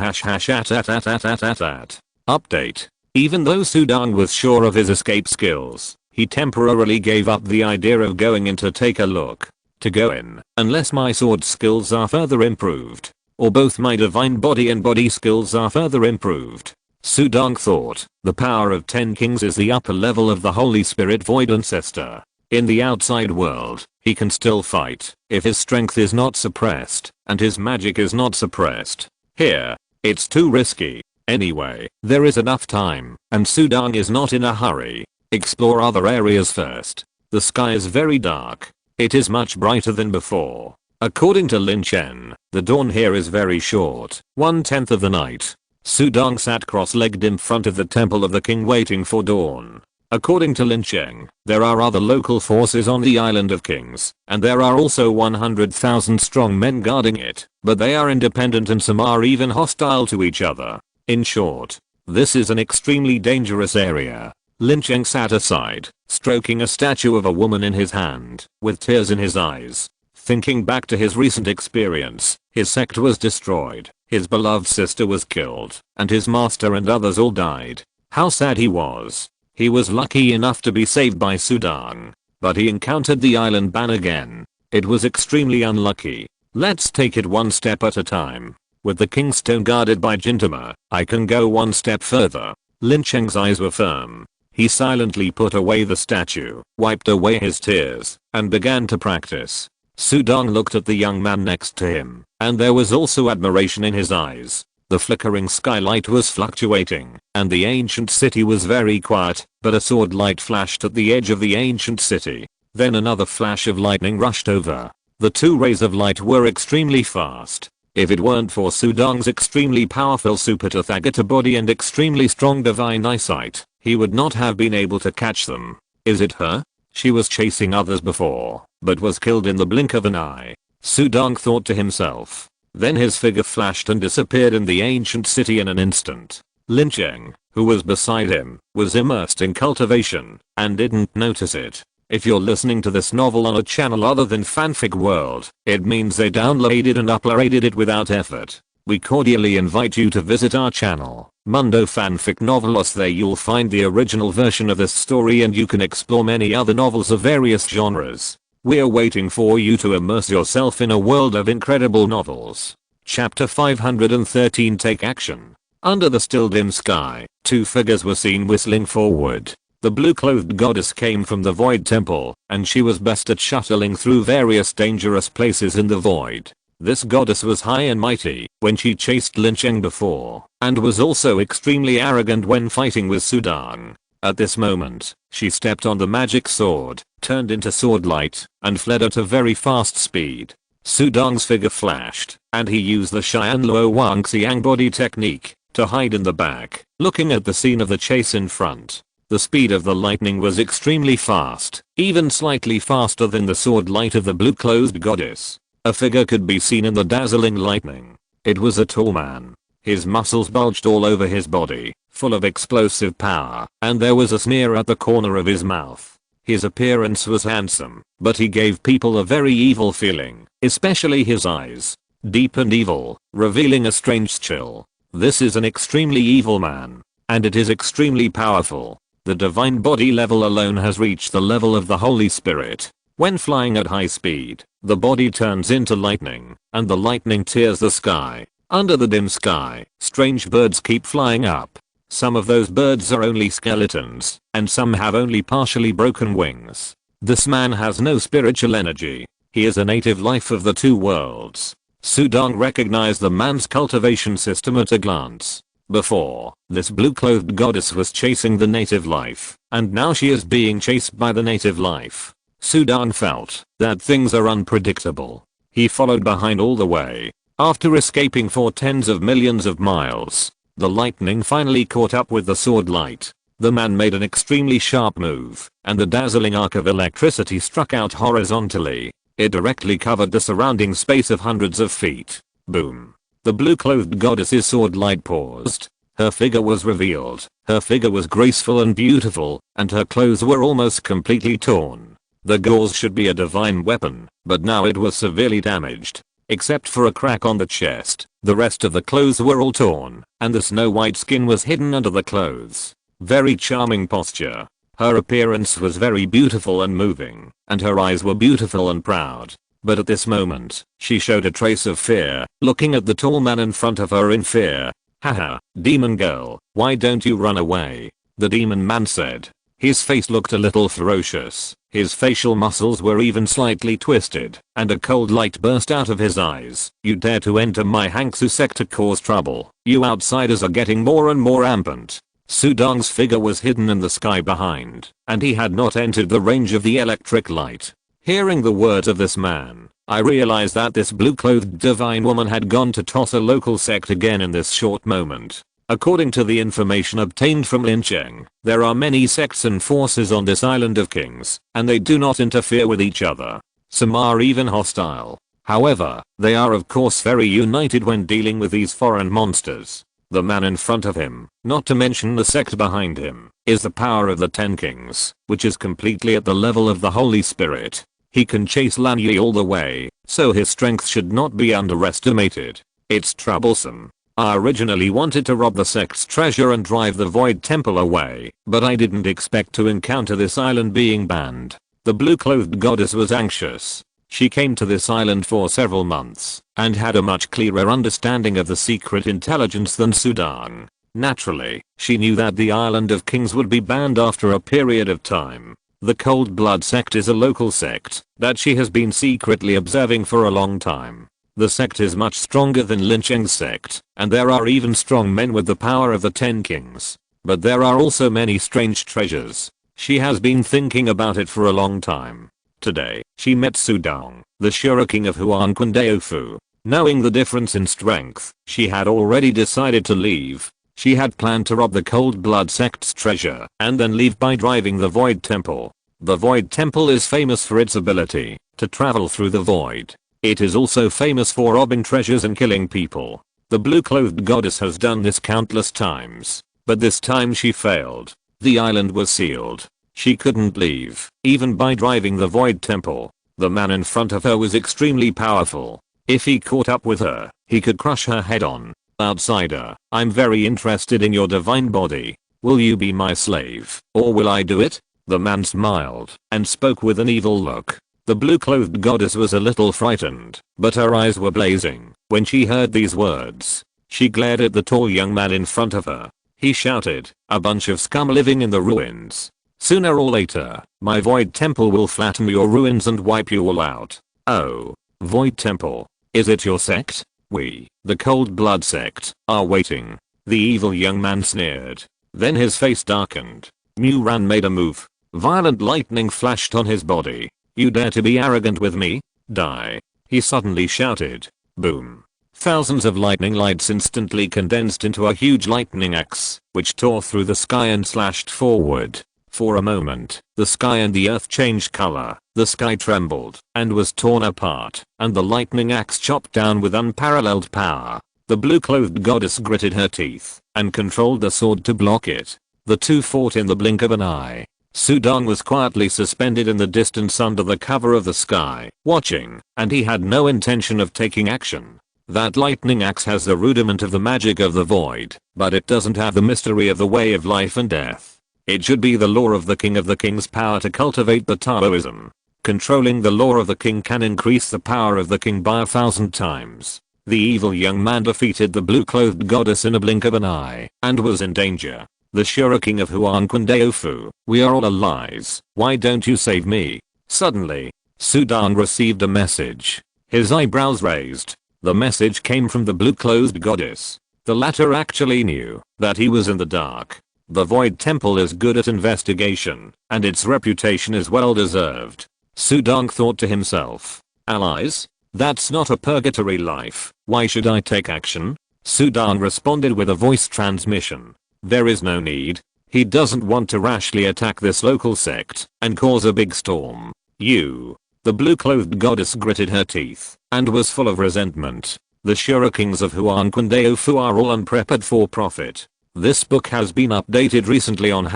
update. Even though Sudong was sure of his escape skills, he temporarily gave up the idea of going in to take a look. To go in, unless my sword skills are further improved, or both my divine body and body skills are further improved. Sudong thought, the power of 10 kings is the upper level of the Holy Spirit Void Ancestor. In the outside world, he can still fight if his strength is not suppressed and his magic is not suppressed. Here, it's too risky. Anyway, there is enough time, and Sudong is not in a hurry. Explore other areas first. The sky is very dark. It is much brighter than before. According to Lin Cheng, the dawn here is very short, 1/10 of the night. Sudong sat cross-legged in front of the Temple of the King waiting for dawn. According to Lin Cheng, there are other local forces on the Island of Kings, and there are also 100,000 strong men guarding it, but they are independent and some are even hostile to each other. In short, this is an extremely dangerous area. Lin Cheng sat aside, stroking a statue of a woman in his hand, with tears in his eyes. Thinking back to his recent experience, his sect was destroyed, his beloved sister was killed, and his master and others all died. How sad he was. He was lucky enough to be saved by Sudong, but he encountered the island ban again. It was extremely unlucky. Let's take it one step at a time. With the King's Stone guarded by Jintama, I can go one step further. Lin Cheng's eyes were firm. He silently put away the statue, wiped away his tears, and began to practice. Sudong looked at the young man next to him, and there was also admiration in his eyes. The flickering skylight was fluctuating, and the ancient city was very quiet, but a sword light flashed at the edge of the ancient city. Then another flash of lightning rushed over. The two rays of light were extremely fast. If it weren't for Sudong's extremely powerful super Tathagata body and extremely strong divine eyesight, he would not have been able to catch them. Is it her? She was chasing others before, but was killed in the blink of an eye. Sudong thought to himself. Then his figure flashed and disappeared in the ancient city in an instant. Lin Cheng, who was beside him, was immersed in cultivation and didn't notice it. If you're listening to this novel on a channel other than Fanfic World, it means they downloaded and uploaded it without effort. We cordially invite you to visit our channel, Mundo Fanfic Novelos. There you'll find the original version of this story and you can explore many other novels of various genres. We're waiting for you to immerse yourself in a world of incredible novels. Chapter 513 Take Action. Under the still dim sky, two figures were seen whistling forward. The blue-clothed goddess came from the Void Temple, and she was best at shuttling through various dangerous places in the void. This goddess was high and mighty when she chased Lin Cheng before, and was also extremely arrogant when fighting with Sudong. At this moment, she stepped on the magic sword, turned into sword light, and fled at a very fast speed. Sudong's figure flashed, and he used the Xian Luo Wang Xiang body technique to hide in the back, looking at the scene of the chase in front. The speed of the lightning was extremely fast, even slightly faster than the sword light of the blue-clothed goddess. A figure could be seen in the dazzling lightning. It was a tall man. His muscles bulged all over his body, full of explosive power, and there was a sneer at the corner of his mouth. His appearance was handsome, but he gave people a very evil feeling, especially his eyes. Deep and evil, revealing a strange chill. This is an extremely evil man, and it is extremely powerful. The divine body level alone has reached the level of the Holy Spirit. When flying at high speed, the body turns into lightning, and the lightning tears the sky. Under the dim sky, strange birds keep flying up. Some of those birds are only skeletons, and some have only partially broken wings. This man has no spiritual energy. He is a native life of the two worlds. Sudong recognized the man's cultivation system at a glance. Before, this blue-clothed goddess was chasing the native life, and now she is being chased by the native life. Sudong felt that things are unpredictable. He followed behind all the way. After escaping for tens of millions of miles, the lightning finally caught up with the sword light. The man made an extremely sharp move, and the dazzling arc of electricity struck out horizontally. It directly covered the surrounding space of hundreds of feet. Boom. The blue-clothed goddess's sword light paused. Her figure was revealed. Her figure was graceful and beautiful, and her clothes were almost completely torn. The gauze should be a divine weapon, but now it was severely damaged. Except for a crack on the chest, the rest of the clothes were all torn, and the snow-white skin was hidden under the clothes. Very charming posture. Her appearance was very beautiful and moving, and her eyes were beautiful and proud. But at this moment, she showed a trace of fear, looking at the tall man in front of her in fear. Haha, demon girl, why don't you run away? The demon man said. His face looked a little ferocious, his facial muscles were even slightly twisted, and a cold light burst out of his eyes. You dare to enter my Hangsu sect to cause trouble. You outsiders are getting more and more rampant. Sudong's figure was hidden in the sky behind, and he had not entered the range of the electric light. Hearing the words of this man, I realized that this blue-clothed divine woman had gone to toss a local sect again in this short moment. According to the information obtained from Lin Cheng, there are many sects and forces on this island of kings, and they do not interfere with each other. Some are even hostile. However, they are of course very united when dealing with these foreign monsters. The man in front of him, not to mention the sect behind him, is the power of the 10 kings, which is completely at the level of the Holy Spirit. He can chase Lan Yi all the way, so his strength should not be underestimated. It's troublesome. I originally wanted to rob the sect's treasure and drive the Void Temple away, but I didn't expect to encounter this island being banned. The blue-clothed goddess was anxious. She came to this island for several months, and had a much clearer understanding of the secret intelligence than Sudong. Naturally, she knew that the Island of Kings would be banned after a period of time. The Cold Blood sect is a local sect that she has been secretly observing for a long time. The sect is much stronger than Lin Cheng's sect, and there are even strong men with the power of the 10 kings. But there are also many strange treasures. She has been thinking about it for a long time. Today, she met Su Dong, the Shura King of Huan Kundeofu. Knowing the difference in strength, she had already decided to leave. She had planned to rob the Cold Blood sect's treasure and then leave by driving the Void Temple. The Void Temple is famous for its ability to travel through the void. It is also famous for robbing treasures and killing people. The blue-clothed goddess has done this countless times, but this time she failed. The island was sealed. She couldn't leave, even by driving the Void Temple. The man in front of her was extremely powerful. If he caught up with her, he could crush her head on. Outsider, I'm very interested in your divine body. Will you be my slave, or will I do it? The man smiled and spoke with an evil look. The blue-clothed goddess was a little frightened, but her eyes were blazing when she heard these words. She glared at the tall young man in front of her. He shouted, "A bunch of scum living in the ruins. Sooner or later, my Void Temple will flatten your ruins and wipe you all out." "Oh, Void Temple. Is it your sect? We, the Cold Blood sect, are waiting." The evil young man sneered. Then his face darkened. Muran made a move. Violent lightning flashed on his body. "You dare to be arrogant with me? Die!" he suddenly shouted. Boom. Thousands of lightning lights instantly condensed into a huge lightning axe, which tore through the sky and slashed forward. For a moment, the sky and the earth changed color. The sky trembled and was torn apart, and the lightning axe chopped down with unparalleled power. The blue-clothed goddess gritted her teeth and controlled the sword to block it. The two fought in the blink of an eye. Su Dong was quietly suspended in the distance under the cover of the sky, watching, and he had no intention of taking action. That lightning axe has the rudiment of the magic of the void, but it doesn't have the mystery of the way of life and death. It should be the law of the king's power to cultivate the Taoism. Controlling the law of the king can increase the power of the king by 1,000 times. The evil young man defeated the blue-clothed goddess in a blink of an eye, and was in danger. "The Shura King of Huan Kundeofu, we are all allies. Why don't you save me?" Suddenly, Su Dong received a message. His eyebrows raised. The message came from the blue-clothed goddess. The latter actually knew that he was in the dark. The Void Temple is good at investigation, and its reputation is well deserved. Su Dong thought to himself. Allies? That's not a purgatory life. Why should I take action? Su Dong responded with a voice transmission. There is no need. He doesn't want to rashly attack this local sect and cause a big storm. You. The blue-clothed goddess gritted her teeth and was full of resentment. The Shura Kings of Huan Kundeofu are all unprepared for profit. This book has been updated recently on #@.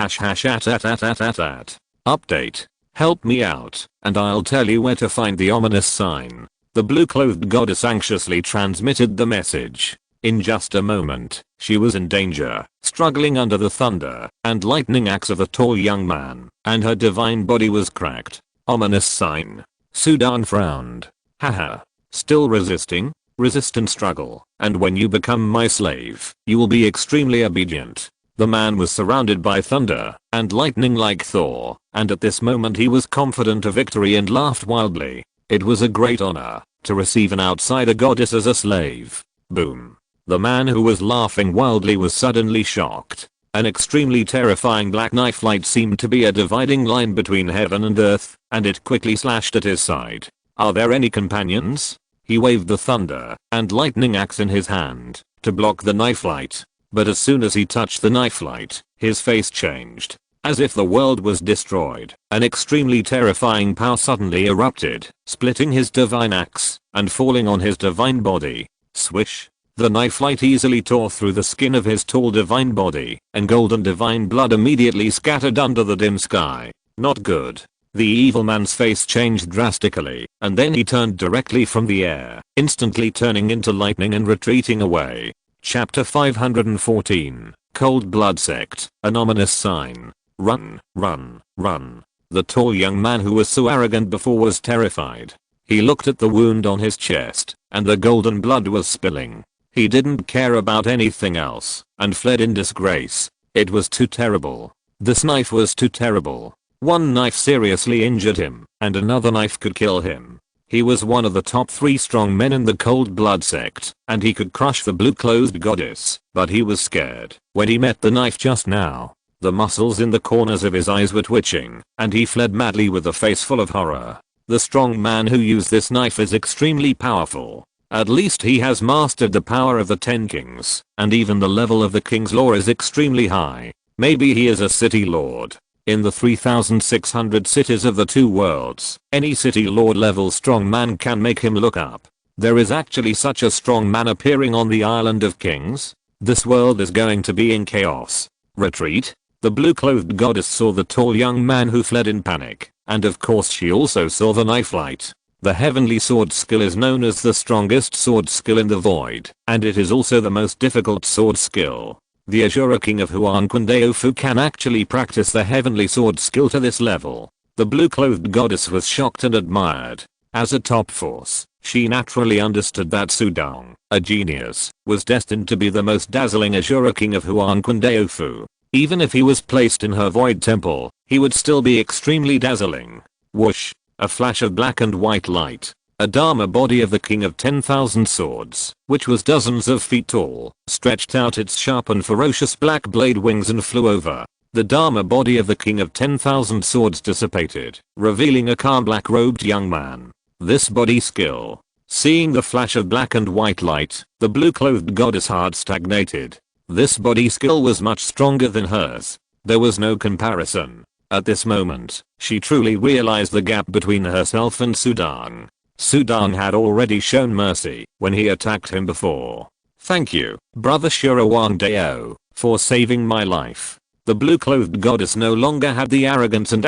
Update. Help me out, and I'll tell you where to find the ominous sign. The blue-clothed goddess anxiously transmitted the message. In just a moment, she was in danger, struggling under the thunder and lightning axe of the tall young man, and her divine body was cracked. Ominous sign. Su Dong frowned. Haha. Still resisting? Resist and struggle, and when you become my slave, you will be extremely obedient. The man was surrounded by thunder and lightning like Thor, and at this moment he was confident of victory and laughed wildly. It was a great honor to receive an outsider goddess as a slave. Boom. The man who was laughing wildly was suddenly shocked. An extremely terrifying black knife light seemed to be a dividing line between heaven and earth, and it quickly slashed at his side. Are there any companions? He waved the thunder and lightning axe in his hand to block the knife light. But as soon as he touched the knife light, his face changed. As if the world was destroyed, an extremely terrifying power suddenly erupted, splitting his divine axe and falling on his divine body. Swish. The knife light easily tore through the skin of his tall divine body, and golden divine blood immediately scattered under the dim sky. Not good. The evil man's face changed drastically, and then he turned directly from the air, instantly turning into lightning and retreating away. Chapter 514, Cold Blood Sect, an ominous sign. Run, run, run. The tall young man who was so arrogant before was terrified. He looked at the wound on his chest, and the golden blood was spilling. He didn't care about anything else, and fled in disgrace. It was too terrible. This knife was too terrible. One knife seriously injured him, and another knife could kill him. He was one of the top 3 strong men in the Cold Blood sect, and he could crush the blue-clothed goddess, but he was scared when he met the knife just now. The muscles in the corners of his eyes were twitching, and he fled madly with a face full of horror. The strong man who used this knife is extremely powerful. At least he has mastered the power of the 10 kings, and even the level of the king's law is extremely high. Maybe he is a city lord. In the 3,600 cities of the 2 worlds, any city lord level strong man can make him look up. There is actually such a strong man appearing on the Island of Kings? This world is going to be in chaos. Retreat? The blue-clothed goddess saw the tall young man who fled in panic, and of course she also saw the knife light. The heavenly sword skill is known as the strongest sword skill in the void, and it is also the most difficult sword skill. The Azura King of Huanquandeofu can actually practice the heavenly sword skill to this level. The blue-clothed goddess was shocked and admired. As a top force, she naturally understood that Sudong, a genius, was destined to be the most dazzling Azura King of Huanquandeofu. Even if he was placed in her void temple, he would still be extremely dazzling. Whoosh! A flash of black and white light. A Dharma body of the King of 10,000 Swords, which was dozens of feet tall, stretched out its sharp and ferocious black blade wings and flew over. The Dharma body of the King of 10,000 Swords dissipated, revealing a calm black-robed young man. This body skill. Seeing the flash of black and white light, the blue-clothed goddess heart stagnated. This body skill was much stronger than hers. There was no comparison. At this moment, she truly realized the gap between herself and Sudong. Sudong had already shown mercy when he attacked him before. Thank you, brother Shirowandeo, for saving my life. The blue-clothed goddess no longer had the arrogance in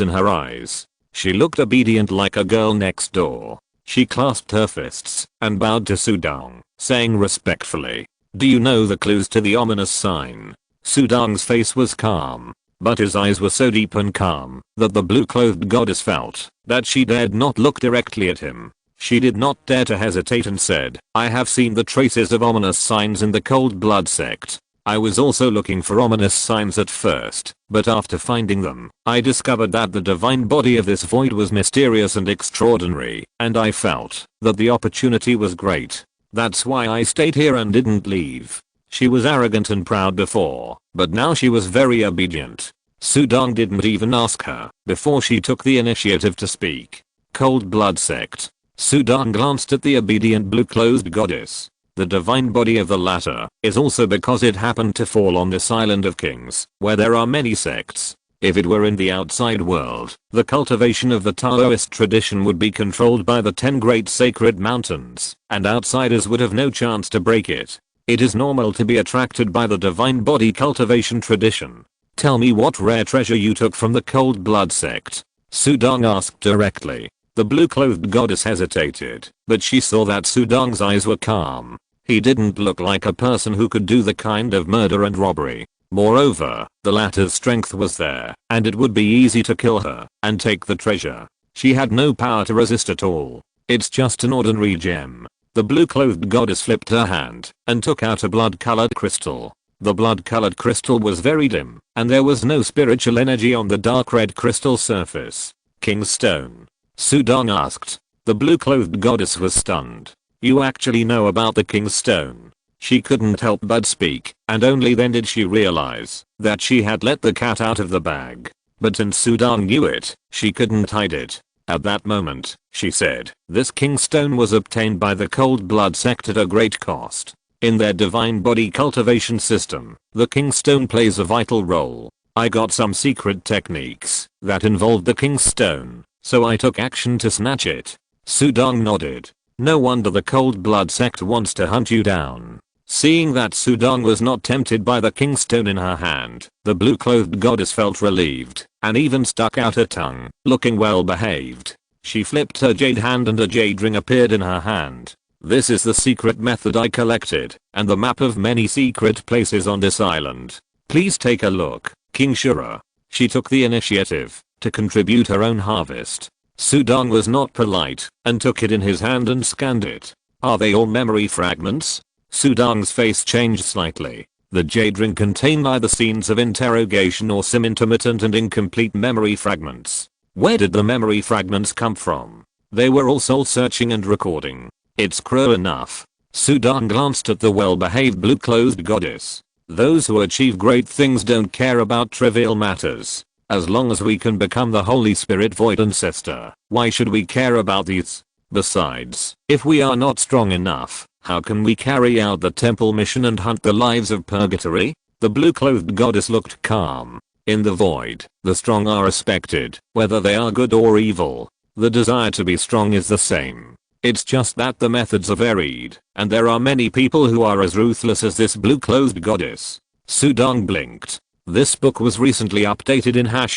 her eyes. She looked obedient like a girl next door. She clasped her fists and bowed to Sudong, saying respectfully, "Do you know the clues to the ominous sign?" Sudong's face was calm, but his eyes were so deep and calm that the blue-clothed goddess felt that she dared not look directly at him. She did not dare to hesitate and said, "I have seen the traces of ominous signs in the Cold Blood sect. I was also looking for ominous signs at first, but after finding them, I discovered that the divine body of this void was mysterious and extraordinary, and I felt that the opportunity was great. That's why I stayed here and didn't leave." She was arrogant and proud before, but now she was very obedient. Sudong didn't even ask her before she took the initiative to speak. Cold Blood sect. Sudong glanced at the obedient blue-clothed goddess. The divine body of the latter is also because it happened to fall on this Island of Kings, where there are many sects. If it were in the outside world, the cultivation of the Taoist tradition would be controlled by the 10 great sacred mountains, and outsiders would have no chance to break it. It is normal to be attracted by the divine body cultivation tradition. Tell me what rare treasure you took from the Cold Blood sect? Sudong asked directly. The blue-clothed goddess hesitated, but she saw that Sudong's eyes were calm. He didn't look like a person who could do the kind of murder and robbery. Moreover, the latter's strength was there, and it would be easy to kill her and take the treasure. She had no power to resist at all. It's just an ordinary gem. The blue-clothed goddess flipped her hand and took out a blood-colored crystal. The blood-colored crystal was very dim, and there was no spiritual energy on the dark red crystal surface. King's Stone? Sudong asked. The blue-clothed goddess was stunned. You actually know about the King's Stone? She couldn't help but speak, and only then did she realize that she had let the cat out of the bag. But since Sudong knew it, she couldn't hide it. At that moment, she said, this King's Stone was obtained by the Cold Blood sect at a great cost. In their divine body cultivation system, the King's Stone plays a vital role. I got some secret techniques that involved the King's Stone, so I took action to snatch it. Sudong nodded. No wonder the Cold Blood sect wants to hunt you down. Seeing that Sudong was not tempted by the King's Stone in her hand, the blue-clothed goddess felt relieved, and even stuck out her tongue, looking well behaved. She flipped her jade hand and a jade ring appeared in her hand. This is the secret method I collected, and the map of many secret places on this island. Please take a look, King Shura. She took the initiative to contribute her own harvest. Sudong was not polite, and took it in his hand and scanned it. Are they all memory fragments? Sudong's face changed slightly. The jade ring contained either scenes of interrogation or some intermittent and incomplete memory fragments. Where did the memory fragments come from? They were all soul searching and recording. It's cruel enough. Sudan glanced at the well-behaved blue-clothed goddess. Those who achieve great things don't care about trivial matters. As long as we can become the Holy Spirit Void Ancestor, why should we care about these? Besides, if we are not strong enough, how can we carry out the temple mission and hunt the lives of purgatory? The blue-clothed goddess looked calm. In the void, the strong are respected, whether they are good or evil. The desire to be strong is the same. It's just that the methods are varied, and there are many people who are as ruthless as this blue-clothed goddess. Sudan blinked. This book was recently updated in #at.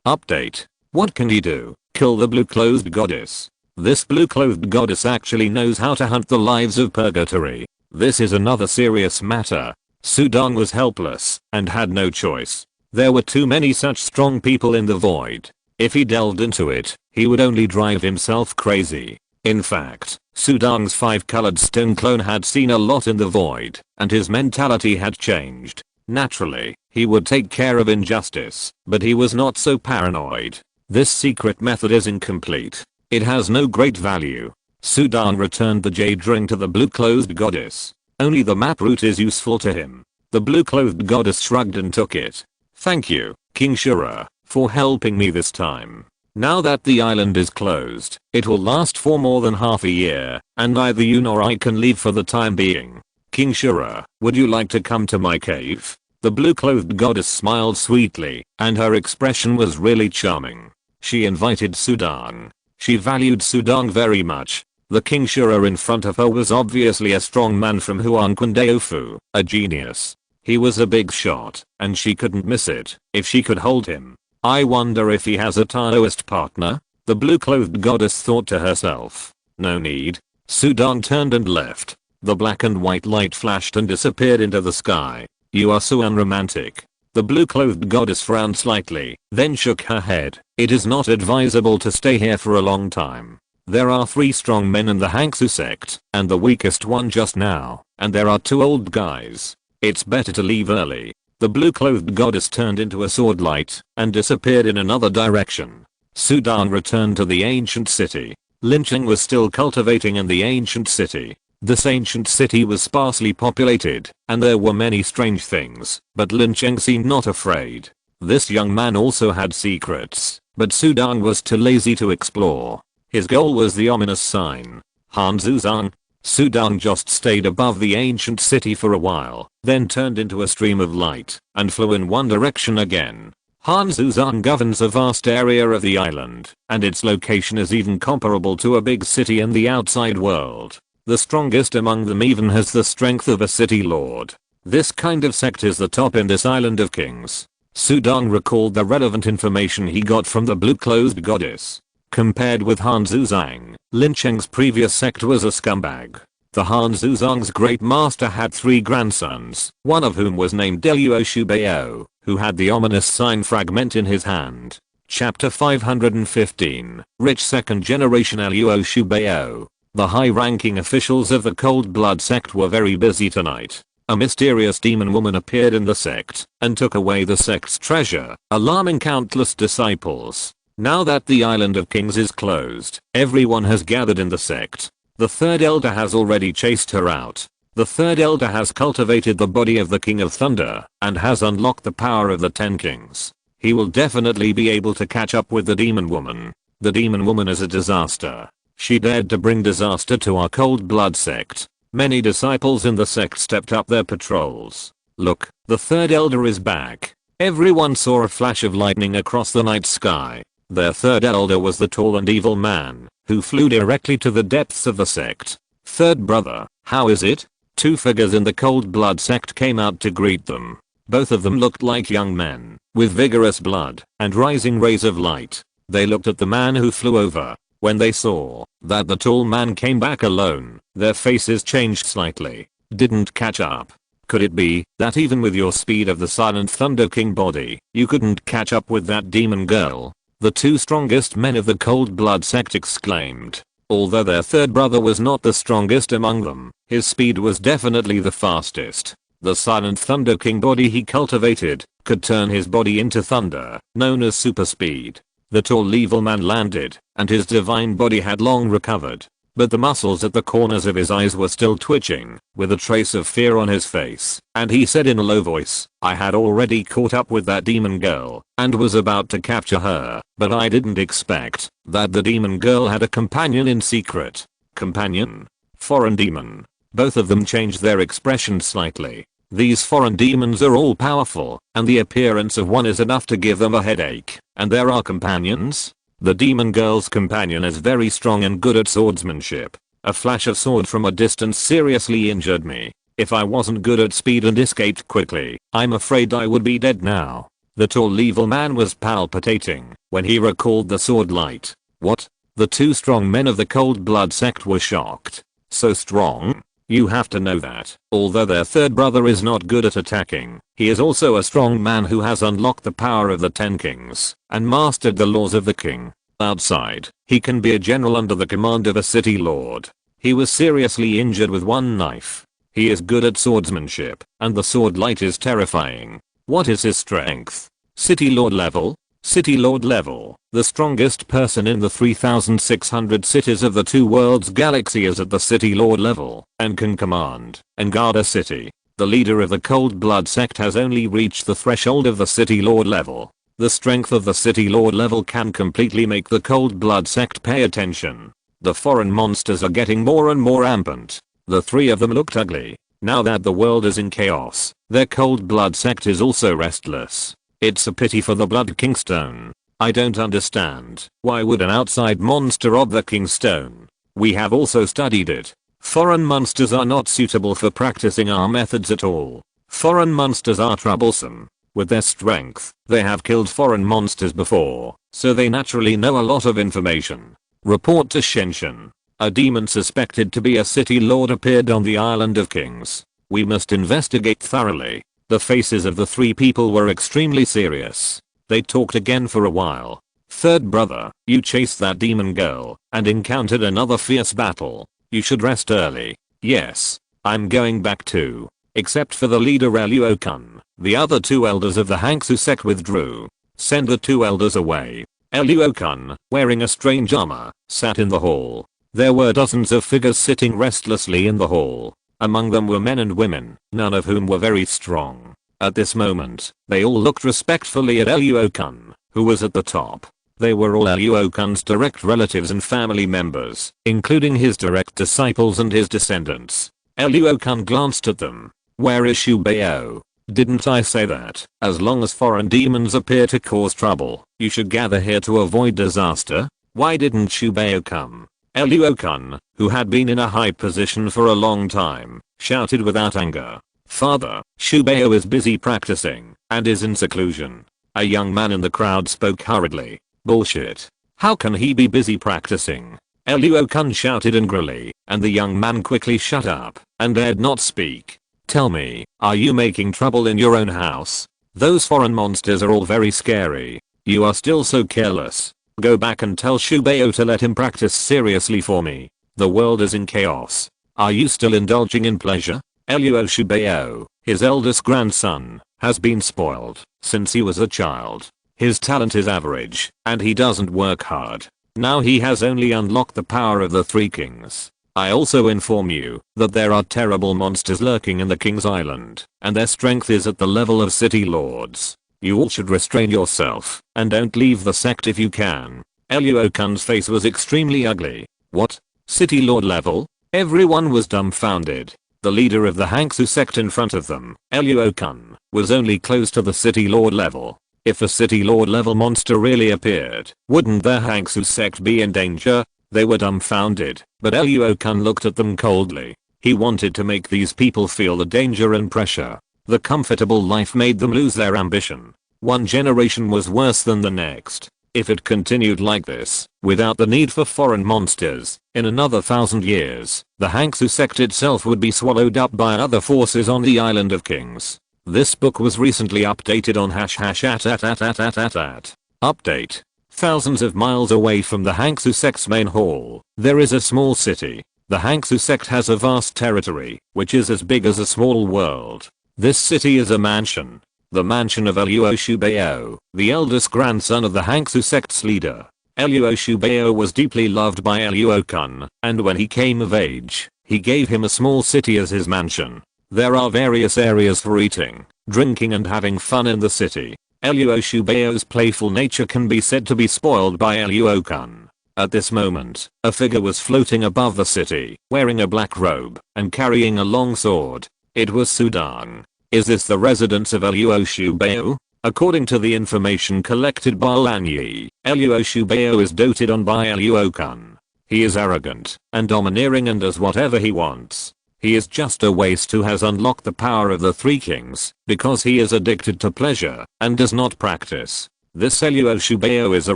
Update. What can he do? Kill the blue-clothed goddess. This blue-clothed goddess actually knows how to hunt the lives of purgatory. This is another serious matter. Sudan was helpless and had no choice. There were too many such strong people in the void. If he delved into it, he would only drive himself crazy. In fact, Sudan's 5-colored stone clone had seen a lot in the void, and his mentality had changed. Naturally, he would take care of injustice, but he was not so paranoid. This secret method is incomplete. It has no great value. Sudan returned the jade ring to the blue-clothed goddess. Only the map route is useful to him. The blue-clothed goddess shrugged and took it. Thank you, King Shura, for helping me this time. Now that the island is closed, it will last for more than half a year, and neither you nor I can leave for the time being. King Shura, would you like to come to my cave? The blue-clothed goddess smiled sweetly, and her expression was really charming. She invited Sudan. She valued Sudan very much. The King Shura in front of her was obviously a strong man from Huanquandeofu, a genius. He was a big shot, and she couldn't miss it if she could hold him. I wonder if he has a Taoist partner? The blue-clothed goddess thought to herself. No need. Sudan turned and left. The black and white light flashed and disappeared into the sky. You are so unromantic. The blue-clothed goddess frowned slightly, then shook her head. It is not advisable to stay here for a long time. There are 3 strong men in the Hanksu sect, and the weakest one just now, and there are 2 old guys. It's better to leave early. The blue-clothed goddess turned into a sword light and disappeared in another direction. Sudan returned to the ancient city. Lynching was still cultivating in the ancient city. This ancient city was sparsely populated, and there were many strange things, but Lynching seemed not afraid. This young man also had secrets, but Sudan was too lazy to explore. His goal was the ominous sign. Hanzuzang. Sudan just stayed above the ancient city for a while, then turned into a stream of light, and flew in one direction again. Hanzuzang governs a vast area of the island, and its location is even comparable to a big city in the outside world. The strongest among them even has the strength of a city lord. This kind of sect is the top in this island of kings. Sudan recalled the relevant information he got from the blue-clothed goddess. Compared with Hanzuzang, Lyncheng's previous sect was a scumbag. The Hanzuzang's great master had 3 grandsons, one of whom was named Deluo Shubeo, who had the ominous sign fragment in his hand. Chapter 515, Rich Second Generation Luo Shubeo. The high-ranking officials of the Cold Blood sect were very busy tonight. A mysterious demon woman appeared in the sect and took away the sect's treasure, alarming countless disciples. Now that the Island of Kings is closed, everyone has gathered in the sect. The third elder has already chased her out. The third elder has cultivated the body of the King of Thunder and has unlocked the power of the 10 kings. He will definitely be able to catch up with the demon woman. The demon woman is a disaster. She dared to bring disaster to our Cold Blood sect. Many disciples in the sect stepped up their patrols. Look, the third elder is back. Everyone saw a flash of lightning across the night sky. Their third elder was the tall and evil man, who flew directly to the depths of the sect. Third brother, how is it? 2 figures in the Cold Blood sect came out to greet them. Both of them looked like young men, with vigorous blood and rising rays of light. They looked at the man who flew over. When they saw that the tall man came back alone, their faces changed slightly. Didn't catch up. Could it be that even with your speed of the Silent Thunder King body, you couldn't catch up with that demon girl? The 2 strongest men of the Cold Blood sect exclaimed. Although their third brother was not the strongest among them, his speed was definitely the fastest. The Silent Thunder King body he cultivated could turn his body into thunder, known as super speed. The tall evil man landed, and his divine body had long recovered. But the muscles at the corners of his eyes were still twitching, with a trace of fear on his face, and he said in a low voice, "I had already caught up with that demon girl, and was about to capture her, but I didn't expect that the demon girl had a companion in secret." Companion? Foreign demon. Both of them changed their expression slightly. These foreign demons are all powerful, and the appearance of one is enough to give them a headache, and there are companions? The demon girl's companion is very strong and good at swordsmanship. A flash of sword from a distance seriously injured me. If I wasn't good at speed and escaped quickly, I'm afraid I would be dead now. The tall evil man was palpitating when he recalled the sword light. What? The two strong men of the cold blood sect were shocked. So strong? You have to know that, although their third brother is not good at attacking, he is also a strong man who has unlocked the power of the 10 kings and mastered the laws of the king. Outside, he can be a general under the command of a city lord. He was seriously injured with one knife. He is good at swordsmanship, and the sword light is terrifying. What is his strength? City lord level? City lord level. The strongest person in the 3,600 cities of the two worlds galaxy is at the city lord level and can command and guard a city. The leader of the cold blood sect has only reached the threshold of the city lord level. The strength of the city lord level can completely make the cold blood sect pay attention. The foreign monsters are getting more and more rampant. The three of them looked ugly. Now that the world is in chaos, their cold blood sect is also restless. It's a pity for the Blood Kingstone. I don't understand. Why would an outside monster rob the Kingstone? We have also studied it. Foreign monsters are not suitable for practicing our methods at all. Foreign monsters are troublesome. With their strength, they have killed foreign monsters before, so they naturally know a lot of information. Report to Shenshin. A demon suspected to be a city lord appeared on the Island of Kings. We must investigate thoroughly. The faces of the three people were extremely serious. They talked again for a while. Third brother, you chased that demon girl and encountered another fierce battle. You should rest early. Yes, I'm going back too. Except for the leader Eluo-kun. The other two elders of the Hangsu sect withdrew. Send the two elders away. Eluo-kun, wearing a strange armor, sat in the hall. There were dozens of figures sitting restlessly in the hall. Among them were men and women, none of whom were very strong. At this moment, they all looked respectfully at Eluo-kun, who was at the top. They were all Eluo-kun's direct relatives and family members, including his direct disciples and his descendants. Eluo-kun glanced at them. Where is Shubeo? Didn't I say that, as long as foreign demons appear to cause trouble, you should gather here to avoid disaster? Why didn't Shubeo come? Eluo-kun, who had been in a high position for a long time, shouted without anger. Father, Shubeo is busy practicing, and is in seclusion. A young man in the crowd spoke hurriedly. Bullshit. How can he be busy practicing? Eluo-kun shouted angrily, and the young man quickly shut up, and dared not speak. Tell me, are you making trouble in your own house? Those foreign monsters are all very scary. You are still so careless. Go back and tell Shubeo to let him practice seriously for me. The world is in chaos. Are you still indulging in pleasure? Eluo Shubeo, his eldest grandson, has been spoiled since he was a child. His talent is average, and he doesn't work hard. Now he has only unlocked the power of the three kings. I also inform you that there are terrible monsters lurking in the King's Island, and their strength is at the level of city lords. You all should restrain yourself, and don't leave the sect if you can. Eluo-kun's face was extremely ugly. What? City lord level? Everyone was dumbfounded. The leader of the Hangsu sect in front of them, Eluo-kun, was only close to the city lord level. If a city lord level monster really appeared, wouldn't the Hangsu sect be in danger? They were dumbfounded, but Eluo-kun looked at them coldly. He wanted to make these people feel the danger and pressure. The comfortable life made them lose their ambition. One generation was worse than the next. If it continued like this, without the need for foreign monsters, in another 1,000 years, the Hangsu sect itself would be swallowed up by other forces on the Island of Kings. This book was recently updated on #@. Update. Thousands of miles away from the Hangsu sect's main hall, there is a small city. The Hangsu sect has a vast territory, which is as big as a small world. This city is a mansion. The mansion of Luo Shubeo, the eldest grandson of the Hangsu sect's leader. Luo Shubeo was deeply loved by Luo-kun, and when he came of age, he gave him a small city as his mansion. There are various areas for eating, drinking and having fun in the city. Luo Shubeo's playful nature can be said to be spoiled by Luo-kun. At this moment, a figure was floating above the city, wearing a black robe, and carrying a long sword. It was Sudang. Is this the residence of Luo Shubeo? According to the information collected by Lanyi, Luo Shubeo is doted on by Luo-kun. He is arrogant and domineering and does whatever he wants. He is just a waste who has unlocked the power of the three kings because he is addicted to pleasure and does not practice. This Luo Shubeo is a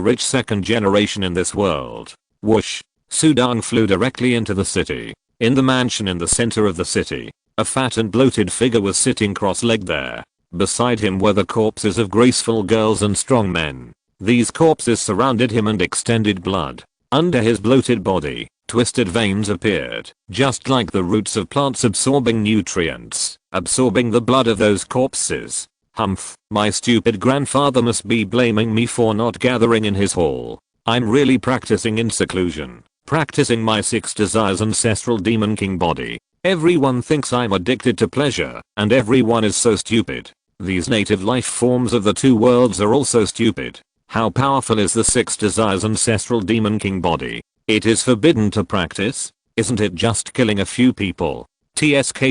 rich second generation in this world. Whoosh! Sudang flew directly into the city. In the mansion in the center of the city, a fat and bloated figure was sitting cross-legged there. Beside him were the corpses of graceful girls and strong men. These corpses surrounded him and extended blood. Under his bloated body, twisted veins appeared, just like the roots of plants absorbing nutrients, absorbing the blood of those corpses. Humph, my stupid grandfather must be blaming me for not gathering in his hall. I'm really practicing in seclusion, practicing my 6 desires ancestral demon king body. Everyone thinks I'm addicted to pleasure, and everyone is so stupid. These native life forms of the two worlds are also stupid. How powerful is the 6 desires ancestral demon king body? It is forbidden to practice? Isn't it just killing a few people? TSK,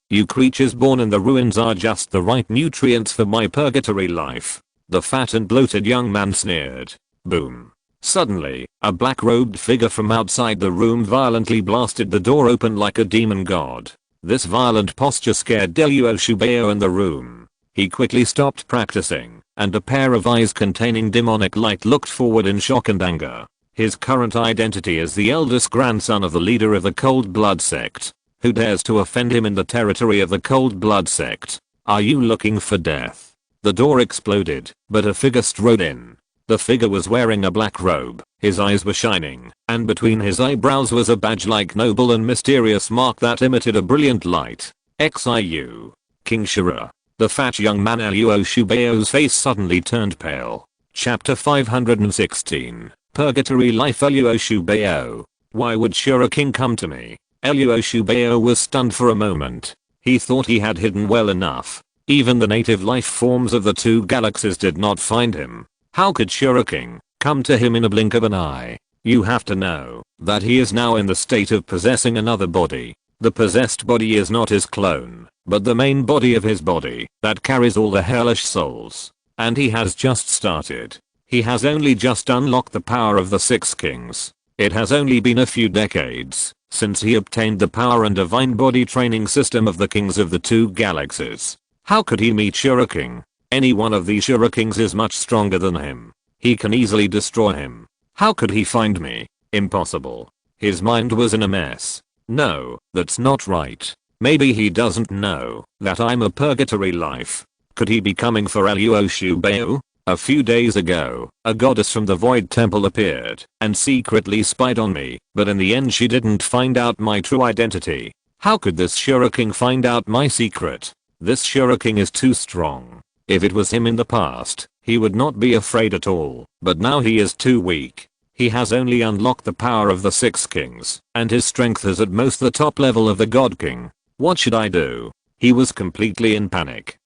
you creatures born in the ruins are just the right nutrients for my purgatory life. The fat and bloated young man sneered. Boom. Suddenly, a black-robed figure from outside the room violently blasted the door open like a demon god. This violent posture scared Luo Shubeo in the room. He quickly stopped practicing, and a pair of eyes containing demonic light looked forward in shock and anger. His current identity is the eldest grandson of the leader of the Cold Blood sect. Who dares to offend him in the territory of the Cold Blood sect? Are you looking for death? The door exploded, but a figure strode in. The figure was wearing a black robe, his eyes were shining, and between his eyebrows was a badge-like noble and mysterious mark that emitted a brilliant light. Xiu. King Shira. The fat young man Luo Shubeo's face suddenly turned pale. Chapter 516. Purgatory Life Luo Shubeo. Why would Shira King come to me? Luo Shubeo was stunned for a moment. He thought he had hidden well enough. Even the native life forms of the 2 galaxies did not find him. How could Shira King come to him in a blink of an eye? You have to know that he is now in the state of possessing another body. The possessed body is not his clone, but the main body of his body that carries all the hellish souls. And he has just started. He has only just unlocked the power of the 6 kings. It has only been a few decades since he obtained the power and divine body training system of the kings of the 2 galaxies. How could he meet Shira King? Any one of these Shira Kings is much stronger than him. He can easily destroy him. How could he find me? Impossible. His mind was in a mess. No, that's not right. Maybe he doesn't know that I'm a purgatory life. Could he be coming for Luo Shubeo? A few days ago, a goddess from the Void Temple appeared and secretly spied on me, but in the end she didn't find out my true identity. How could this Shira King find out my secret? This Shira King is too strong. If it was him in the past, he would not be afraid at all, but now he is too weak. He has only unlocked the power of the 6 kings, and his strength is at most the top level of the God King. What should I do? He was completely in panic.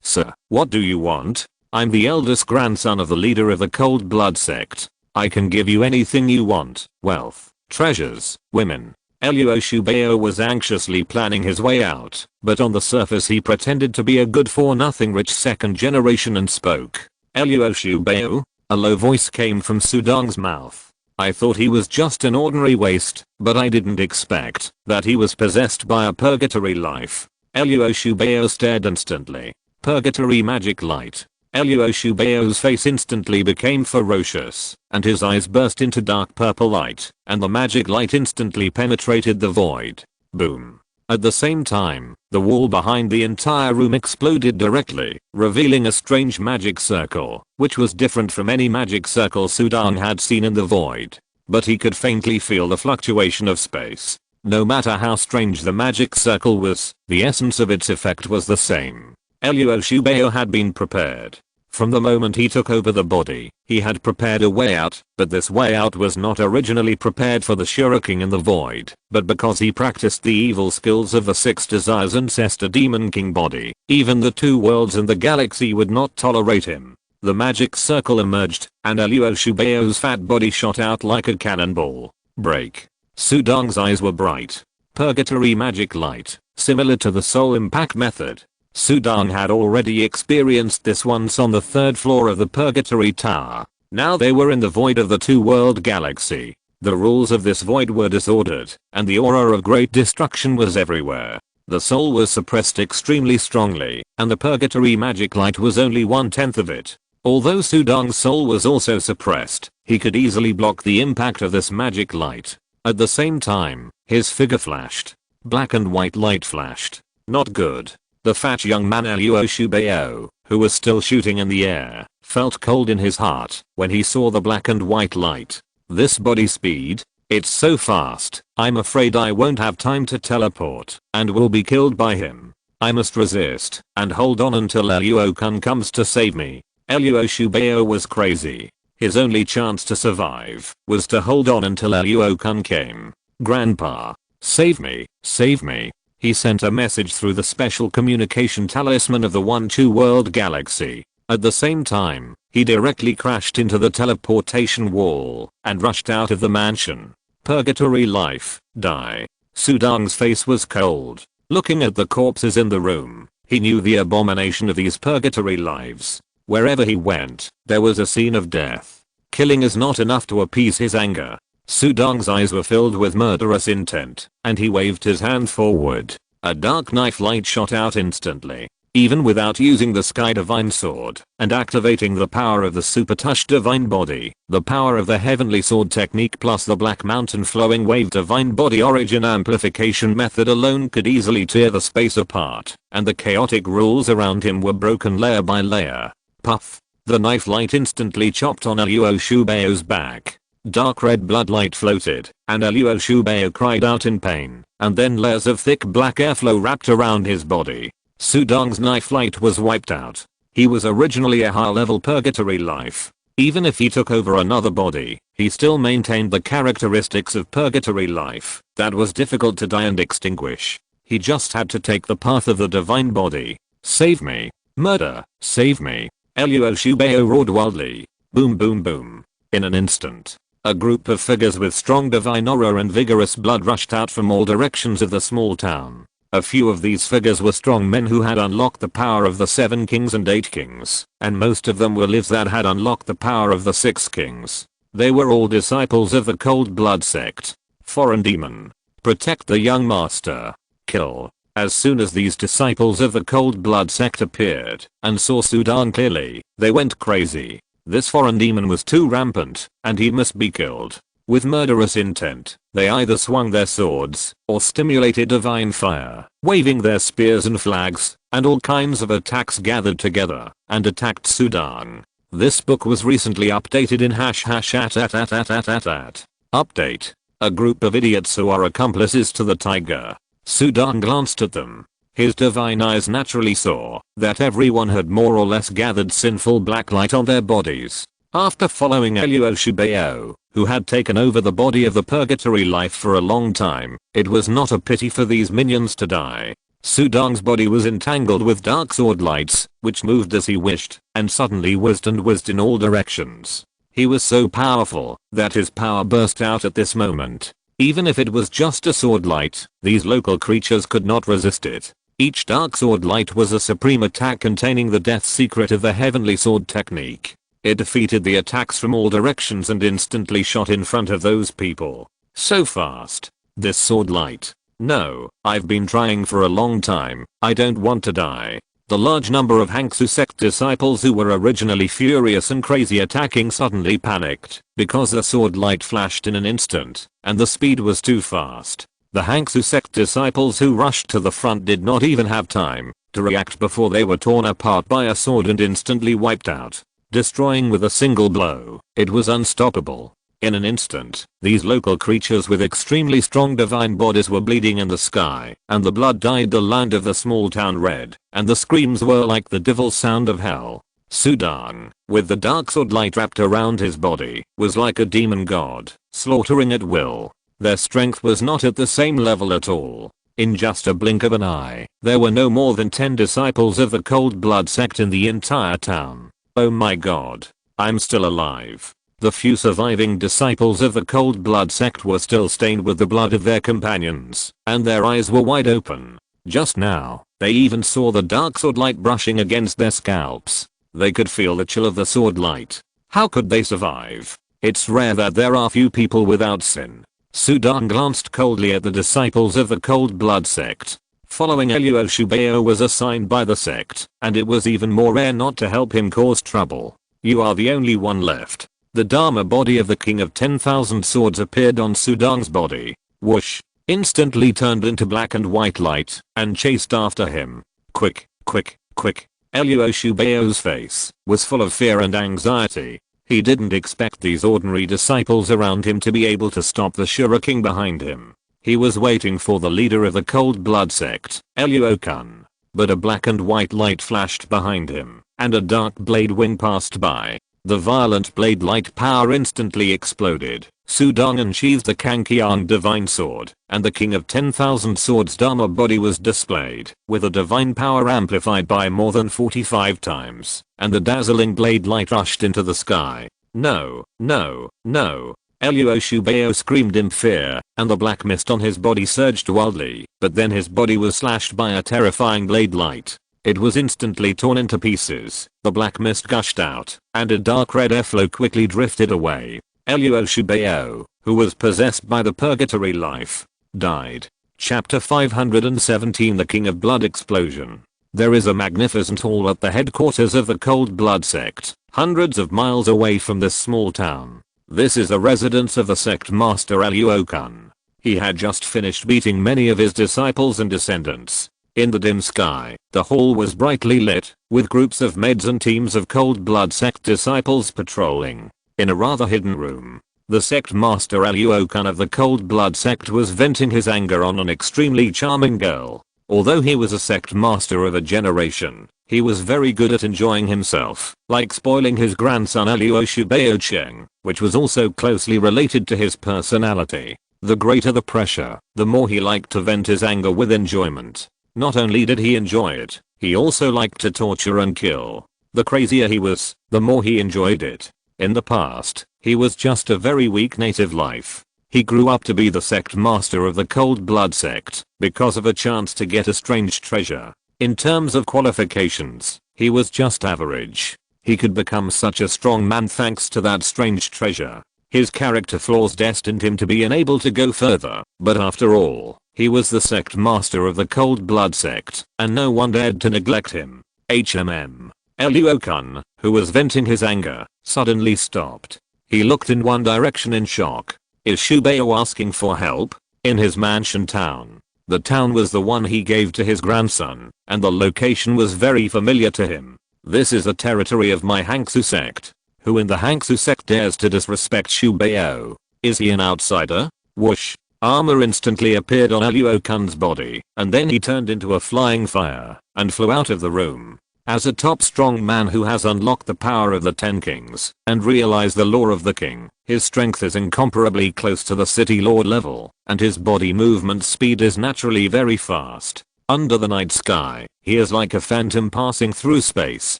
Sir, what do you want? I'm the eldest grandson of the leader of the Cold Blood sect. I can give you anything you want, wealth, treasures, women. Luo Shubeo was anxiously planning his way out, but on the surface he pretended to be a good-for-nothing rich second generation and spoke. Luo Shubeo? A low voice came from Sudang's mouth. I thought he was just an ordinary waste, but I didn't expect that he was possessed by a purgatory life. Luo Shubeo stared instantly. Purgatory magic light. Luo Shubeo's face instantly became ferocious, and his eyes burst into dark purple light, and the magic light instantly penetrated the void. Boom. At the same time, the wall behind the entire room exploded directly, revealing a strange magic circle, which was different from any magic circle Sudang had seen in the void. But he could faintly feel the fluctuation of space. No matter how strange the magic circle was, the essence of its effect was the same. Luo Shubeo had been prepared. From the moment he took over the body, he had prepared a way out, but this way out was not originally prepared for the Shuriken in the void, but because he practiced the evil skills of the Six Desires Ancestor Demon King body, even the two worlds and the galaxy would not tolerate him. The magic circle emerged, and Luo Shubeo's fat body shot out like a cannonball. Break. Sudong's eyes were bright. Purgatory magic light, similar to the soul impact method. Sudong had already experienced this once on the third floor of the Purgatory Tower. Now they were in the void of the two-world galaxy. The rules of this void were disordered, and the aura of great destruction was everywhere. The soul was suppressed extremely strongly, and the Purgatory magic light was only 1/10 of it. Although Sudong's soul was also suppressed, he could easily block the impact of this magic light. At the same time, his figure flashed. Black and white light flashed. Not good. The fat young man Luo Shubeo, who was still shooting in the air, felt cold in his heart when he saw the black and white light. This body speed? It's so fast, I'm afraid I won't have time to teleport, and will be killed by him. I must resist, and hold on until Luo-kun comes to save me. Luo Shubeo was crazy. His only chance to survive was to hold on until Luo-kun came. Grandpa, save me, save me. He sent a message through the special communication talisman of the One-Two World Galaxy. At the same time, he directly crashed into the teleportation wall and rushed out of the mansion. Purgatory life, die. Sudong's face was cold. Looking at the corpses in the room, he knew the abomination of these purgatory lives. Wherever he went, there was a scene of death. Killing is not enough to appease his anger. Sudong's eyes were filled with murderous intent, and he waved his hand forward. A dark knife light shot out instantly. Even without using the Sky Divine Sword and activating the power of the Super Touch Divine Body, the power of the Heavenly Sword technique plus the Black Mountain Flowing Wave Divine Body Origin Amplification method alone could easily tear the space apart, and the chaotic rules around him were broken layer by layer. Puff. The knife light instantly chopped on Luo Shubeo's back. Dark red blood light floated, and Luo Shubeo cried out in pain, and then layers of thick black airflow wrapped around his body. Sudong's knife light was wiped out. He was originally a high-level purgatory life. Even if he took over another body, he still maintained the characteristics of purgatory life that was difficult to die and extinguish. He just had to take the path of the divine body. Save me. Murder. Save me. Luo Shubeo roared wildly. Boom boom boom. In an instant, a group of figures with strong divine aura and vigorous blood rushed out from all directions of the small town. A few of these figures were strong men who had unlocked the power of the 7 kings and 8 kings, and most of them were lives that had unlocked the power of the 6 kings. They were all disciples of the Cold Blood sect. Foreign demon. Protect the young master. Kill. As soon as these disciples of the Cold Blood sect appeared and saw Sudong clearly, they went crazy. This foreign demon was too rampant, and he must be killed. With murderous intent, they either swung their swords or stimulated divine fire, waving their spears and flags, and all kinds of attacks gathered together and attacked Sudong. This book was recently updated in #@. Update. A group of idiots who are accomplices to the tiger. Sudong glanced at them. His divine eyes naturally saw that everyone had more or less gathered sinful black light on their bodies. After following Luo Shubeo, who had taken over the body of the purgatory life for a long time, it was not a pity for these minions to die. Sudong's body was entangled with dark sword lights, which moved as he wished, and suddenly whizzed and whizzed in all directions. He was so powerful that his power burst out at this moment. Even if it was just a sword light, these local creatures could not resist it. Each dark sword light was a supreme attack containing the death secret of the heavenly sword technique. It defeated the attacks from all directions and instantly shot in front of those people. So fast. This sword light. No, I've been trying for a long time. I don't want to die. The large number of Hangsu sect disciples who were originally furious and crazy attacking suddenly panicked because the sword light flashed in an instant and the speed was too fast. The Hangsu sect disciples who rushed to the front did not even have time to react before they were torn apart by a sword and instantly wiped out, destroying with a single blow. It was unstoppable. In an instant, these local creatures with extremely strong divine bodies were bleeding in the sky, and the blood dyed the land of the small town red, and the screams were like the devil sound of hell. Sudang, with the dark sword light wrapped around his body, was like a demon god, slaughtering at will. Their strength was not at the same level at all. In just a blink of an eye, there were no more than 10 disciples of the Cold Blood sect in the entire town. Oh my god. I'm still alive. The few surviving disciples of the Cold Blood sect were still stained with the blood of their companions, and their eyes were wide open. Just now, they even saw the dark sword light brushing against their scalps. They could feel the chill of the sword light. How could they survive? It's rare that there are few people without sin. Sudang glanced coldly at the disciples of the Cold Blood sect. Following Eluo Shubeo was assigned by the sect, and it was even more rare not to help him cause trouble. You are the only one left. The Dharma body of the King of 10,000 Swords appeared on Sudang's body. Whoosh! Instantly turned into black and white light, and chased after him. Quick, quick, quick. Eluo Shubeo's face was full of fear and anxiety. He didn't expect these ordinary disciples around him to be able to stop the Shuriken behind him. He was waiting for the leader of the Cold Blood sect, Eluo-kun. But a black and white light flashed behind him, and a dark blade wing passed by. The violent blade light power instantly exploded. Sudang unsheathed the Kankiang divine sword, and the King of 10,000 Swords Dharma body was displayed, with a divine power amplified by more than 45 times, and the dazzling blade light rushed into the sky. No, no, no. Eluo Shubeo screamed in fear, and the black mist on his body surged wildly, but then his body was slashed by a terrifying blade light. It was instantly torn into pieces, the black mist gushed out, and a dark red airflow quickly drifted away. Eluo Shubeo, who was possessed by the purgatory life, died. Chapter 517 The King of Blood Explosion. There is a magnificent hall at the headquarters of the Cold Blood sect, hundreds of miles away from this small town. This is the residence of the sect master Eluo-kun. He had just finished beating many of his disciples and descendants. In the dim sky, the hall was brightly lit, with groups of meds and teams of Cold Blood sect disciples patrolling. In a rather hidden room, the sect master Eluo-kun of the Cold Blood sect was venting his anger on an extremely charming girl. Although he was a sect master of a generation, he was very good at enjoying himself, like spoiling his grandson Eluo Shubeo Cheng, which was also closely related to his personality. The greater the pressure, the more he liked to vent his anger with enjoyment. Not only did he enjoy it, he also liked to torture and kill. The crazier he was, the more he enjoyed it. In the past, he was just a very weak native life. He grew up to be the sect master of the Cold Blood sect, because of a chance to get a strange treasure. In terms of qualifications, he was just average. He could become such a strong man thanks to that strange treasure. His character flaws destined him to be unable to go further, but after all, he was the sect master of the Cold Blood sect, and no one dared to neglect him. Eluo-kun, who was venting his anger, suddenly stopped. He looked in one direction in shock. Is Shubeo asking for help? In his mansion town. The town was the one he gave to his grandson, and the location was very familiar to him. This is the territory of my Hangsu sect. Who in the Hangsu sect dares to disrespect Shubeo? Is he an outsider? Whoosh. Armor instantly appeared on Eluo-kun's body, and then he turned into a flying fire, and flew out of the room. As a top strong man who has unlocked the power of the 10 kings, and realized the lore of the king, his strength is incomparably close to the city lord level, and his body movement speed is naturally very fast. Under the night sky, he is like a phantom passing through space,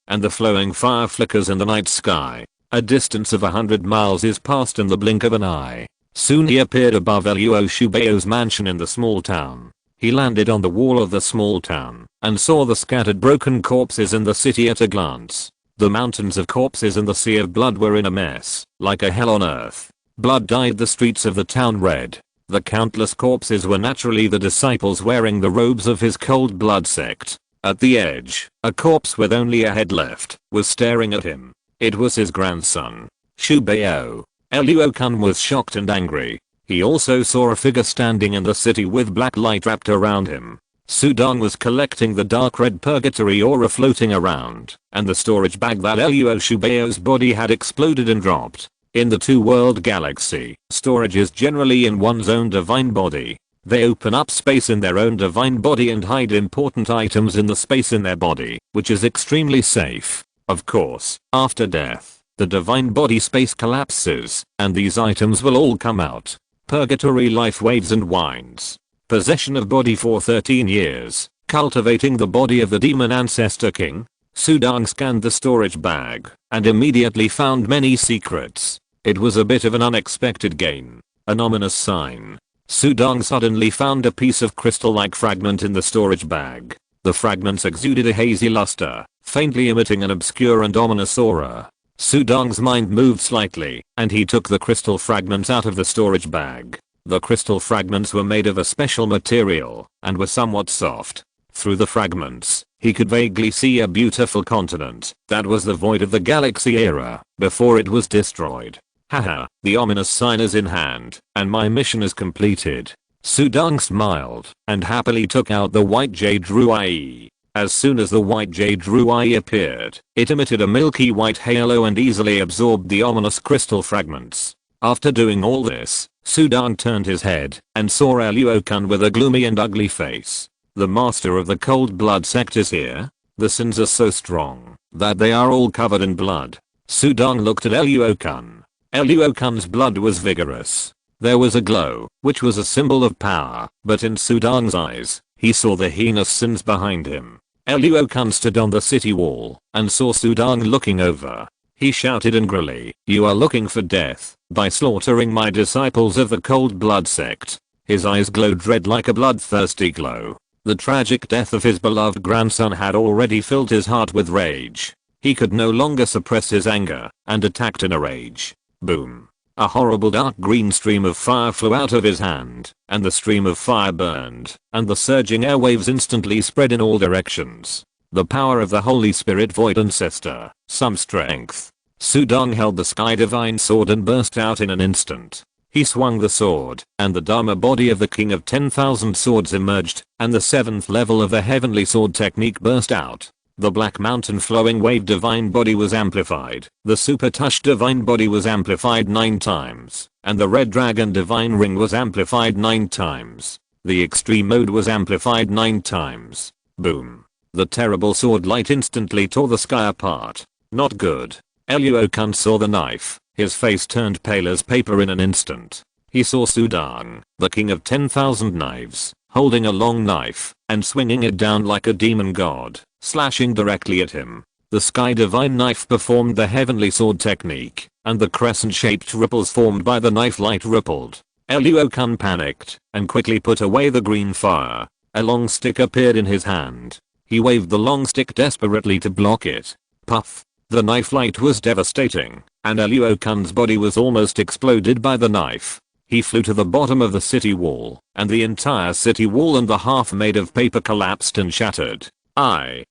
and the flowing fire flickers in the night sky. A distance of 100 miles is passed in the blink of an eye. Soon he appeared above Eluo Shubeo's mansion in the small town. He landed on the wall of the small town, and saw the scattered broken corpses in the city at a glance. The mountains of corpses and the sea of blood were in a mess, like a hell on earth. Blood dyed the streets of the town red. The countless corpses were naturally the disciples wearing the robes of his Cold Blood sect. At the edge, a corpse with only a head left was staring at him. It was his grandson, Shubeo. Eluo-kun was shocked and angry. He also saw a figure standing in the city with black light wrapped around him. Sudang was collecting the dark red purgatory aura floating around, and the storage bag that Eluo Shubeo's body had exploded and dropped. In the two-world galaxy, storage is generally in one's own divine body. They open up space in their own divine body and hide important items in the space in their body, which is extremely safe. Of course, after death, the divine body space collapses, and these items will all come out. Purgatory life waves and winds. Possession of body for 13 years. Cultivating the body of the demon ancestor king. Sudang scanned the storage bag, and immediately found many secrets. It was a bit of an unexpected gain. An ominous sign. Sudang suddenly found a piece of crystal-like fragment in the storage bag. The fragments exuded a hazy luster, faintly emitting an obscure and ominous aura. Sudang's mind moved slightly, and he took the crystal fragments out of the storage bag. The crystal fragments were made of a special material, and were somewhat soft. Through the fragments, he could vaguely see a beautiful continent that was the void of the galaxy era, before it was destroyed. Haha, the ominous sign is in hand, and my mission is completed. Sudang smiled, and happily took out the white jade ruai. As soon as the white jade ruai appeared, it emitted a milky white halo and easily absorbed the ominous crystal fragments. After doing all this, Sudang turned his head, and saw Eluokan with a gloomy and ugly face. The master of the cold blood sect is here. The sins are so strong, that they are all covered in blood. Sudang looked at Eluokan. Eluokan's blood was vigorous. There was a glow, which was a symbol of power, but in Sudang's eyes, he saw the heinous sins behind him. Eluokan stood on the city wall, and saw Sudang looking over. He shouted angrily, "You are looking for death, by slaughtering my disciples of the cold blood sect." His eyes glowed red like a bloodthirsty glow. The tragic death of his beloved grandson had already filled his heart with rage. He could no longer suppress his anger, and attacked in a rage. Boom. A horrible dark green stream of fire flew out of his hand, and the stream of fire burned, and the surging airwaves instantly spread in all directions. The power of the Holy Spirit Void Ancestor, some strength. Sudang held the Sky Divine Sword and burst out in an instant. He swung the sword, and the Dharma body of the King of 10,000 Swords emerged, and the 7th level of the Heavenly Sword technique burst out. The Black Mountain Flowing Wave Divine Body was amplified, the Super Touch Divine Body was amplified 9 times, and the Red Dragon Divine Ring was amplified 9 times. The Extreme Mode was amplified 9 times. Boom. The terrible sword light instantly tore the sky apart. Not good. Eluokan saw the knife. His face turned pale as paper in an instant. He saw Sudang, the king of 10,000 knives, holding a long knife, and swinging it down like a demon god, slashing directly at him. The Sky Divine Knife performed the Heavenly Sword technique, and the crescent-shaped ripples formed by the knife light rippled. Eluokan panicked, and quickly put away the green fire. A long stick appeared in his hand. He waved the long stick desperately to block it. Puff. The knife light was devastating, and Eluokan's body was almost exploded by the knife. He flew to the bottom of the city wall, and the entire city wall and the half made of paper collapsed and shattered. I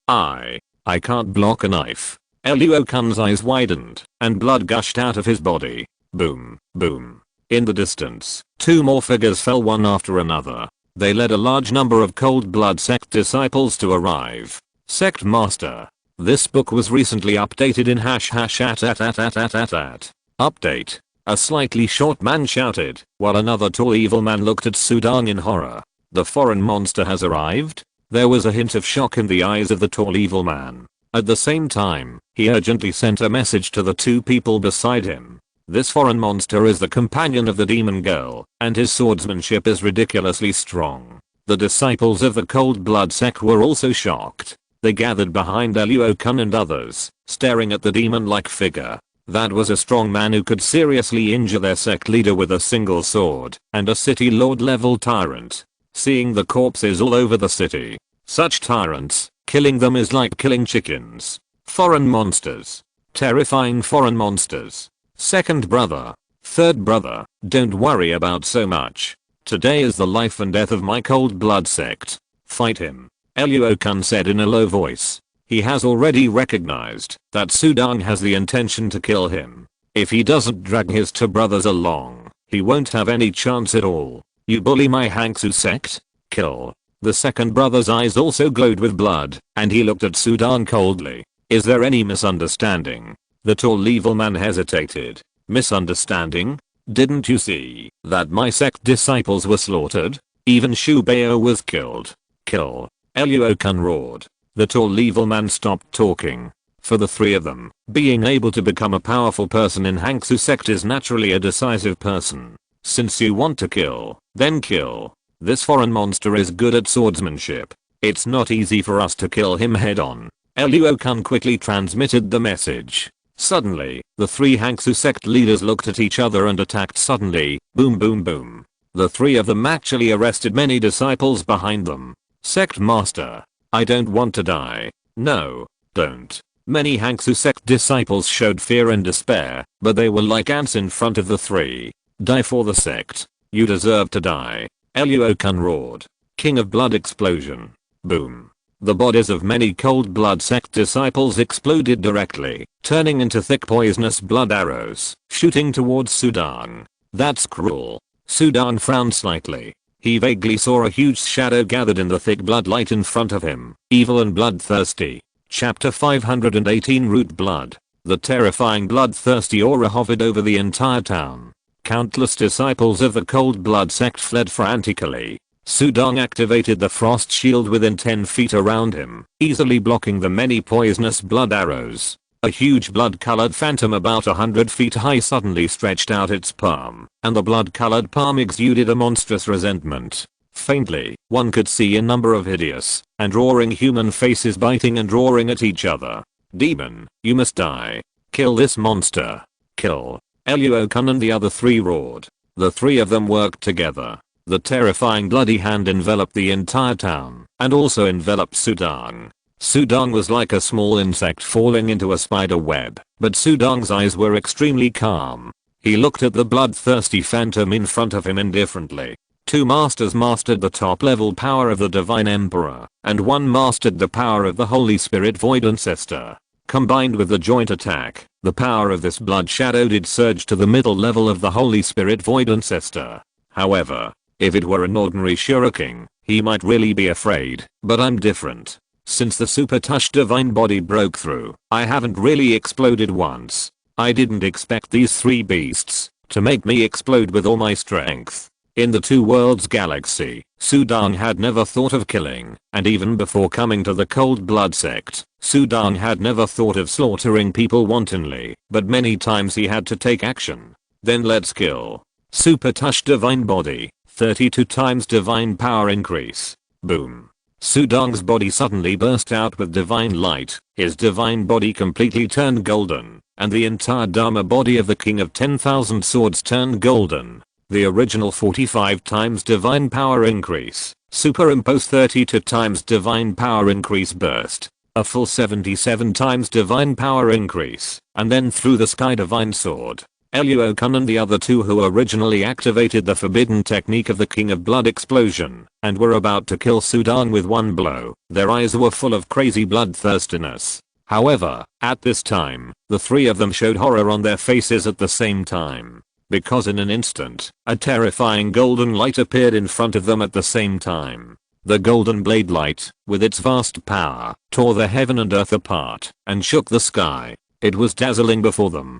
can't block a knife. Eluokan's eyes widened, and blood gushed out of his body. Boom, boom. In the distance, 2 more figures fell one after another. They led a large number of cold blood sect disciples to arrive. Sect Master. This book was recently updated in #@. Update. A slightly short man shouted, while another tall evil man looked at Sudang in horror. The foreign monster has arrived? There was a hint of shock in the eyes of the tall evil man. At the same time, he urgently sent a message to the 2 people beside him. This foreign monster is the companion of the demon girl, and his swordsmanship is ridiculously strong. The disciples of the cold blood sect were also shocked. They gathered behind Eluokan and others, staring at the demon-like figure. That was a strong man who could seriously injure their sect leader with a single sword, and a city lord level tyrant. Seeing the corpses all over the city. Such tyrants, killing them is like killing chickens. Foreign monsters. Terrifying foreign monsters. Second brother. Third brother, don't worry about so much. Today is the life and death of my cold blood sect. Fight him. Eluokan said in a low voice. He has already recognized that Sudang has the intention to kill him. If he doesn't drag his 2 brothers along, he won't have any chance at all. You bully my Hangsu sect? Kill. The second brother's eyes also glowed with blood, and he looked at Sudang coldly. Is there any misunderstanding? The tall evil man hesitated. Misunderstanding? Didn't you see that my sect disciples were slaughtered? Even Shubeo was killed. Kill. Eluo-kun roared. The tall evil man stopped talking. For the three of them, being able to become a powerful person in Hangsu sect is naturally a decisive person. Since you want to kill, then kill. This foreign monster is good at swordsmanship. It's not easy for us to kill him head on. Eluo-kun quickly transmitted the message. Suddenly, the three Hangsu sect leaders looked at each other and attacked suddenly. Boom boom boom. The three of them actually arrested many disciples behind them. Sect master. I don't want to die. No, don't. Many Hangsu sect disciples showed fear and despair, but they were like ants in front of the three. Die for the sect. You deserve to die. Eluo-kun roared. King of Blood explosion. Boom. The bodies of many cold blood sect disciples exploded directly, turning into thick poisonous blood arrows, shooting towards Sudang. That's cruel. Sudang frowned slightly. He vaguely saw a huge shadow gathered in the thick blood light in front of him, evil and bloodthirsty. Chapter 518 Root Blood. The terrifying bloodthirsty aura hovered over the entire town. Countless disciples of the cold blood sect fled frantically. Sudang activated the frost shield within 10 feet around him, easily blocking the many poisonous blood arrows. A huge blood-colored phantom about 100 feet high suddenly stretched out its palm, and the blood-colored palm exuded a monstrous resentment. Faintly, one could see a number of hideous and roaring human faces biting and roaring at each other. Demon, you must die. Kill this monster. Kill. Eluo-kun and the other three roared. The three of them worked together. The terrifying bloody hand enveloped the entire town, and also enveloped Sudang. Sudang was like a small insect falling into a spider web, but Sudang's eyes were extremely calm. He looked at the bloodthirsty phantom in front of him indifferently. Two masters mastered the top level power of the Divine Emperor, and one mastered the power of the Holy Spirit Void Ancestor. Combined with the joint attack, the power of this blood shadow did surge to the middle level of the Holy Spirit Void Ancestor. However, if it were an ordinary shuriken, he might really be afraid, but I'm different. Since the super touch divine body broke through, I haven't really exploded once. I didn't expect these three beasts to make me explode with all my strength. In the two worlds galaxy, Sudang had never thought of killing, and even before coming to the cold blood sect, Sudang had never thought of slaughtering people wantonly, but many times he had to take action. Then let's kill. Super touch divine body, 32 times divine power increase. Boom. Sudang's body suddenly burst out with divine light, his divine body completely turned golden, and the entire Dharma body of the King of 10,000 Swords turned golden. The original 45 times divine power increase, superimpose 32 times divine power increase burst, a full 77 times divine power increase, and then through the sky divine sword. Eluo-kun and the other two who originally activated the forbidden technique of the King of Blood explosion, and were about to kill Sudang with one blow, their eyes were full of crazy bloodthirstiness. However, at this time, the three of them showed horror on their faces at the same time. Because in an instant, a terrifying golden light appeared in front of them at the same time. The golden blade light, with its vast power, tore the heaven and earth apart, and shook the sky. It was dazzling before them.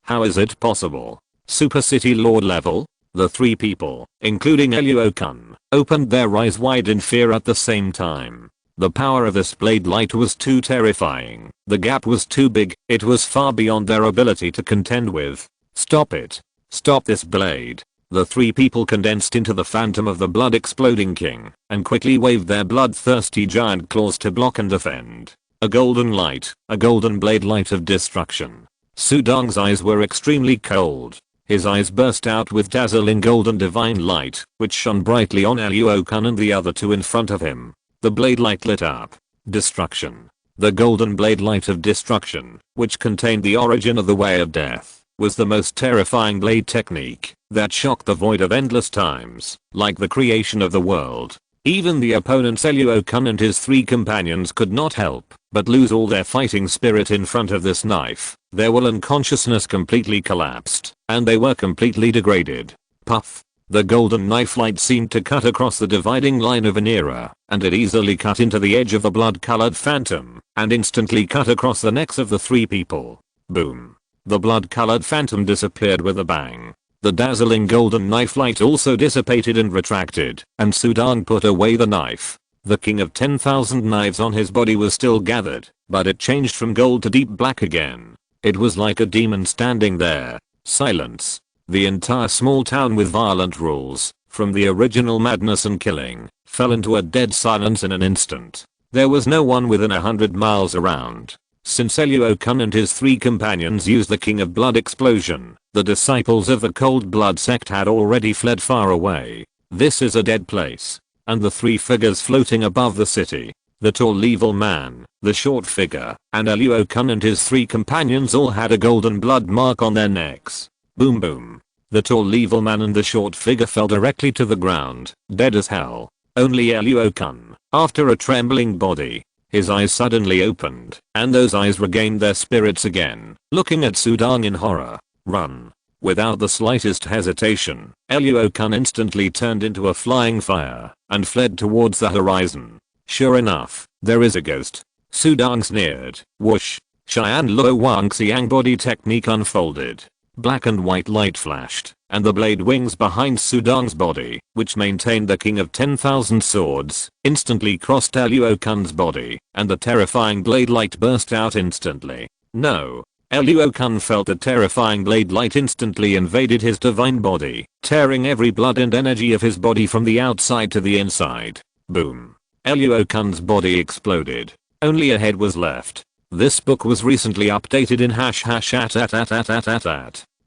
How is it possible? Super City Lord level? The three people, including Eluo-kun, opened their eyes wide in fear at the same time. The power of this blade light was too terrifying. The gap was too big. It was far beyond their ability to contend with. Stop it. Stop this blade. The three people condensed into the phantom of the blood exploding king, and quickly waved their bloodthirsty giant claws to block and defend. A golden light, a golden blade light of destruction. Sudang's eyes were extremely cold. His eyes burst out with dazzling golden divine light, which shone brightly on Eluo-kun and the other two in front of him. The blade light lit up. Destruction. The golden blade light of destruction, which contained the origin of the way of death, was the most terrifying blade technique that shocked the void of endless times, like the creation of the world. Even the opponents Eluo-kun and his three companions could not help but lose all their fighting spirit in front of this knife. Their will and consciousness completely collapsed, and they were completely degraded. Puff. The golden knife light seemed to cut across the dividing line of an era, and it easily cut into the edge of the blood-colored phantom, and instantly cut across the necks of the three people. Boom. The blood-colored phantom disappeared with a bang. The dazzling golden knife light also dissipated and retracted, and Sudang put away the knife. The king of 10,000 knives on his body was still gathered, but it changed from gold to deep black again. It was like a demon standing there. Silence. The entire small town with violent rules, from the original madness and killing, fell into a dead silence in an instant. There was no one within 100 miles around. Since Eluokan and his 3 companions used the King of Blood explosion, the disciples of the Cold Blood sect had already fled far away. This is a dead place. And the 3 figures floating above the city, the tall evil man, the short figure, and Eluokan and his 3 companions all had a golden blood mark on their necks. Boom boom. The tall evil man and the short figure fell directly to the ground, dead as hell. Only Eluokan, after a trembling body, his eyes suddenly opened, and those eyes regained their spirits again, looking at Sudang in horror. Run. Without the slightest hesitation, Eluokan instantly turned into a flying fire, and fled towards the horizon. Sure enough, there is a ghost. Sudang sneered. Whoosh. Cheyenne Lo Wang Xiang body technique unfolded. Black and white light flashed, and the blade wings behind Sudang's body, which maintained the King of 10,000 swords, instantly crossed Eluokan's body, and the terrifying blade light burst out instantly. No. Eluokan felt the terrifying blade light instantly invaded his divine body, tearing every blood and energy of his body from the outside to the inside. Boom. Eluokan's body exploded. Only a head was left. This book was recently updated in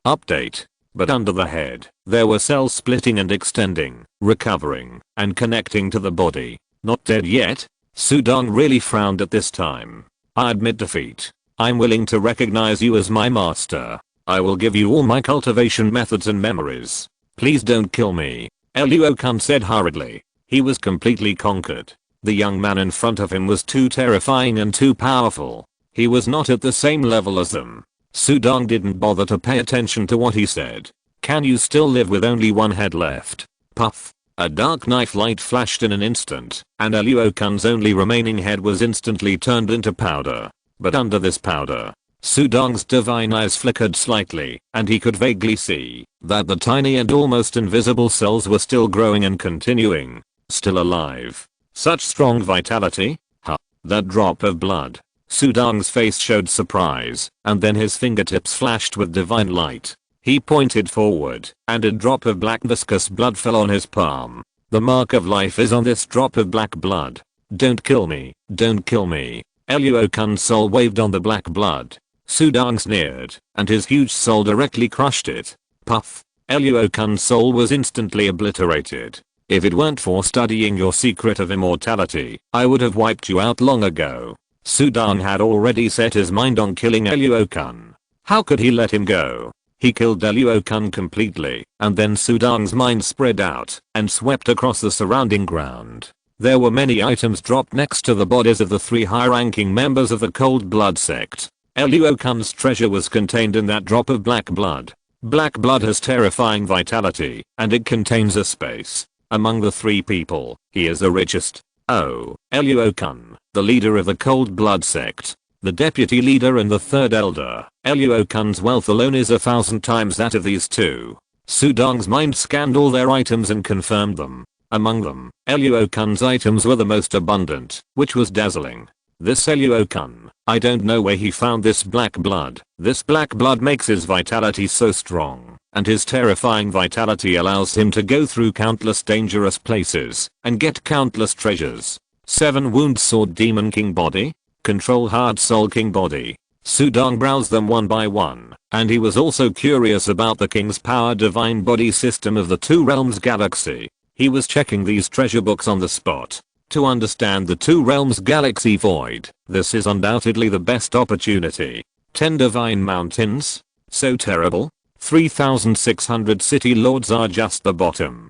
update. But under the head, there were cells splitting and extending, recovering, and connecting to the body. Not dead yet? Sudang really frowned at this time. I admit defeat. I'm willing to recognize you as my master. I will give you all my cultivation methods and memories. Please don't kill me. Eluokan said hurriedly. He was completely conquered. The young man in front of him was too terrifying and too powerful. He was not at the same level as them. Sudang didn't bother to pay attention to what he said. Can you still live with only one head left? Puff. A dark knife light flashed in an instant, and Eluokan's only remaining head was instantly turned into powder. But under this powder, Sudang's divine eyes flickered slightly, and he could vaguely see that the tiny and almost invisible cells were still growing and continuing. Still alive. Such strong vitality? Huh. That drop of blood. Sudang's face showed surprise, and then his fingertips flashed with divine light. He pointed forward, and a drop of black viscous blood fell on his palm. The mark of life is on this drop of black blood. Don't kill me, don't kill me. Eluokan's soul waved on the black blood. Sudang sneered, and his huge soul directly crushed it. Puff. Eluokan's soul was instantly obliterated. If it weren't for studying your secret of immortality, I would have wiped you out long ago. Sudang had already set his mind on killing Eluokan. How could he let him go? He killed Eluokan completely, and then Sudang's mind spread out and swept across the surrounding ground. There were many items dropped next to the bodies of the 3 high-ranking members of the Cold Blood sect. Eluokan's treasure was contained in that drop of black blood. Black blood has terrifying vitality, and it contains a space. Among the 3 people, he is the richest. Oh, Eluokan, the leader of the Cold Blood sect, the deputy leader and the 3rd elder. Eluokan's wealth alone is 1,000 times that of these 2. Sudang's mind scanned all their items and confirmed them. Among them, Eluokan's items were the most abundant, which was dazzling. This Eluokan, I don't know where he found this black blood. This black blood makes his vitality so strong, and his terrifying vitality allows him to go through countless dangerous places and get countless treasures. 7 Wound Sword Demon King body, Control Hard Soul King body. Sudang browsed them one by one, and he was also curious about the King's Power Divine Body system of the 2 Realms Galaxy. He was checking these treasure books on the spot. To understand the 2 Realms Galaxy Void, this is undoubtedly the best opportunity. 10 Divine Mountains? So terrible? 3,600 City Lords are just the bottom.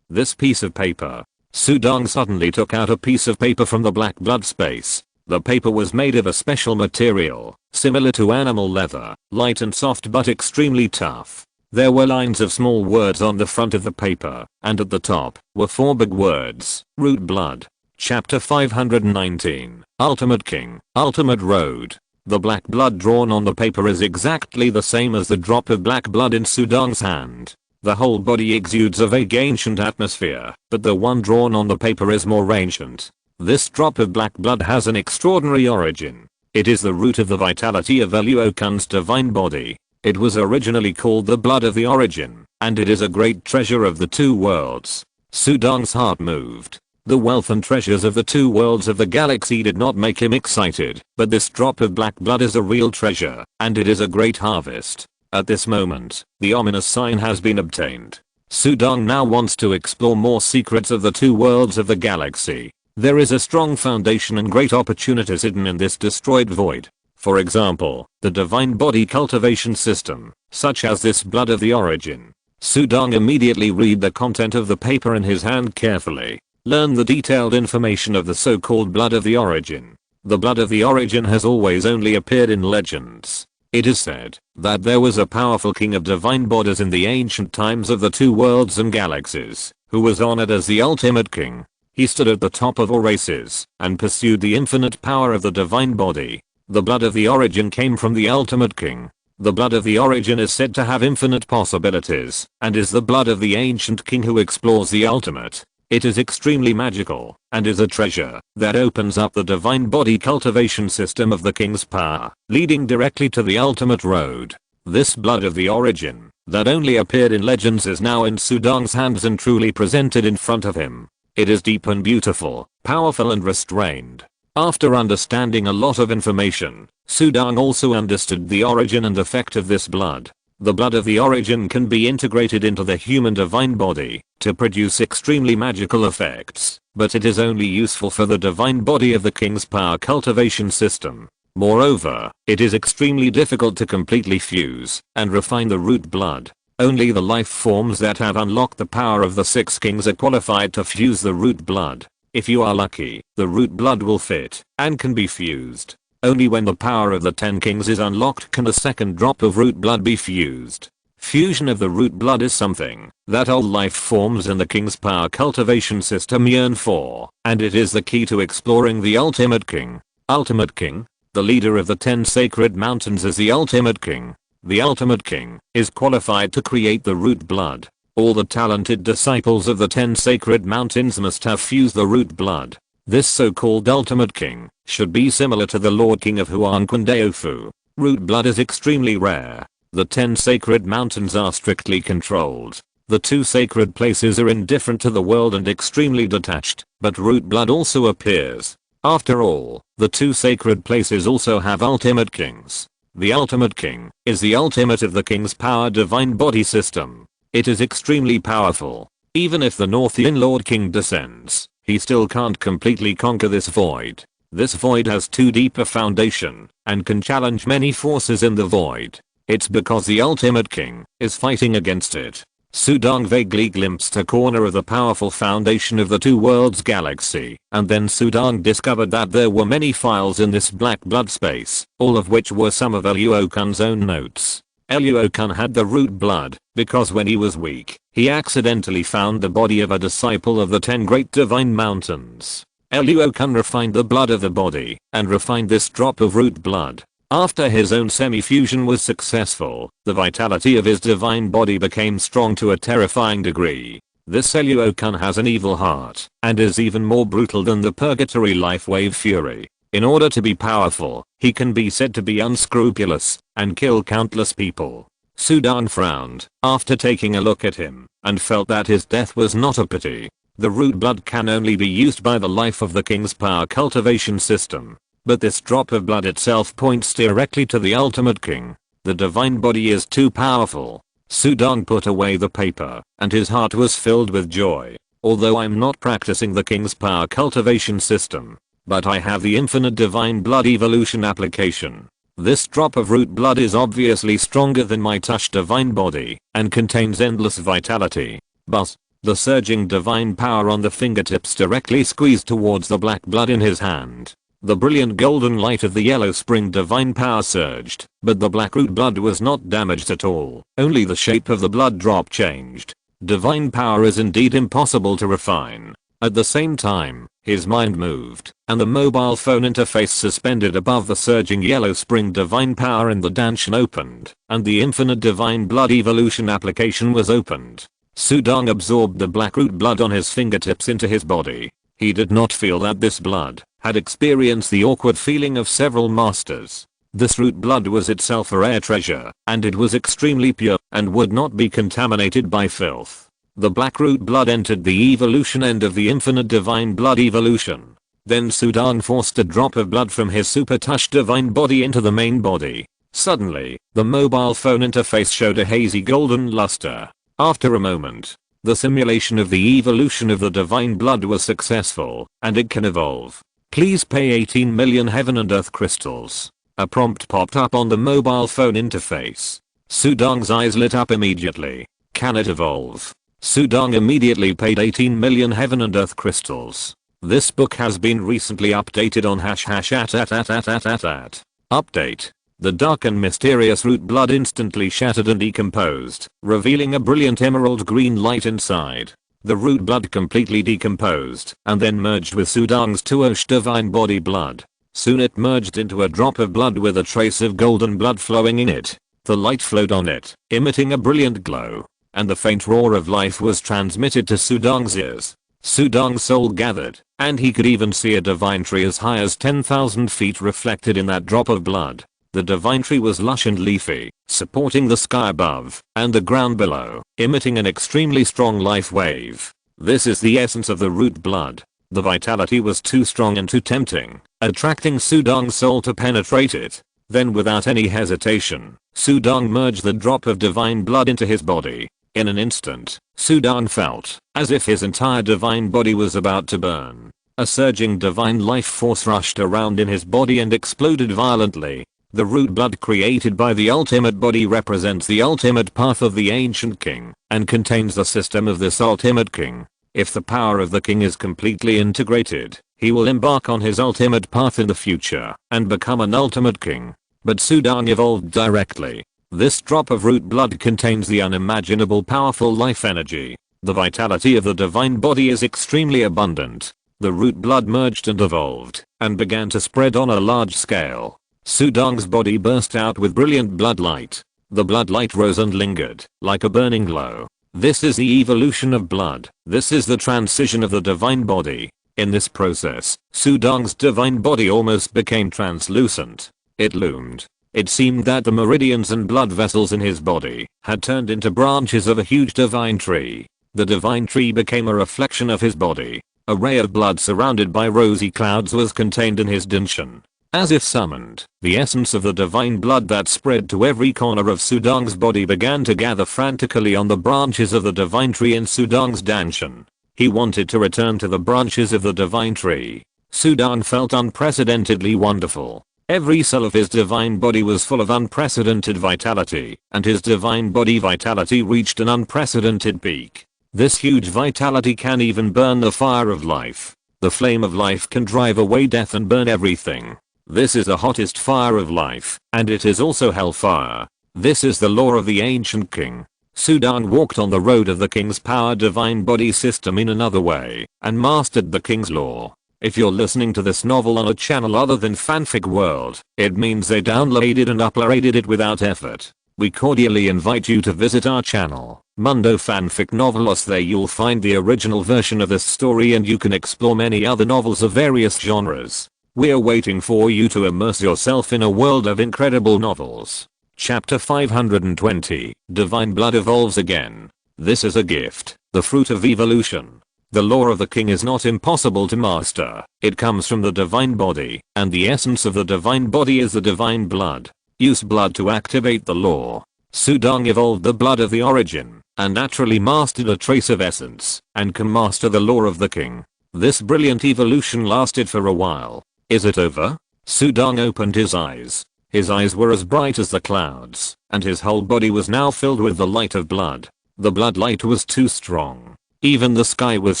This piece of paper. Sudang suddenly took out a piece of paper from the black blood space. The paper was made of a special material, similar to animal leather, light and soft but extremely tough. There were lines of small words on the front of the paper, and at the top were 4 big words. Root Blood. Chapter 519. Ultimate King. Ultimate Road. The black blood drawn on the paper is exactly the same as the drop of black blood in Sudong's hand. The whole body exudes a vague ancient atmosphere, but the one drawn on the paper is more ancient. This drop of black blood has an extraordinary origin. It is the root of the vitality of Eluokun's divine body. It was originally called the blood of the origin, and it is a great treasure of the two worlds. Sudong's heart moved. The wealth and treasures of the two worlds of the galaxy did not make him excited, but this drop of black blood is a real treasure, and it is a great harvest. At this moment, the ominous sign has been obtained. Sudong now wants to explore more secrets of the two worlds of the galaxy. There is a strong foundation and great opportunities hidden in this destroyed void. For example, the divine body cultivation system, such as this blood of the origin. Sudong immediately read the content of the paper in his hand carefully. Learn the detailed information of the so-called blood of the origin. The blood of the origin has always only appeared in legends. It is said that there was a powerful king of divine bodies in the ancient times of the two worlds and galaxies, who was honored as the ultimate king. He stood at the top of all races and pursued the infinite power of the divine body. The blood of the origin came from the ultimate king. The blood of the origin is said to have infinite possibilities and is the blood of the ancient king who explores the ultimate. It is extremely magical and is a treasure that opens up the divine body cultivation system of the king's power, leading directly to the ultimate road. This blood of the origin that only appeared in legends is now in Sudong's hands and truly presented in front of him. It is deep and beautiful, powerful and restrained. After understanding a lot of information, Sudong also understood the origin and effect of this blood. The blood of the origin can be integrated into the human divine body to produce extremely magical effects, but it is only useful for the divine body of the king's power cultivation system. Moreover, it is extremely difficult to completely fuse and refine the root blood. Only the life forms that have unlocked the power of the 6 kings are qualified to fuse the root blood. If you are lucky, the root blood will fit and can be fused. Only when the power of the 10 kings is unlocked can a second drop of root blood be fused. Fusion of the root blood is something that all life forms in the king's power cultivation system yearn for, and it is the key to exploring the ultimate king. Ultimate king? The leader of the 10 sacred mountains is the ultimate king. The ultimate king is qualified to create the root blood. All the talented disciples of the 10 sacred mountains must have fused the root blood. This so-called ultimate king should be similar to the Lord King of Huanquandeofu. Root blood is extremely rare. The 10 sacred mountains are strictly controlled. The 2 sacred places are indifferent to the world and extremely detached, but root blood also appears. After all, the 2 sacred places also have ultimate kings. The ultimate king is the ultimate of the king's power divine body system. It is extremely powerful. Even if the Northian Lord King descends, he still can't completely conquer this void. This void has too deep a foundation and can challenge many forces in the void. It's because the ultimate king is fighting against it. Sudong vaguely glimpsed a corner of the powerful foundation of the two worlds galaxy, and then Sudong discovered that there were many files in this black blood space, all of which were some of Eluokun's own notes. Eluokun had the root blood because when he was weak, he accidentally found the body of a disciple of the 10 great divine mountains. Eluokun refined the blood of the body and refined this drop of root blood. After his own semi-fusion was successful, the vitality of his divine body became strong to a terrifying degree. This Eluokun has an evil heart and is even more brutal than the purgatory life wave fury. In order to be powerful, he can be said to be unscrupulous and kill countless people. Sudong frowned after taking a look at him and felt that his death was not a pity. The root blood can only be used by the life of the king's power cultivation system. But this drop of blood itself points directly to the ultimate king. The divine body is too powerful. Sudong put away the paper, and his heart was filled with joy. Although I'm not practicing the king's power cultivation system, but I have the infinite divine blood evolution application. This drop of root blood is obviously stronger than my touch divine body, and contains endless vitality. But the surging divine power on the fingertips directly squeezed towards the black blood in his hand. The brilliant golden light of the yellow spring divine power surged, but the black root blood was not damaged at all. Only the shape of the blood drop changed. Divine power is indeed impossible to refine. At the same time, His mind moved, and the mobile phone interface suspended above the surging yellow spring divine power in the Dantian opened, and the infinite divine blood evolution application was opened. Sudong absorbed the black root blood on his fingertips into his body. He did not feel that this blood had experienced the awkward feeling of several masters. This root blood was itself a rare treasure, and it was extremely pure and would not be contaminated by filth. The black root blood entered the evolution end of the infinite divine blood evolution. Then Sudong forced a drop of blood from his super touch divine body into the main body. Suddenly, the mobile phone interface showed a hazy golden luster. After a moment, the simulation of the evolution of the divine blood was successful, and it can evolve. Please pay 18 million heaven and earth crystals. A prompt popped up on the mobile phone interface. Sudong's eyes lit up immediately. Can it evolve? Sudong immediately paid 18 million heaven and earth crystals. This book has been recently updated on #@. Update. The dark and mysterious root blood instantly shattered and decomposed, revealing a brilliant emerald green light inside. The root blood completely decomposed and then merged with Sudong's Tuosh divine body blood. Soon it merged into a drop of blood with a trace of golden blood flowing in it. The light flowed on it, emitting a brilliant glow, and the faint roar of life was transmitted to Sudong's ears. Sudong's soul gathered, and he could even see a divine tree as high as 10,000 feet reflected in that drop of blood. The divine tree was lush and leafy, supporting the sky above and the ground below, emitting an extremely strong life wave. This is the essence of the root blood. The vitality was too strong and too tempting, attracting Sudong's soul to penetrate it. Then without any hesitation, Sudong merged the drop of divine blood into his body. In an instant, Sudong felt as if his entire divine body was about to burn. A surging divine life force rushed around in his body and exploded violently. The root blood created by the ultimate body represents the ultimate path of the ancient king and contains the system of this ultimate king. If the power of the king is completely integrated, he will embark on his ultimate path in the future and become an ultimate king. But Sudong evolved directly. This drop of root blood contains the unimaginable powerful life energy. The vitality of the divine body is extremely abundant. The root blood merged and evolved and began to spread on a large scale. Sudong's body burst out with brilliant blood light. The blood light rose and lingered like a burning glow. This is the evolution of blood. This is the transition of the divine body. In this process, Sudong's divine body almost became translucent. It loomed. It seemed that the meridians and blood vessels in his body had turned into branches of a huge divine tree. The divine tree became a reflection of his body. A ray of blood surrounded by rosy clouds was contained in his Dantian. As if summoned, the essence of the divine blood that spread to every corner of Sudong's body began to gather frantically on the branches of the divine tree in Sudong's Dantian. He wanted to return to the branches of the divine tree. Sudong felt unprecedentedly wonderful. Every cell of his divine body was full of unprecedented vitality, and his divine body vitality reached an unprecedented peak. This huge vitality can even burn the fire of life. The flame of life can drive away death and burn everything. This is the hottest fire of life, and it is also hellfire. This is the law of the ancient king. Sudong walked on the road of the king's power divine body system in another way, and mastered the king's law. If you're listening to this novel on a channel other than Fanfic World, it means they downloaded and uploaded it without effort. We cordially invite you to visit our channel, Mundo Fanfic Novelos. There you'll find the original version of this story and you can explore many other novels of various genres. We're waiting for you to immerse yourself in a world of incredible novels. Chapter 520, Divine Blood Evolves Again. This is a gift, the fruit of evolution. The law of the king is not impossible to master. It comes from the divine body, and the essence of the divine body is the divine blood. Use blood to activate the law. Sudong evolved the blood of the origin, and naturally mastered a trace of essence, and can master the law of the king. This brilliant evolution lasted for a while. Is it over? Sudong opened his eyes. His eyes were as bright as the clouds, and his whole body was now filled with the light of blood. The blood light was too strong. Even the sky was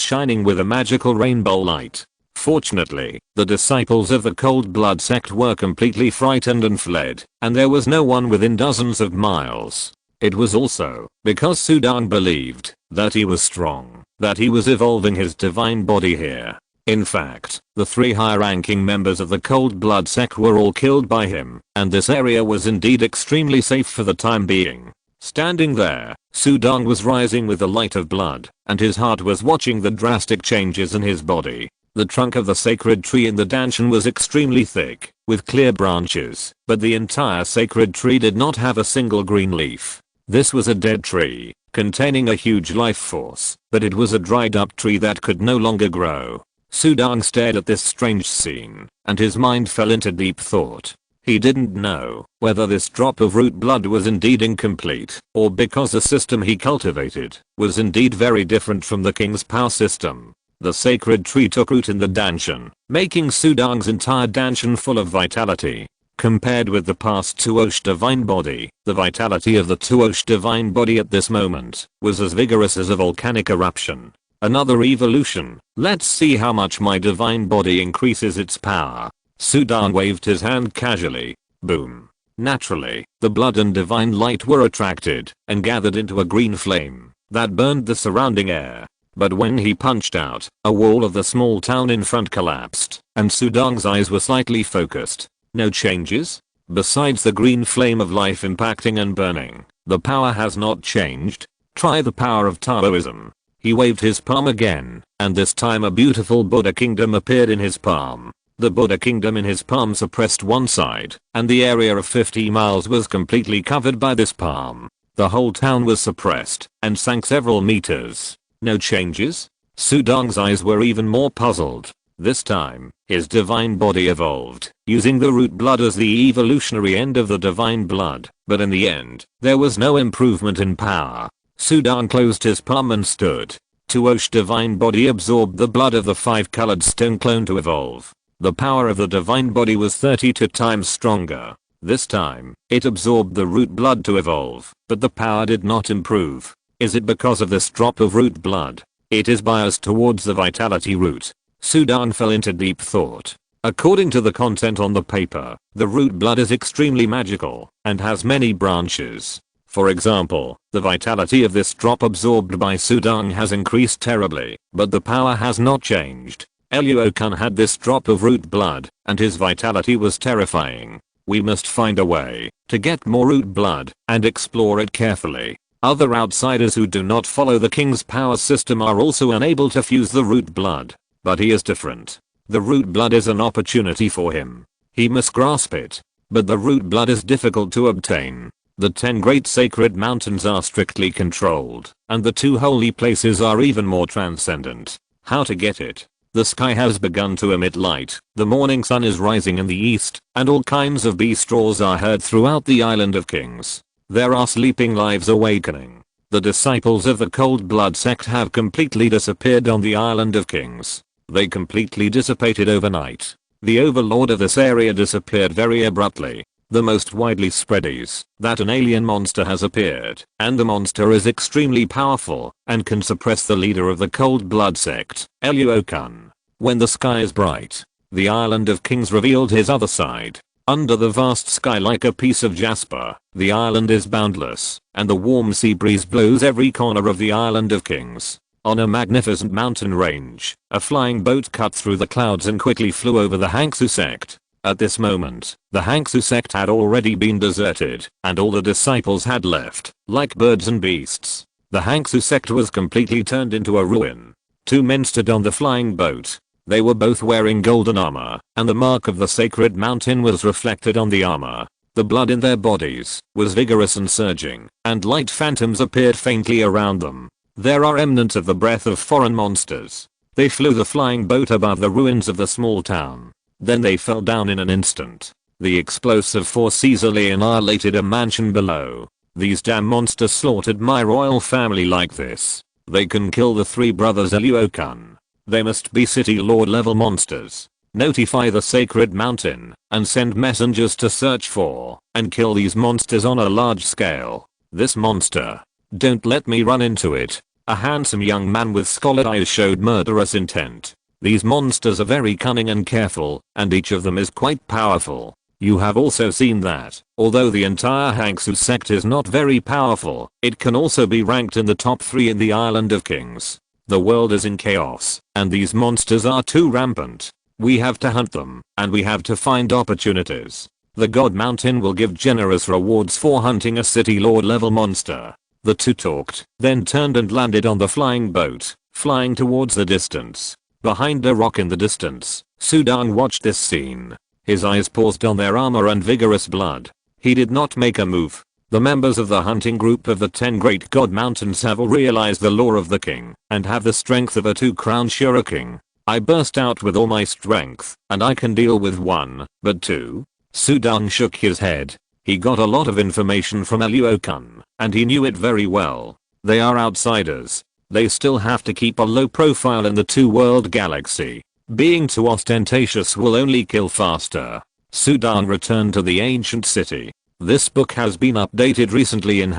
shining with a magical rainbow light. Fortunately, the disciples of the cold blood sect were completely frightened and fled, and there was no one within dozens of miles. It was also because Sudong believed that he was strong, that he was evolving his divine body here. In fact, the 3 high-ranking members of the Cold Blood sect were all killed by him, and this area was indeed extremely safe for the time being. Standing there, Sudong was rising with the light of blood, and his heart was watching the drastic changes in his body. The trunk of the sacred tree in the Dantian was extremely thick, with clear branches, but the entire sacred tree did not have a single green leaf. This was a dead tree, containing a huge life force, but it was a dried up tree that could no longer grow. Sudong stared at this strange scene, and his mind fell into deep thought. He didn't know whether this drop of root blood was indeed incomplete, or because the system he cultivated was indeed very different from the king's power system. The sacred tree took root in the Dantian, making Sudong's entire Dantian full of vitality. Compared with the past Tuosh divine body, the vitality of the Tuosh divine body at this moment was as vigorous as a volcanic eruption. Another evolution. Let's see how much my divine body increases its power. Sudong waved his hand casually. Boom. Naturally, the blood and divine light were attracted and gathered into a green flame that burned the surrounding air. But when he punched out, a wall of the small town in front collapsed, and Sudong's eyes were slightly focused. No changes? Besides the green flame of life impacting and burning, the power has not changed. Try the power of Taoism. He waved his palm again, and this time a beautiful Buddha kingdom appeared in his palm. The Buddha kingdom in his palm suppressed one side, and the area of 50 miles was completely covered by this palm. The whole town was suppressed, and sank several meters. No changes? Sudong's eyes were even more puzzled. This time, his divine body evolved, using the root blood as the evolutionary end of the divine blood, but in the end, there was no improvement in power. Sudong closed his palm and stood. Tuosh divine body absorbed the blood of the 5-colored stone clone to evolve. The power of the divine body was 32 times stronger. This time, it absorbed the root blood to evolve, but the power did not improve. Is it because of this drop of root blood? It is biased towards the vitality root. Sudong fell into deep thought. According to the content on the paper, the root blood is extremely magical and has many branches. For example, the vitality of this drop absorbed by Sudong has increased terribly, but the power has not changed. Eluokan had this drop of root blood, and his vitality was terrifying. We must find a way to get more root blood and explore it carefully. Other outsiders who do not follow the king's power system are also unable to fuse the root blood. But he is different. The root blood is an opportunity for him. He must grasp it. But the root blood is difficult to obtain. The 10 great sacred mountains are strictly controlled, and the 2 holy places are even more transcendent. How to get it? The sky has begun to emit light, the morning sun is rising in the east, and all kinds of bee straws are heard throughout the Island of Kings. There are sleeping lives awakening. The disciples of the Cold Blood sect have completely disappeared on the Island of Kings. They completely dissipated overnight. The overlord of this area disappeared very abruptly. The most widely spread is that an alien monster has appeared, and the monster is extremely powerful and can suppress the leader of the Cold Blood sect, Eluokan. When the sky is bright, the Island of Kings revealed his other side. Under the vast sky like a piece of jasper, the island is boundless, and the warm sea breeze blows every corner of the Island of Kings. On a magnificent mountain range, a flying boat cut through the clouds and quickly flew over the Hangsu sect. At this moment, the Hangsu sect had already been deserted, and all the disciples had left, like birds and beasts. The Hangsu sect was completely turned into a ruin. 2 men stood on the flying boat. They were both wearing golden armor, and the mark of the sacred mountain was reflected on the armor. The blood in their bodies was vigorous and surging, and light phantoms appeared faintly around them. There are remnants of the breath of foreign monsters. They flew the flying boat above the ruins of the small town. Then they fell down in an instant. The explosive force easily annihilated a mansion below. These damn monsters slaughtered my royal family like this. They can kill the 3 brothers Eluokan. They must be city lord level monsters. Notify the sacred mountain and send messengers to search for and kill these monsters on a large scale. This monster. Don't let me run into it. A handsome young man with scalded eyes showed murderous intent. These monsters are very cunning and careful, and each of them is quite powerful. You have also seen that, although the entire Hangsu sect is not very powerful, it can also be ranked in the top 3 in the Island of Kings. The world is in chaos, and these monsters are too rampant. We have to hunt them, and we have to find opportunities. The God Mountain will give generous rewards for hunting a city lord level monster. The two talked, then turned and landed on the flying boat, flying towards the distance. Behind a rock in the distance, Sudang watched this scene. His eyes paused on their armor and vigorous blood. He did not make a move. The members of the hunting group of the 10 Great God Mountains have all realized the lore of the king and have the strength of a 2-crown Shura king. I burst out with all my strength, and I can deal with 1, but 2? Sudang shook his head. He got a lot of information from Eluo-kun, and he knew it very well. They are outsiders. They still have to keep a low profile in the 2-world galaxy. Being too ostentatious will only kill faster. Sudang returned to the ancient city. This book has been updated recently in ..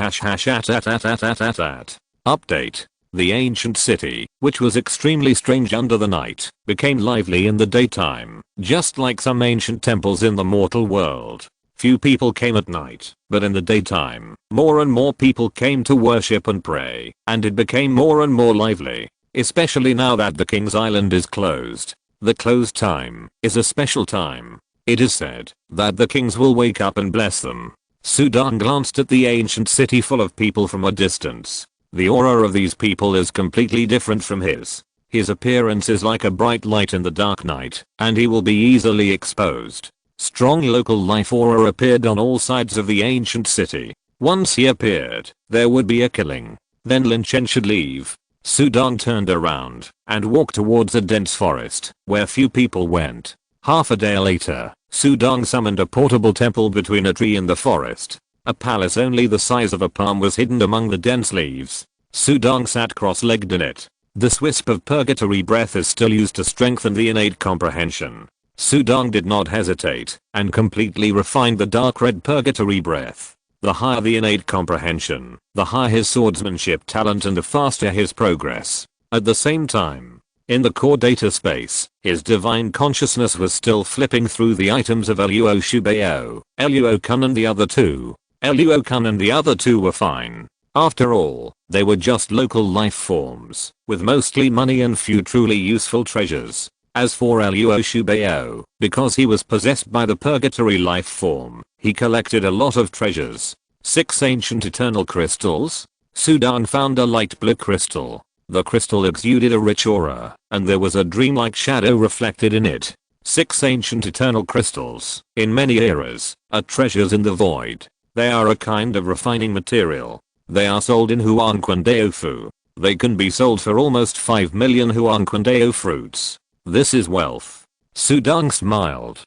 Update. The ancient city, which was extremely strange under the night, became lively in the daytime, just like some ancient temples in the mortal world. Few people came at night, but in the daytime, more and more people came to worship and pray, and it became more and more lively, especially now that the King's Island is closed. The closed time is a special time. It is said that the kings will wake up and bless them. Sudang glanced at the ancient city full of people from a distance. The aura of these people is completely different from his. His appearance is like a bright light in the dark night, and he will be easily exposed. Strong local life aura appeared on all sides of the ancient city. Once he appeared, there would be a killing. Then Lin Chen should leave. Sudang turned around and walked towards a dense forest where few people went. Half a day later, Sudang summoned a portable temple between a tree and the forest. A palace only the size of a palm was hidden among the dense leaves. Sudang sat cross-legged in it. This wisp of purgatory breath is still used to strengthen the innate comprehension. Sudang did not hesitate and completely refined the dark red purgatory breath. The higher the innate comprehension, the higher his swordsmanship talent and the faster his progress. At the same time, in the core data space, his divine consciousness was still flipping through the items of Eluo Shubeo, Eluo-kun and the other two. Eluo-kun and the other two were fine. After all, they were just local life forms, with mostly money and few truly useful treasures. As for Eluo Shubeo, because he was possessed by the purgatory life form, he collected a lot of treasures. 6 ancient eternal crystals? Sudang found a light blue crystal. The crystal exuded a rich aura, and there was a dreamlike shadow reflected in it. 6 ancient eternal crystals, in many eras, are treasures in the void. They are a kind of refining material. They are sold in Huangquandeo. They can be sold for almost 5 million Huangquandeo fruits. This is wealth. Sudang smiled.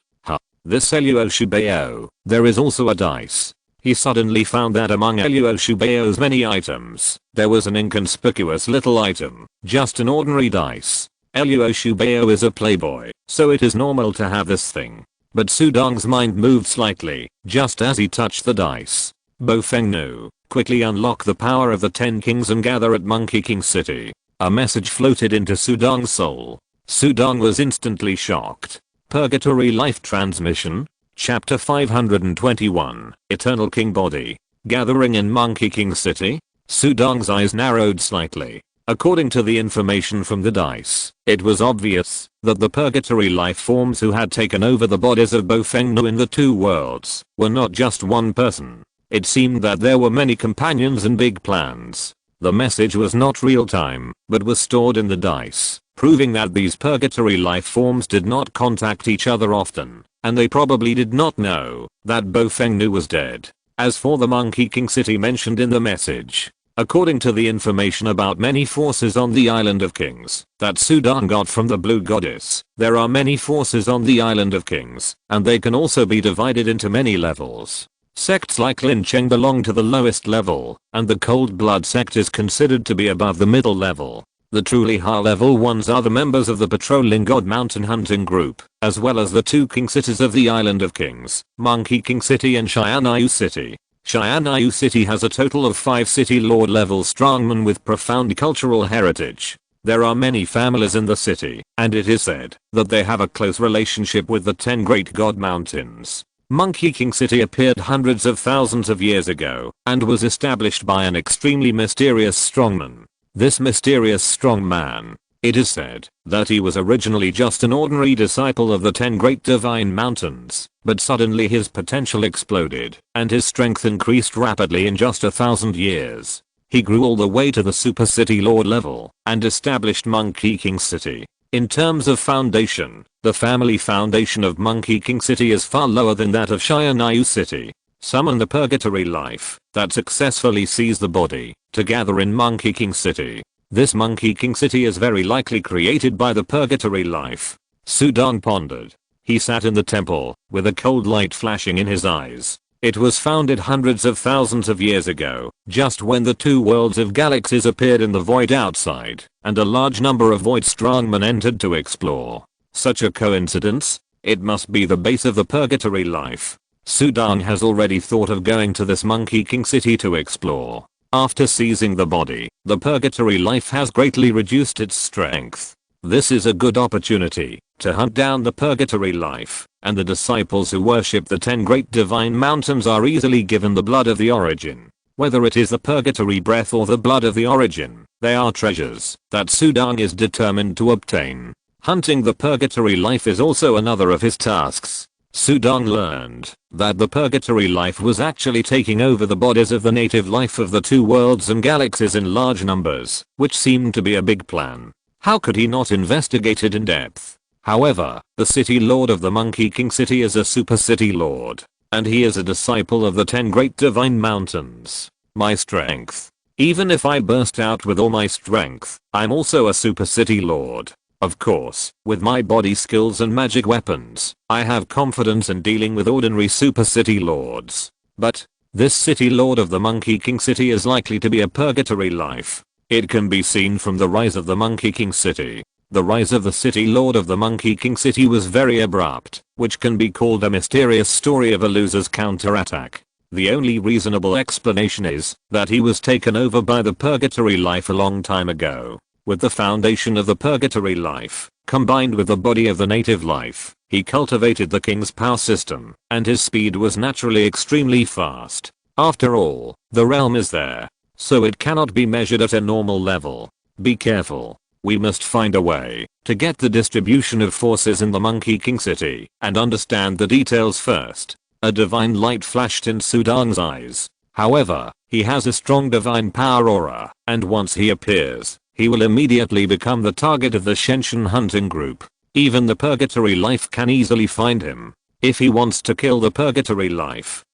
This Eluo Shubeo. There is also a dice. He suddenly found that among Eluo Shubeo's many items, there was an inconspicuous little item, just an ordinary dice. Eluo Shubeo is a playboy, so it is normal to have this thing. But Sudang's mind moved slightly, just as he touched the dice. Bo Feng knew, quickly unlock the power of the 10 kings and gather at Monkey King City. A message floated into Sudang's soul. Sudang was instantly shocked. Purgatory Life Transmission? Chapter 521, Eternal King Body. Gathering in Monkey King City? Sudang's eyes narrowed slightly. According to the information from the dice, it was obvious that the purgatory life forms who had taken over the bodies of Bo Fengnu in the 2 worlds were not just one person. It seemed that there were many companions and big plans. The message was not real time, but was stored in the dice, proving that these purgatory life forms did not contact each other often, and they probably did not know that Bo Fengnu was dead. As for the Monkey King City mentioned in the message, according to the information about many forces on the Island of Kings that Sudang got from the Blue Goddess, there are many forces on the Island of Kings, and they can also be divided into many levels. Sects like Lin Cheng belong to the lowest level, and the Cold Blood sect is considered to be above the middle level. The truly high level ones are the members of the patrolling God Mountain hunting group, as well as the 2 king cities of the Island of Kings, Monkey King City and Xianayu City. Xianayu City has a total of 5 city lord level strongmen with profound cultural heritage. There are many families in the city, and it is said that they have a close relationship with the 10 Great God Mountains. Monkey King City appeared hundreds of thousands of years ago, and was established by an extremely mysterious strongman. This mysterious strong man. It is said that he was originally just an ordinary disciple of the 10 great divine mountains, but suddenly his potential exploded and his strength increased rapidly in just 1,000 years. He grew all the way to the Super City Lord level and established Monkey King City. In terms of foundation, the family foundation of Monkey King City is far lower than that of Shianayu City. Summon the purgatory life that successfully sees the body to gather in Monkey King City. This Monkey King City is very likely created by the purgatory life. Sudan pondered. He sat in the temple with a cold light flashing in his eyes. It was founded hundreds of thousands of years ago, just when the 2 worlds of galaxies appeared in the void outside, and a large number of void strongmen entered to explore. Such a coincidence? It must be the base of the purgatory life. Sudan has already thought of going to this Monkey King City to explore. After seizing the body, the purgatory life has greatly reduced its strength. This is a good opportunity to hunt down the purgatory life, and the disciples who worship the 10 great divine mountains are easily given the blood of the origin. Whether it is the purgatory breath or the blood of the origin, they are treasures that Sudan is determined to obtain. Hunting the purgatory life is also another of his tasks. Sudan learned that the purgatory life was actually taking over the bodies of the native life of the 2 worlds and galaxies in large numbers, which seemed to be a big plan. How could he not investigate it in depth? However, the city lord of the Monkey King City is a super city lord, and he is a disciple of the 10 great divine mountains. My strength. Even if I burst out with all my strength, I'm also a super city lord. Of course, with my body skills and magic weapons, I have confidence in dealing with ordinary super city lords. But this city lord of the Monkey King City is likely to be a purgatory life. It can be seen from the rise of the Monkey King City. The rise of the city lord of the Monkey King City was very abrupt, which can be called a mysterious story of a loser's counterattack. The only reasonable explanation is that he was taken over by the purgatory life a long time ago. With the foundation of the purgatory life, combined with the body of the native life, he cultivated the king's power system, and his speed was naturally extremely fast. After all, the realm is there, so it cannot be measured at a normal level. Be careful. We must find a way to get the distribution of forces in the Monkey King City and understand the details first. A divine light flashed in Sudan's eyes. However, he has a strong divine power aura, and once he appears, he will immediately become the target of the Shenshin hunting group. Even the purgatory life can easily find him. If he wants to kill the purgatory life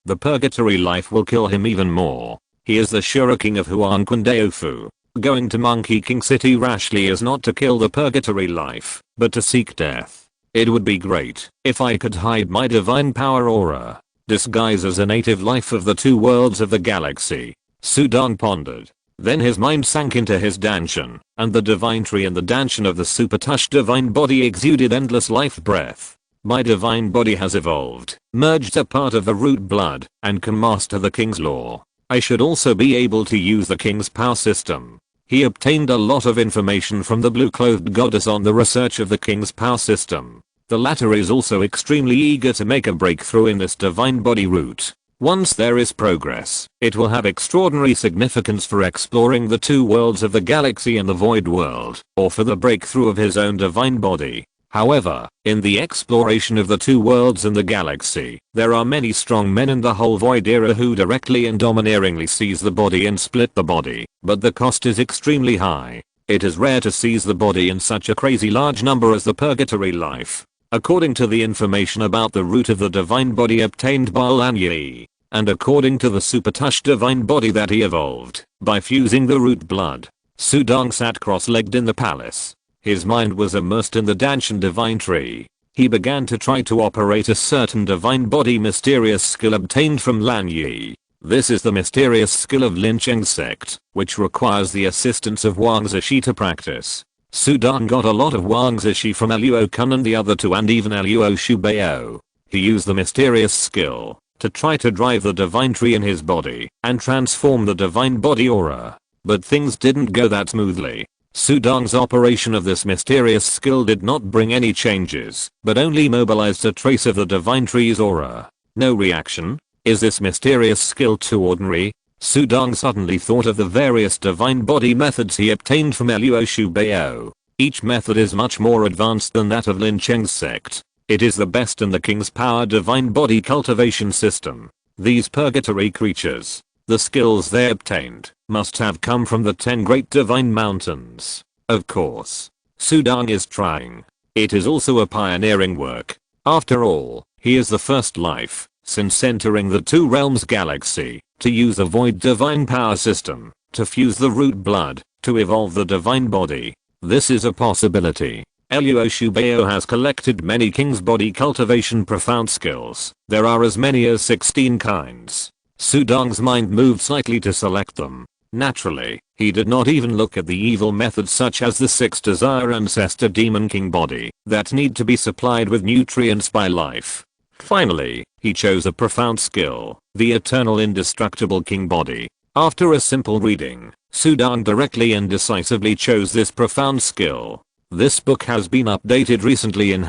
will kill him even more. He is the Shura King of Huan Kundeofu. Going to Monkey King City rashly is not to kill the purgatory life, but to seek death. It would be great if I could hide my divine power aura, disguise as a native life of the 2 worlds of the galaxy. Sudan pondered. Then his mind sank into his Dantian, and the divine tree in the Dantian of the super touch divine body exuded endless life breath. My divine body has evolved, merged a part of the root blood, and can master the king's law. I should also be able to use the king's power system. He obtained a lot of information from the blue-clothed goddess on the research of the king's power system. The latter is also extremely eager to make a breakthrough in this divine body route. Once there is progress, it will have extraordinary significance for exploring the 2 worlds of the galaxy and the void world, or for the breakthrough of his own divine body. However, in the exploration of the 2 worlds and the galaxy, there are many strong men in the whole void era who directly and domineeringly seize the body and split the body, but the cost is extremely high. It is rare to seize the body in such a crazy large number as the purgatory life. According to the information about the root of the divine body obtained by Lan Yi, and according to the super touch divine body that he evolved by fusing the root blood, Sudan sat cross-legged in the palace. His mind was immersed in the Dantian divine tree. He began to try to operate a certain divine body mysterious skill obtained from Lan Yi. This is the mysterious skill of Lin Cheng's sect, which requires the assistance of Wang Zishi to practice. Sudan got a lot of Wang Zishi from Luo Kun and the other 2 and even Luo Shubao. He used the mysterious skill to try to drive the divine tree in his body and transform the divine body aura. But things didn't go that smoothly. Sudan's operation of this mysterious skill did not bring any changes, but only mobilized a trace of the divine tree's aura. No reaction? Is this mysterious skill too ordinary? Sudong suddenly thought of the various divine body methods he obtained from Luo Shubao. Each method is much more advanced than that of Lin Cheng's sect. It is the best in the King's Power divine body cultivation system. These purgatory creatures, the skills they obtained, must have come from the 10 great divine mountains. Of course, Sudong is trying. It is also a pioneering work. After all, he is the first life, since entering the Two Realms galaxy, to use a void divine power system, to fuse the root blood, to evolve the divine body. This is a possibility. Luo Shubao has collected many King's body cultivation profound skills. There are as many as 16 kinds. Sudong's mind moved slightly to select them. Naturally, he did not even look at the evil methods such as the 6 Desire Ancestor Demon King body that need to be supplied with nutrients by life. Finally, he chose a profound skill, the Eternal Indestructible King body. After a simple reading, Sudong directly and decisively chose this profound skill. This book has been updated recently in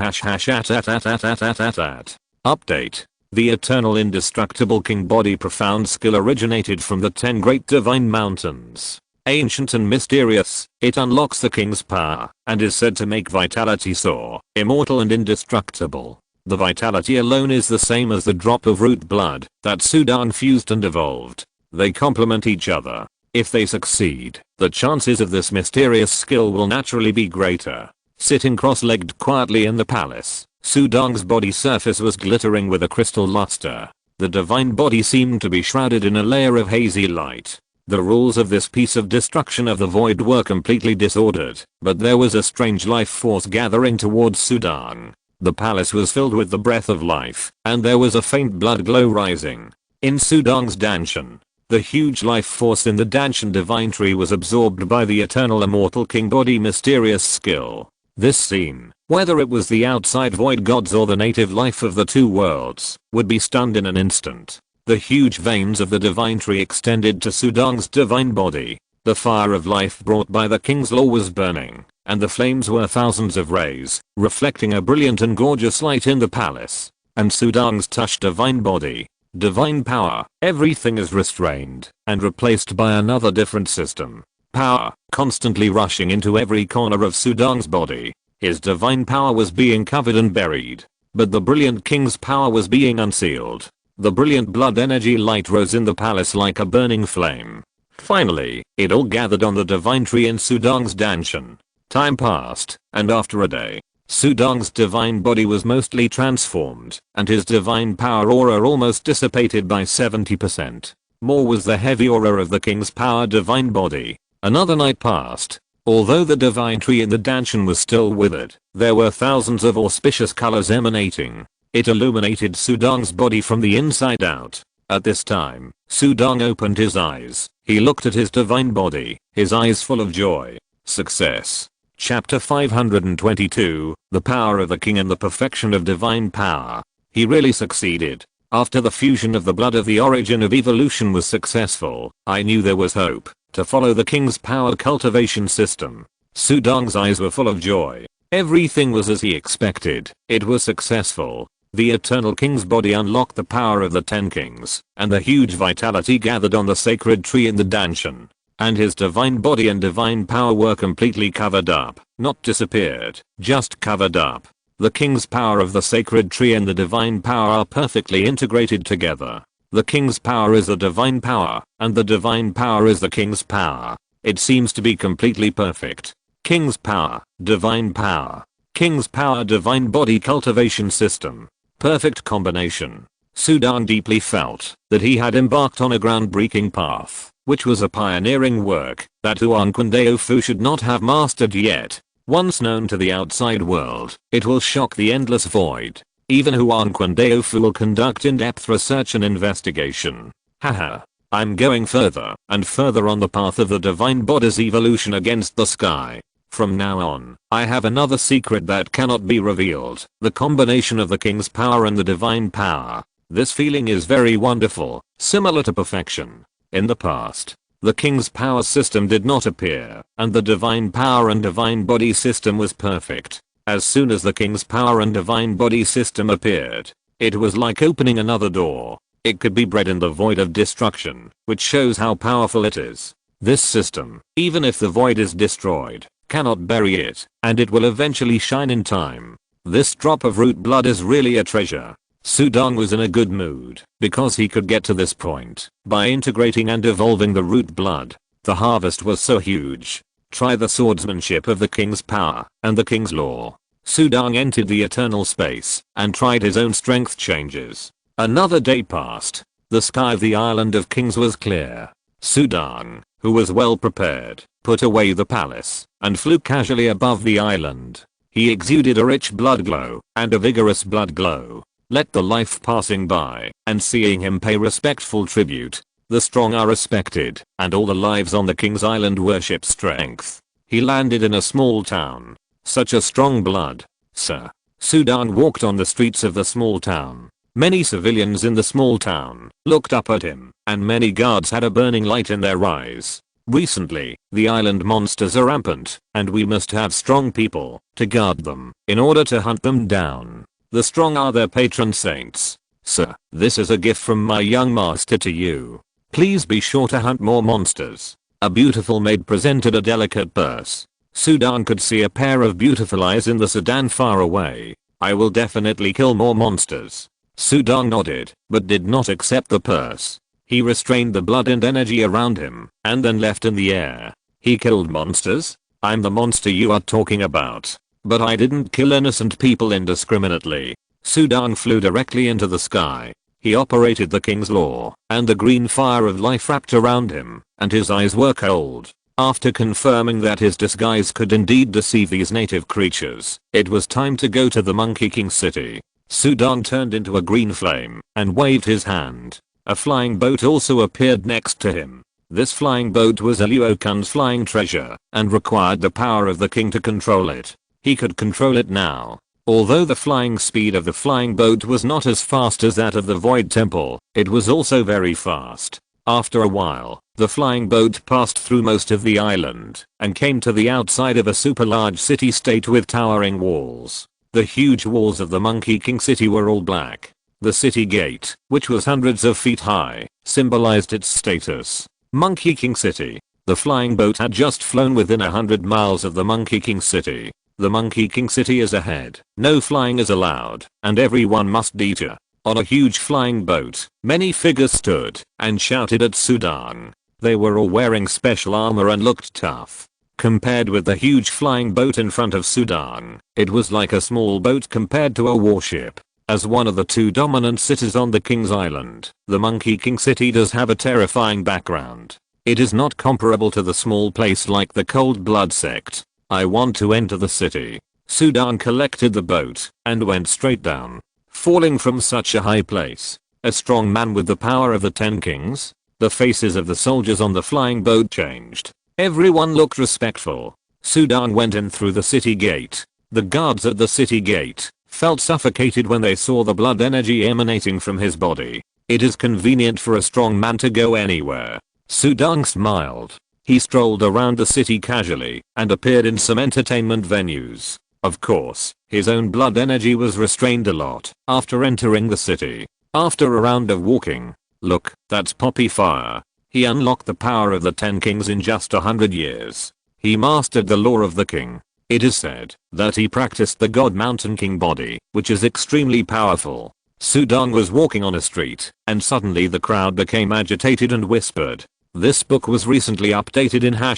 Update. The Eternal Indestructible King body profound skill originated from the 10 great divine mountains. Ancient and mysterious, it unlocks the King's power, and is said to make vitality soar, immortal and indestructible. The vitality alone is the same as the drop of root blood that Sudong fused and evolved. They complement each other. If they succeed, the chances of this mysterious skill will naturally be greater. Sitting cross-legged quietly in the palace, Sudong's body surface was glittering with a crystal luster. The divine body seemed to be shrouded in a layer of hazy light. The rules of this piece of destruction of the void were completely disordered, but there was a strange life force gathering towards Sudong. The palace was filled with the breath of life, and there was a faint blood glow rising. In Sudong's Dantian, the huge life force in the Dantian divine tree was absorbed by the eternal immortal king body mysterious skill. This scene, whether it was the outside void gods or the native life of the two worlds, would be stunned in an instant. The huge veins of the divine tree extended to Sudong's divine body. The fire of life brought by the king's law was burning, and the flames were thousands of rays, reflecting a brilliant and gorgeous light in the palace. And Sudong's touched divine body. Divine power, everything is restrained and replaced by another different system. Power, constantly rushing into every corner of Sudong's body. His divine power was being covered and buried. But the brilliant king's power was being unsealed. The brilliant blood energy light rose in the palace like a burning flame. Finally, it all gathered on the divine tree in Sudong's Dantian. Time passed, and after a day, Sudong's divine body was mostly transformed, and his divine power aura almost dissipated by 70%. More was the heavy aura of the king's power divine body. Another night passed. Although the divine tree in the Dantian was still withered, there were thousands of auspicious colors emanating. It illuminated Sudong's body from the inside out. At this time, Sudong opened his eyes. He looked at his divine body, his eyes full of joy. Success. Chapter 522, The Power of the King and the Perfection of Divine Power. He really succeeded. After the fusion of the blood of the origin of evolution was successful, I knew there was hope to follow the king's power cultivation system. Sudong's eyes were full of joy. Everything was as he expected. It was successful. The eternal king's body unlocked the power of the 10 kings, and the huge vitality gathered on the sacred tree in the Dantian. And his divine body and divine power were completely covered up, not disappeared, just covered up. The king's power of the sacred tree and the divine power are perfectly integrated together. The king's power is the divine power, and the divine power is the king's power. It seems to be completely perfect. King's power, divine power. King's power divine body cultivation system. Perfect combination. Sudong deeply felt that he had embarked on a groundbreaking path, which was a pioneering work that Huang Fu should not have mastered yet. Once known to the outside world, it will shock the endless void. Even Huang Fu will conduct in-depth research and investigation. Haha. I'm going further and further on the path of the divine body's evolution against the sky. From now on, I have another secret that cannot be revealed. The combination of the king's power and the divine power. This feeling is very wonderful, similar to perfection. In the past, the king's power system did not appear, and the divine power and divine body system was perfect. As soon as the king's power and divine body system appeared, it was like opening another door. It could be bred in the void of destruction, which shows how powerful it is. This system, even if the void is destroyed, cannot bury it, and it will eventually shine in time. This drop of root blood is really a treasure. Sudong was in a good mood because he could get to this point by integrating and evolving the root blood. The harvest was so huge. Try the swordsmanship of the king's power and the king's law. Sudong entered the eternal space and tried his own strength changes. Another day passed. The sky of the island of kings was clear. Sudong, who was well prepared, put away the palace and flew casually above the island. He exuded a rich blood glow and a vigorous blood glow. Let the life passing by and seeing him pay respectful tribute. The strong are respected and all the lives on the king's island worship strength. He landed in a small town. Such a strong blood, sir. Sudong walked on the streets of the small town. Many civilians in the small town looked up at him, and many guards had a burning light in their eyes. Recently, the island monsters are rampant, and we must have strong people to guard them in order to hunt them down. The strong are their patron saints. Sir, this is a gift from my young master to you. Please be sure to hunt more monsters. A beautiful maid presented a delicate purse. Sudong could see a pair of beautiful eyes in the sedan far away. I will definitely kill more monsters. Sudong nodded, but did not accept the purse. He restrained the blood and energy around him, and then left in the air. He killed monsters? I'm the monster you are talking about. But I didn't kill innocent people indiscriminately. Sudong flew directly into the sky. He operated the king's law, and the green fire of life wrapped around him, and his eyes were cold. After confirming that his disguise could indeed deceive these native creatures, it was time to go to the Monkey King city. Sudong turned into a green flame and waved his hand. A flying boat also appeared next to him. This flying boat was Luokun's flying treasure and required the power of the king to control it. He could control it now. Although the flying speed of the flying boat was not as fast as that of the Void Temple, it was also very fast. After a while, the flying boat passed through most of the island and came to the outside of a super large city-state with towering walls. The huge walls of the Monkey King city were all black. The city gate, which was hundreds of feet high, symbolized its status. Monkey King City. The flying boat had just flown within 100 miles of the Monkey King city. The Monkey King city is ahead. No flying is allowed, and everyone must detour. On a huge flying boat, many figures stood and shouted at Sudong. They were all wearing special armor and looked tough. Compared with the huge flying boat in front of Sudong, it was like a small boat compared to a warship. As one of the two dominant cities on the King's Island, the Monkey King city does have a terrifying background. It is not comparable to the small place like the Cold Blood sect. I want to enter the city. Sudong collected the boat and went straight down. Falling from such a high place. A strong man with the power of the 10 kings. The faces of the soldiers on the flying boat changed. Everyone looked respectful. Sudong went in through the city gate. The guards at the city gate felt suffocated when they saw the blood energy emanating from his body. It is convenient for a strong man to go anywhere. Sudong smiled. He strolled around the city casually and appeared in some entertainment venues. Of course, his own blood energy was restrained a lot after entering the city. After a round of walking, look, that's Poppy Fire. He unlocked the power of the 10 kings in just 100 years. He mastered the law of the king. It is said that he practiced the God Mountain King body, which is extremely powerful. Sudong was walking on a street, and suddenly the crowd became agitated and whispered. This book was recently updated in #at.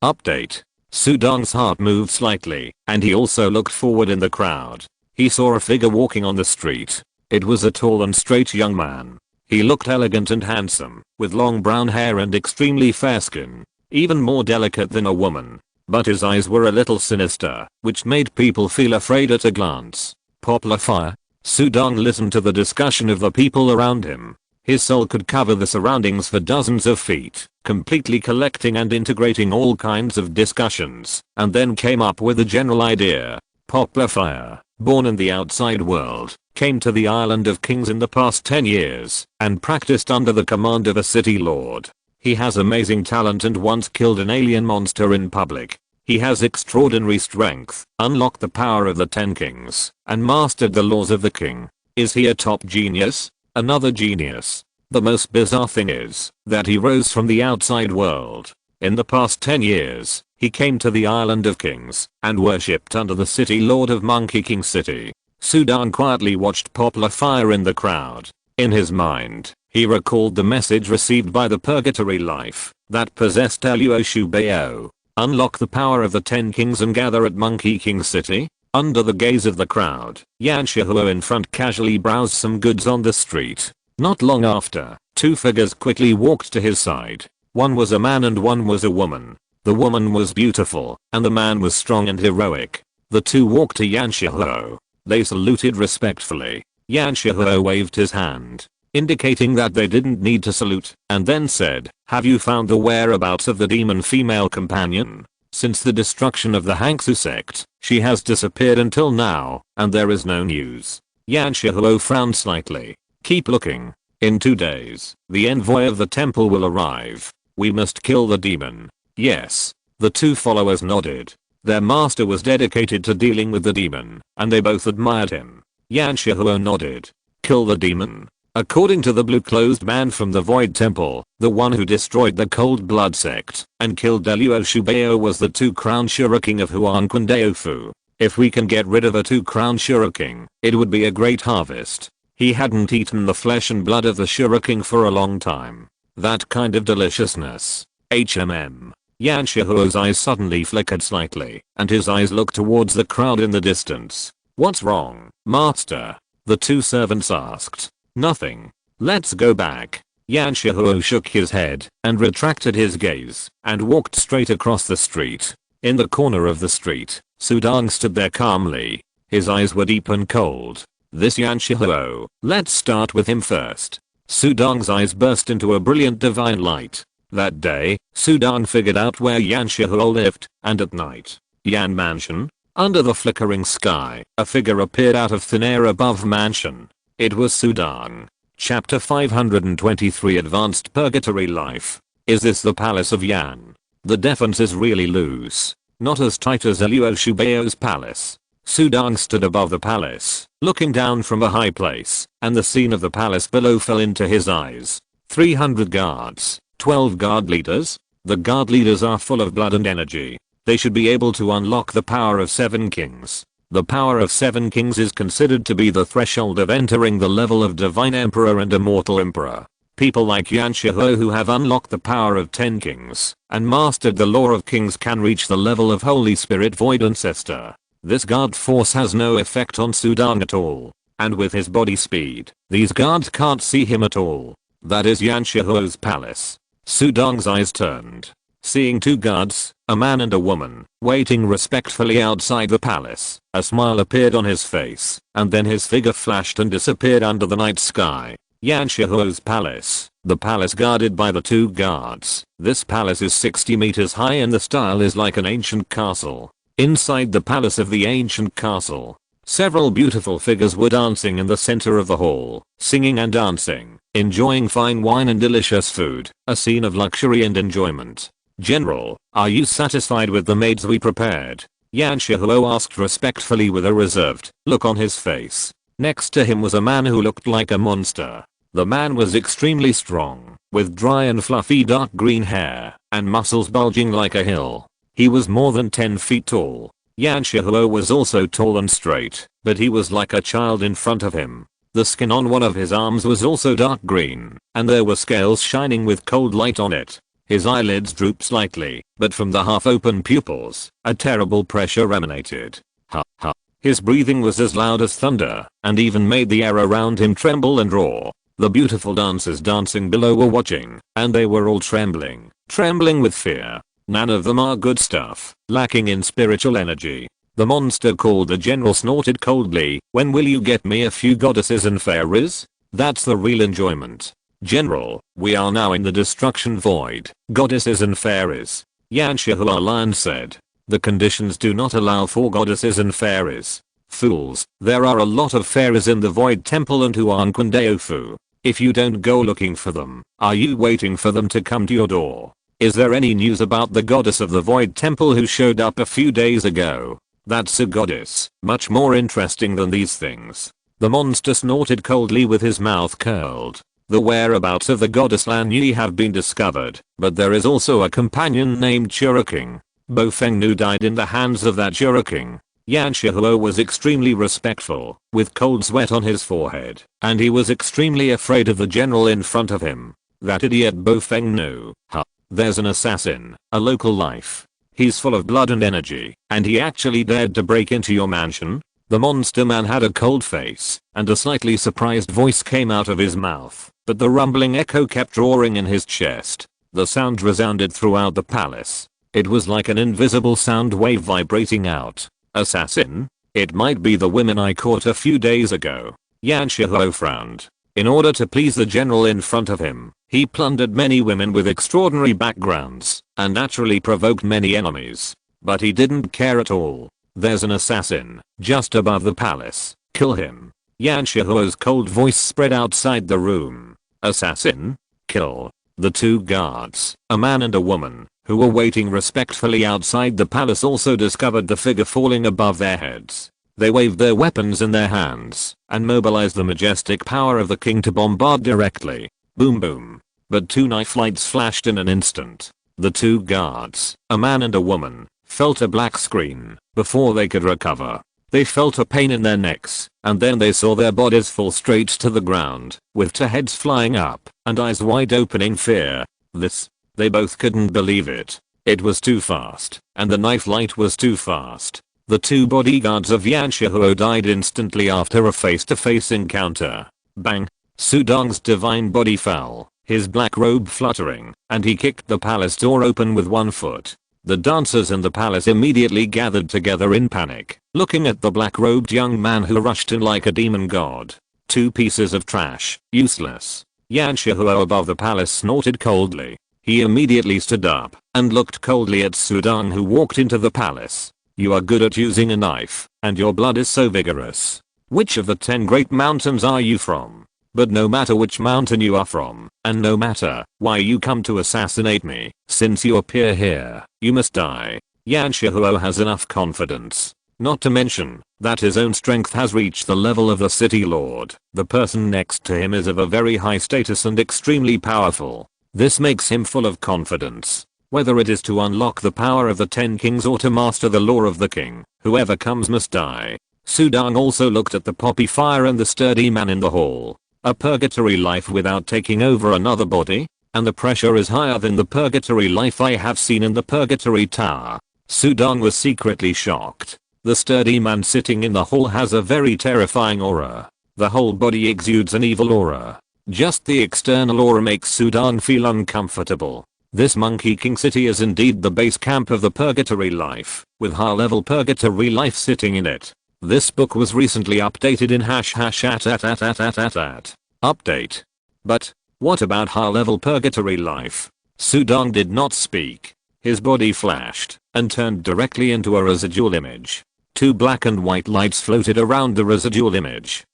Update. Sudong's heart moved slightly, and he also looked forward in the crowd. He saw a figure walking on the street. It was a tall and straight young man. He looked elegant and handsome, with long brown hair and extremely fair skin, even more delicate than a woman. But his eyes were a little sinister, which made people feel afraid at a glance. Poplar Fire. Sudong listened to the discussion of the people around him. His soul could cover the surroundings for dozens of feet, completely collecting and integrating all kinds of discussions, and then came up with a general idea. Poplar Fire, born in the outside world, came to the Island of Kings in the past 10 years, and practiced under the command of a city lord. He has amazing talent and once killed an alien monster in public. He has extraordinary strength, unlocked the power of the 10 kings, and mastered the laws of the king. Is he a top genius? Another genius? The most bizarre thing is that he rose from the outside world. In the past 10 years, he came to the Island of Kings and worshipped under the city lord of Monkey King City. Sudan quietly watched popular fire in the crowd. In his mind, he recalled the message received by the purgatory life that possessed Luoshubeo. Unlock the power of the 10 kings and gather at Monkey King City. Under the gaze of the crowd, Yan Shihuo in front casually browsed some goods on the street. Not long after, two figures quickly walked to his side. One was a man and one was a woman. The woman was beautiful, and the man was strong and heroic. The two walked to Yan Shihuo. They saluted respectfully. Yan Shihuo waved his hand, indicating that they didn't need to salute, and then said, "Have you found the whereabouts of the demon female companion? Since the destruction of the Hangsu sect, she has disappeared until now, and there is no news." Yan Shihuo frowned slightly. "Keep looking. In 2 days, the envoy of the temple will arrive. We must kill the demon." "Yes." The two followers nodded. Their master was dedicated to dealing with the demon, and they both admired him. Yan Shihuo nodded. "Kill the demon." According to the blue-clothed man from the Void Temple, the one who destroyed the Cold Blood sect and killed Luoshubeo was the two-crown Shuriking of Huanquandeofu. If we can get rid of a two-crown Shuriking, it would be a great harvest. He hadn't eaten the flesh and blood of the Shuriking for a long time. That kind of deliciousness. HMM. Yan Shihuo's eyes suddenly flickered slightly, and his eyes looked towards the crowd in the distance. "What's wrong, master?" the two servants asked. "Nothing. Let's go back." Yan Shihuo shook his head and retracted his gaze and walked straight across the street. In the corner of the street, Sudang stood there calmly. His eyes were deep and cold. "This Yan Shihuo, let's start with him first." Sudang's eyes burst into a brilliant divine light. That day, Sudang figured out where Yan Shihuo lived, and at night, Yan Mansion. Under the flickering sky, a figure appeared out of thin air above mansion. It was Sudang. Chapter 523 Advanced Purgatory Life. Is this the palace of Yan? The defense is really loose. Not as tight as Luoshubeo's palace. Sudang stood above the palace, looking down from a high place, and the scene of the palace below fell into his eyes. 300 guards, 12 guard leaders. The guard leaders are full of blood and energy. They should be able to unlock the power of 7 kings. The power of 7 kings is considered to be the threshold of entering the level of divine emperor and immortal emperor. People like Yan Shihuo who have unlocked the power of 10 kings and mastered the law of kings can reach the level of Holy Spirit Void Ancestor. This guard force has no effect on Sudang at all. And with his body speed, these guards can't see him at all. That is Yan Shihuo's palace. Sudang's eyes turned, seeing 2 guards, a man and a woman, waiting respectfully outside the palace. A smile appeared on his face, and then his figure flashed and disappeared under the night sky. Yan Shihuo's palace, the palace guarded by the 2 guards. This palace is 60 meters high and the style is like an ancient castle. Inside the palace of the ancient castle, several beautiful figures were dancing in the center of the hall, singing and dancing, enjoying fine wine and delicious food, a scene of luxury and enjoyment. "General, are you satisfied with the maids we prepared?" Yan Shihuo asked respectfully with a reserved look on his face. Next to him was a man who looked like a monster. The man was extremely strong, with dry and fluffy dark green hair, and muscles bulging like a hill. He was more than 10 feet tall. Yan Shihuo was also tall and straight, but he was like a child in front of him. The skin on one of his arms was also dark green, and there were scales shining with cold light on it. His eyelids drooped slightly, but from the half-open pupils, a terrible pressure emanated. Ha ha. His breathing was as loud as thunder, and even made the air around him tremble and roar. The beautiful dancers dancing below were watching, and they were all trembling with fear. None of them are good stuff, lacking in spiritual energy. The monster called the general snorted coldly, "When will you get me a few goddesses and fairies? That's the real enjoyment." "General, we are now in the destruction void. Goddesses and fairies." Yan Shihuo Lion said. "The conditions do not allow for goddesses and fairies." "Fools, there are a lot of fairies in the Void Temple and Huanquandeofu. If you don't go looking for them, are you waiting for them to come to your door? Is there any news about the goddess of the Void Temple who showed up a few days ago? That's a goddess, much more interesting than these things." The monster snorted coldly with his mouth curled. The whereabouts of the goddess Lan Yi have been discovered, but there is also a companion named Churaking. Bo Fengnu died in the hands of that Churaking. Yan Shihuo was extremely respectful, with cold sweat on his forehead, and he was extremely afraid of the general in front of him. That idiot Bo Fengnu. Huh. There's an assassin, a local life. He's full of blood and energy, and he actually dared to break into your mansion? The monster man had a cold face, and a slightly surprised voice came out of his mouth, but the rumbling echo kept roaring in his chest. The sound resounded throughout the palace. It was like an invisible sound wave vibrating out. Assassin? It might be the women I caught a few days ago. Yan Shihuo frowned. In order to please the general in front of him, he plundered many women with extraordinary backgrounds, and naturally provoked many enemies. But he didn't care at all. There's an assassin, just above the palace. Kill him. Yan Shihuo's cold voice spread outside the room. Assassin? Kill. The two guards, a man and a woman, who were waiting respectfully outside the palace also discovered the figure falling above their heads. They waved their weapons in their hands, and mobilized the majestic power of the king to bombard directly. Boom boom. But two knife lights flashed in an instant. The two guards, a man and a woman, felt a black screen before they could recover. They felt a pain in their necks, and then they saw their bodies fall straight to the ground, with two heads flying up, and eyes wide open in fear. They both couldn't believe it. It was too fast, and the knife light was too fast. The two bodyguards of Yan Shihuo died instantly after a face-to-face encounter. Bang! Sudong's divine body fell, his black robe fluttering, and he kicked the palace door open with one foot. The dancers in the palace immediately gathered together in panic, looking at the black-robed young man who rushed in like a demon god. Two pieces of trash, useless. Yan Shihuo above the palace snorted coldly. He immediately stood up and looked coldly at Sudong who walked into the palace. You are good at using a knife, and your blood is so vigorous. Which of the 10 great mountains are you from? But no matter which mountain you are from, and no matter why you come to assassinate me, since you appear here, you must die. Yan Shihuo has enough confidence. Not to mention that his own strength has reached the level of the city lord. The person next to him is of a very high status and extremely powerful. This makes him full of confidence. Whether it is to unlock the power of the 10 kings or to master the law of the king, whoever comes must die. Sudong also looked at the poppy fire and the sturdy man in the hall. A purgatory life without taking over another body? And the pressure is higher than the purgatory life I have seen in the purgatory tower. Sudong was secretly shocked. The sturdy man sitting in the hall has a very terrifying aura. The whole body exudes an evil aura. Just the external aura makes Sudong feel uncomfortable. This Monkey King city is indeed the base camp of the purgatory life, with high-level purgatory life sitting in it. This book was recently updated in update. But what about high-level purgatory life? Sudong did not speak. His body flashed and turned directly into a residual image. Two black and white lights floated around the residual image.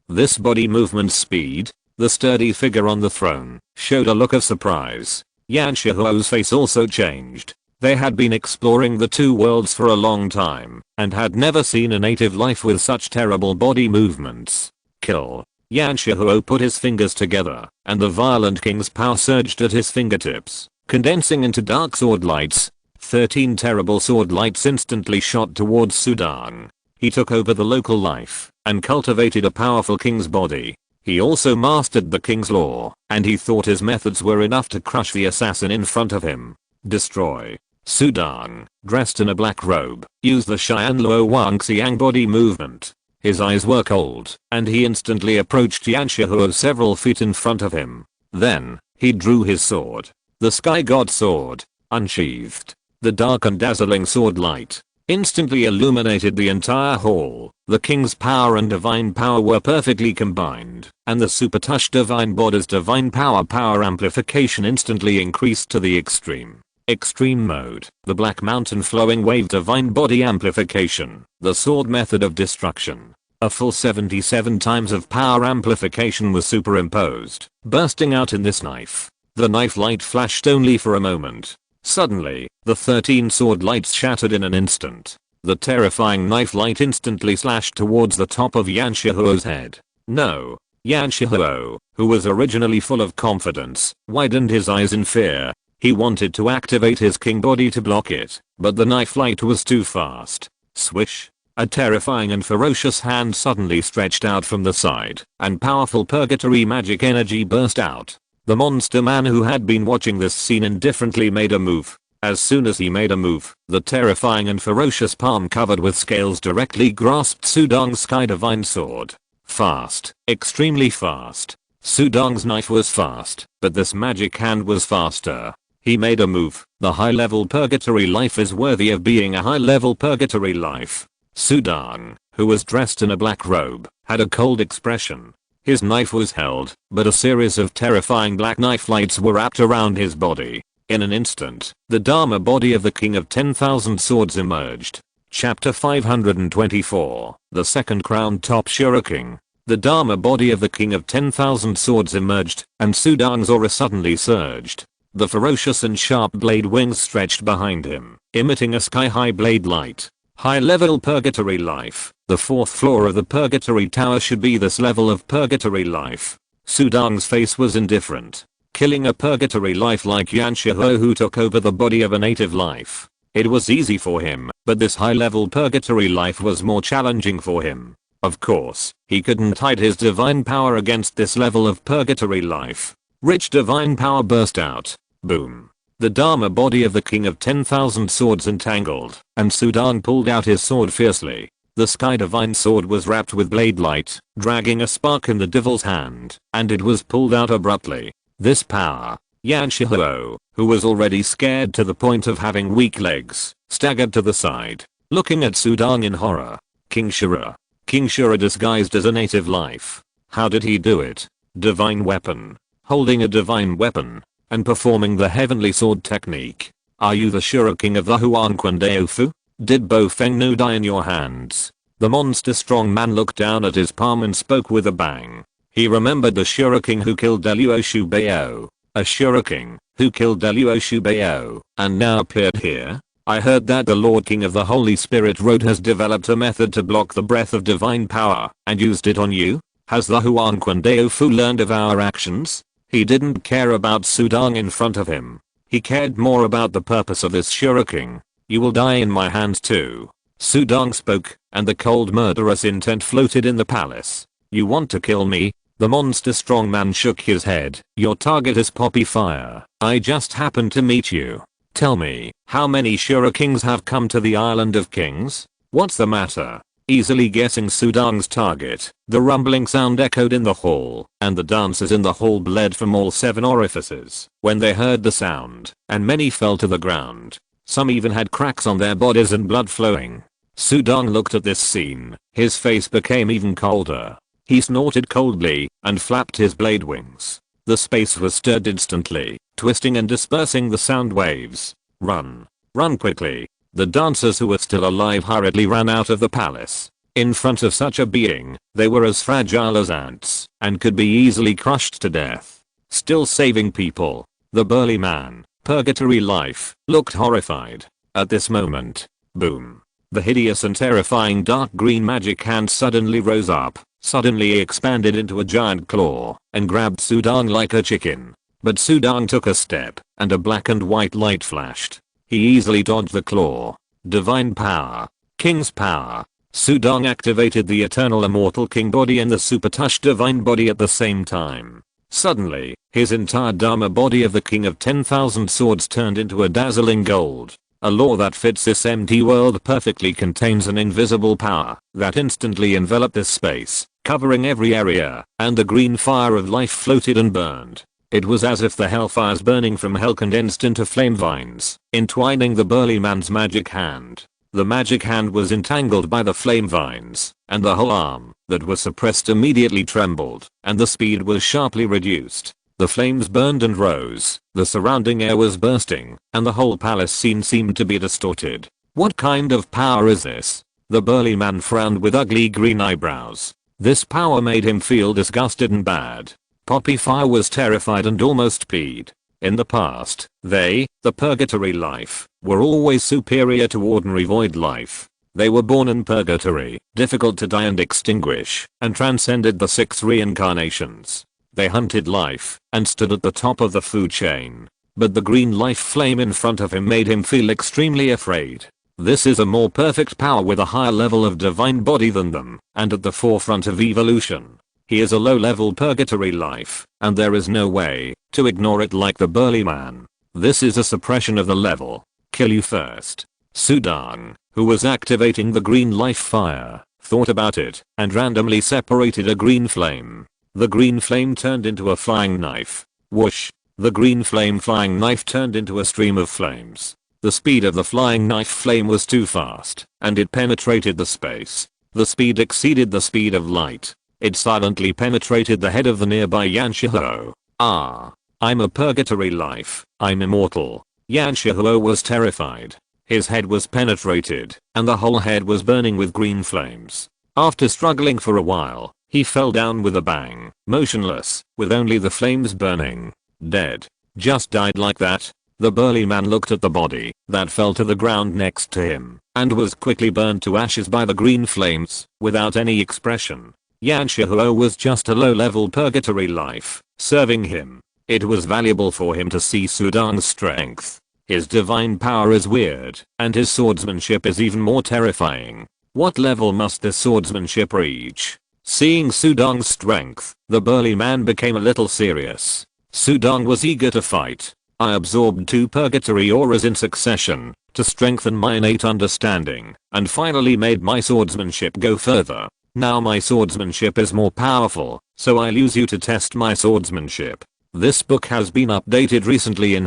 This body movement speed, the sturdy figure on the throne, showed a look of surprise. Yan Shihuo's face also changed. They had been exploring the two worlds for a long time, and had never seen a native life with such terrible body movements. Kill. Yan Shihuo put his fingers together, and the violent king's power surged at his fingertips, condensing into dark sword lights. 13 terrible sword lights instantly shot towards Sudong. He took over the local life, and cultivated a powerful king's body. He also mastered the king's law, and he thought his methods were enough to crush the assassin in front of him. Destroy. Sudong, dressed in a black robe, used the Xian Luo Wang Xiang body movement. His eyes were cold, and he instantly approached Yan Shihuo several feet in front of him. Then, he drew his sword. The Sky God sword, unsheathed. The dark and dazzling sword light instantly illuminated the entire hall. The king's power and divine power were perfectly combined, and the Super Touch Divine Body's divine power amplification instantly increased to the extreme. Extreme mode, the Black Mountain Flowing Wave Divine Body Amplification, the sword method of destruction. A full 77 times of power amplification was superimposed, bursting out in this knife. The knife light flashed only for a moment. Suddenly, the 13 sword lights shattered in an instant. The terrifying knife light instantly slashed towards the top of Yanshihuo's head. No. Yanshihuo, who was originally full of confidence, widened his eyes in fear. He wanted to activate his king body to block it, but the knife light was too fast. Swish. A terrifying and ferocious hand suddenly stretched out from the side, and powerful purgatory magic energy burst out. The monster man who had been watching this scene indifferently made a move. As soon as he made a move, the terrifying and ferocious palm covered with scales directly grasped Sudong's Sky Divine sword. Fast, extremely fast. Sudong's knife was fast, but this magic hand was faster. He made a move. The high-level purgatory life is worthy of being a high-level purgatory life. Sudong, who was dressed in a black robe, had a cold expression. His knife was held, but a series of terrifying black knife lights were wrapped around his body. In an instant, the Dharma body of the King of 10,000 Swords emerged. Chapter 524, The Second Crowned Top Shuriken. The Dharma body of the King of 10,000 Swords emerged, and Sudong's aura suddenly surged. The ferocious and sharp blade wings stretched behind him, emitting a sky-high blade light. High-level purgatory life. The 4th floor of the purgatory tower should be this level of purgatory life. Sudong's face was indifferent. Killing a purgatory life like Yanshihuo who took over the body of a native life. It was easy for him, but this high-level purgatory life was more challenging for him. Of course, he couldn't hide his divine power against this level of purgatory life. Rich divine power burst out. Boom. The Dharma body of the King of 10,000 Swords entangled, and Sudong pulled out his sword fiercely. The Sky Divine sword was wrapped with blade light, dragging a spark in the devil's hand, and it was pulled out abruptly. This power. Yanshihuo, who was already scared to the point of having weak legs, staggered to the side, looking at Sudong in horror. King Shura. King Shura disguised as a native life. How did he do it? Divine weapon. Holding a divine weapon. And performing the heavenly sword technique. Are you the Shuriken of the Huanquan Daofu? Did Bo Feng Nu die in your hands? The monster strong man looked down at his palm and spoke with a bang. He remembered the Shuriken who killed Deluo Shubeo. A Shuriken who killed Deluo Shubeo and now appeared here? I heard that the Lord King of the Holy Spirit Road has developed a method to block the breath of divine power and used it on you? Has the Huanquan Daofu learned of our actions? He didn't care about Sudong in front of him. He cared more about the purpose of this Shuriken. You will die in my hands too. Sudong spoke, and the cold murderous intent floated in the palace. You want to kill me? The monster strongman shook his head. Your target is Poppy Fire. I just happened to meet you. Tell me, how many Shurikens have come to the Island of Kings? What's the matter? Easily guessing Sudong's target, the rumbling sound echoed in the hall, and the dancers in the hall bled from all 7 orifices when they heard the sound, and many fell to the ground. Some even had cracks on their bodies and blood flowing. Sudong looked at this scene, his face became even colder. He snorted coldly, and flapped his blade wings. The space was stirred instantly, twisting and dispersing the sound waves. Run. Run quickly. The dancers who were still alive hurriedly ran out of the palace. In front of such a being, they were as fragile as ants, and could be easily crushed to death. Still saving people. The burly man, purgatory life, looked horrified. At this moment, boom. The hideous and terrifying dark green magic hand suddenly rose up, suddenly expanded into a giant claw, and grabbed Sudong like a chicken. But Sudong took a step, and a black and white light flashed. He easily dodged the claw. Divine power. King's power. Sudong activated the eternal immortal king body and the super touch divine body at the same time. Suddenly, his entire Dharma body of the King of 10,000 Swords turned into a dazzling gold. A law that fits this empty world perfectly contains an invisible power that instantly enveloped this space, covering every area, and the green fire of life floated and burned. It was as if the hellfires burning from hell condensed into flame vines, entwining the burly man's magic hand. The magic hand was entangled by the flame vines, and the whole arm that was suppressed immediately trembled, and the speed was sharply reduced. The flames burned and rose, the surrounding air was bursting, and the whole palace scene seemed to be distorted. What kind of power is this? The burly man frowned with ugly green eyebrows. This power made him feel disgusted and bad. Poppy Fire was terrified and almost peed. In the past, they, the purgatory life, were always superior to ordinary void life. They were born in purgatory, difficult to die and extinguish, and transcended the 6 reincarnations. They hunted life, and stood at the top of the food chain. But the green life flame in front of him made him feel extremely afraid. This is a more perfect power with a higher level of divine body than them, and at the forefront of evolution. He is a low-level purgatory life, and there is no way to ignore it like the burly man. This is a suppression of the level. Kill you first. Sudang, who was activating the green life fire, thought about it, and randomly separated a green flame. The green flame turned into a flying knife. Whoosh! The green flying knife turned into a stream of flames. The speed of the flying knife flame was too fast, and it penetrated the space. The speed exceeded the speed of light. It silently penetrated the head of the nearby Yanshihuo. Ah! I'm a purgatory life, I'm immortal. Yanshihuo was terrified. His head was penetrated, and the whole head was burning with green flames. After struggling for a while, he fell down with a bang, motionless, with only the flames burning. Dead. Just died like that. The burly man looked at the body that fell to the ground next to him, and was quickly burned to ashes by the green flames, without any expression. Yanshihuo was just a low-level purgatory life, serving him. It was valuable for him to see Sudang's strength. His divine power is weird, and his swordsmanship is even more terrifying. What level must this swordsmanship reach? Seeing Sudang's strength, the burly man became a little serious. Sudang was eager to fight. I absorbed 2 purgatory auras in succession to strengthen my innate understanding, and finally made my swordsmanship go further. Now my swordsmanship is more powerful, so I'll use you to test my swordsmanship. This book has been updated recently in ..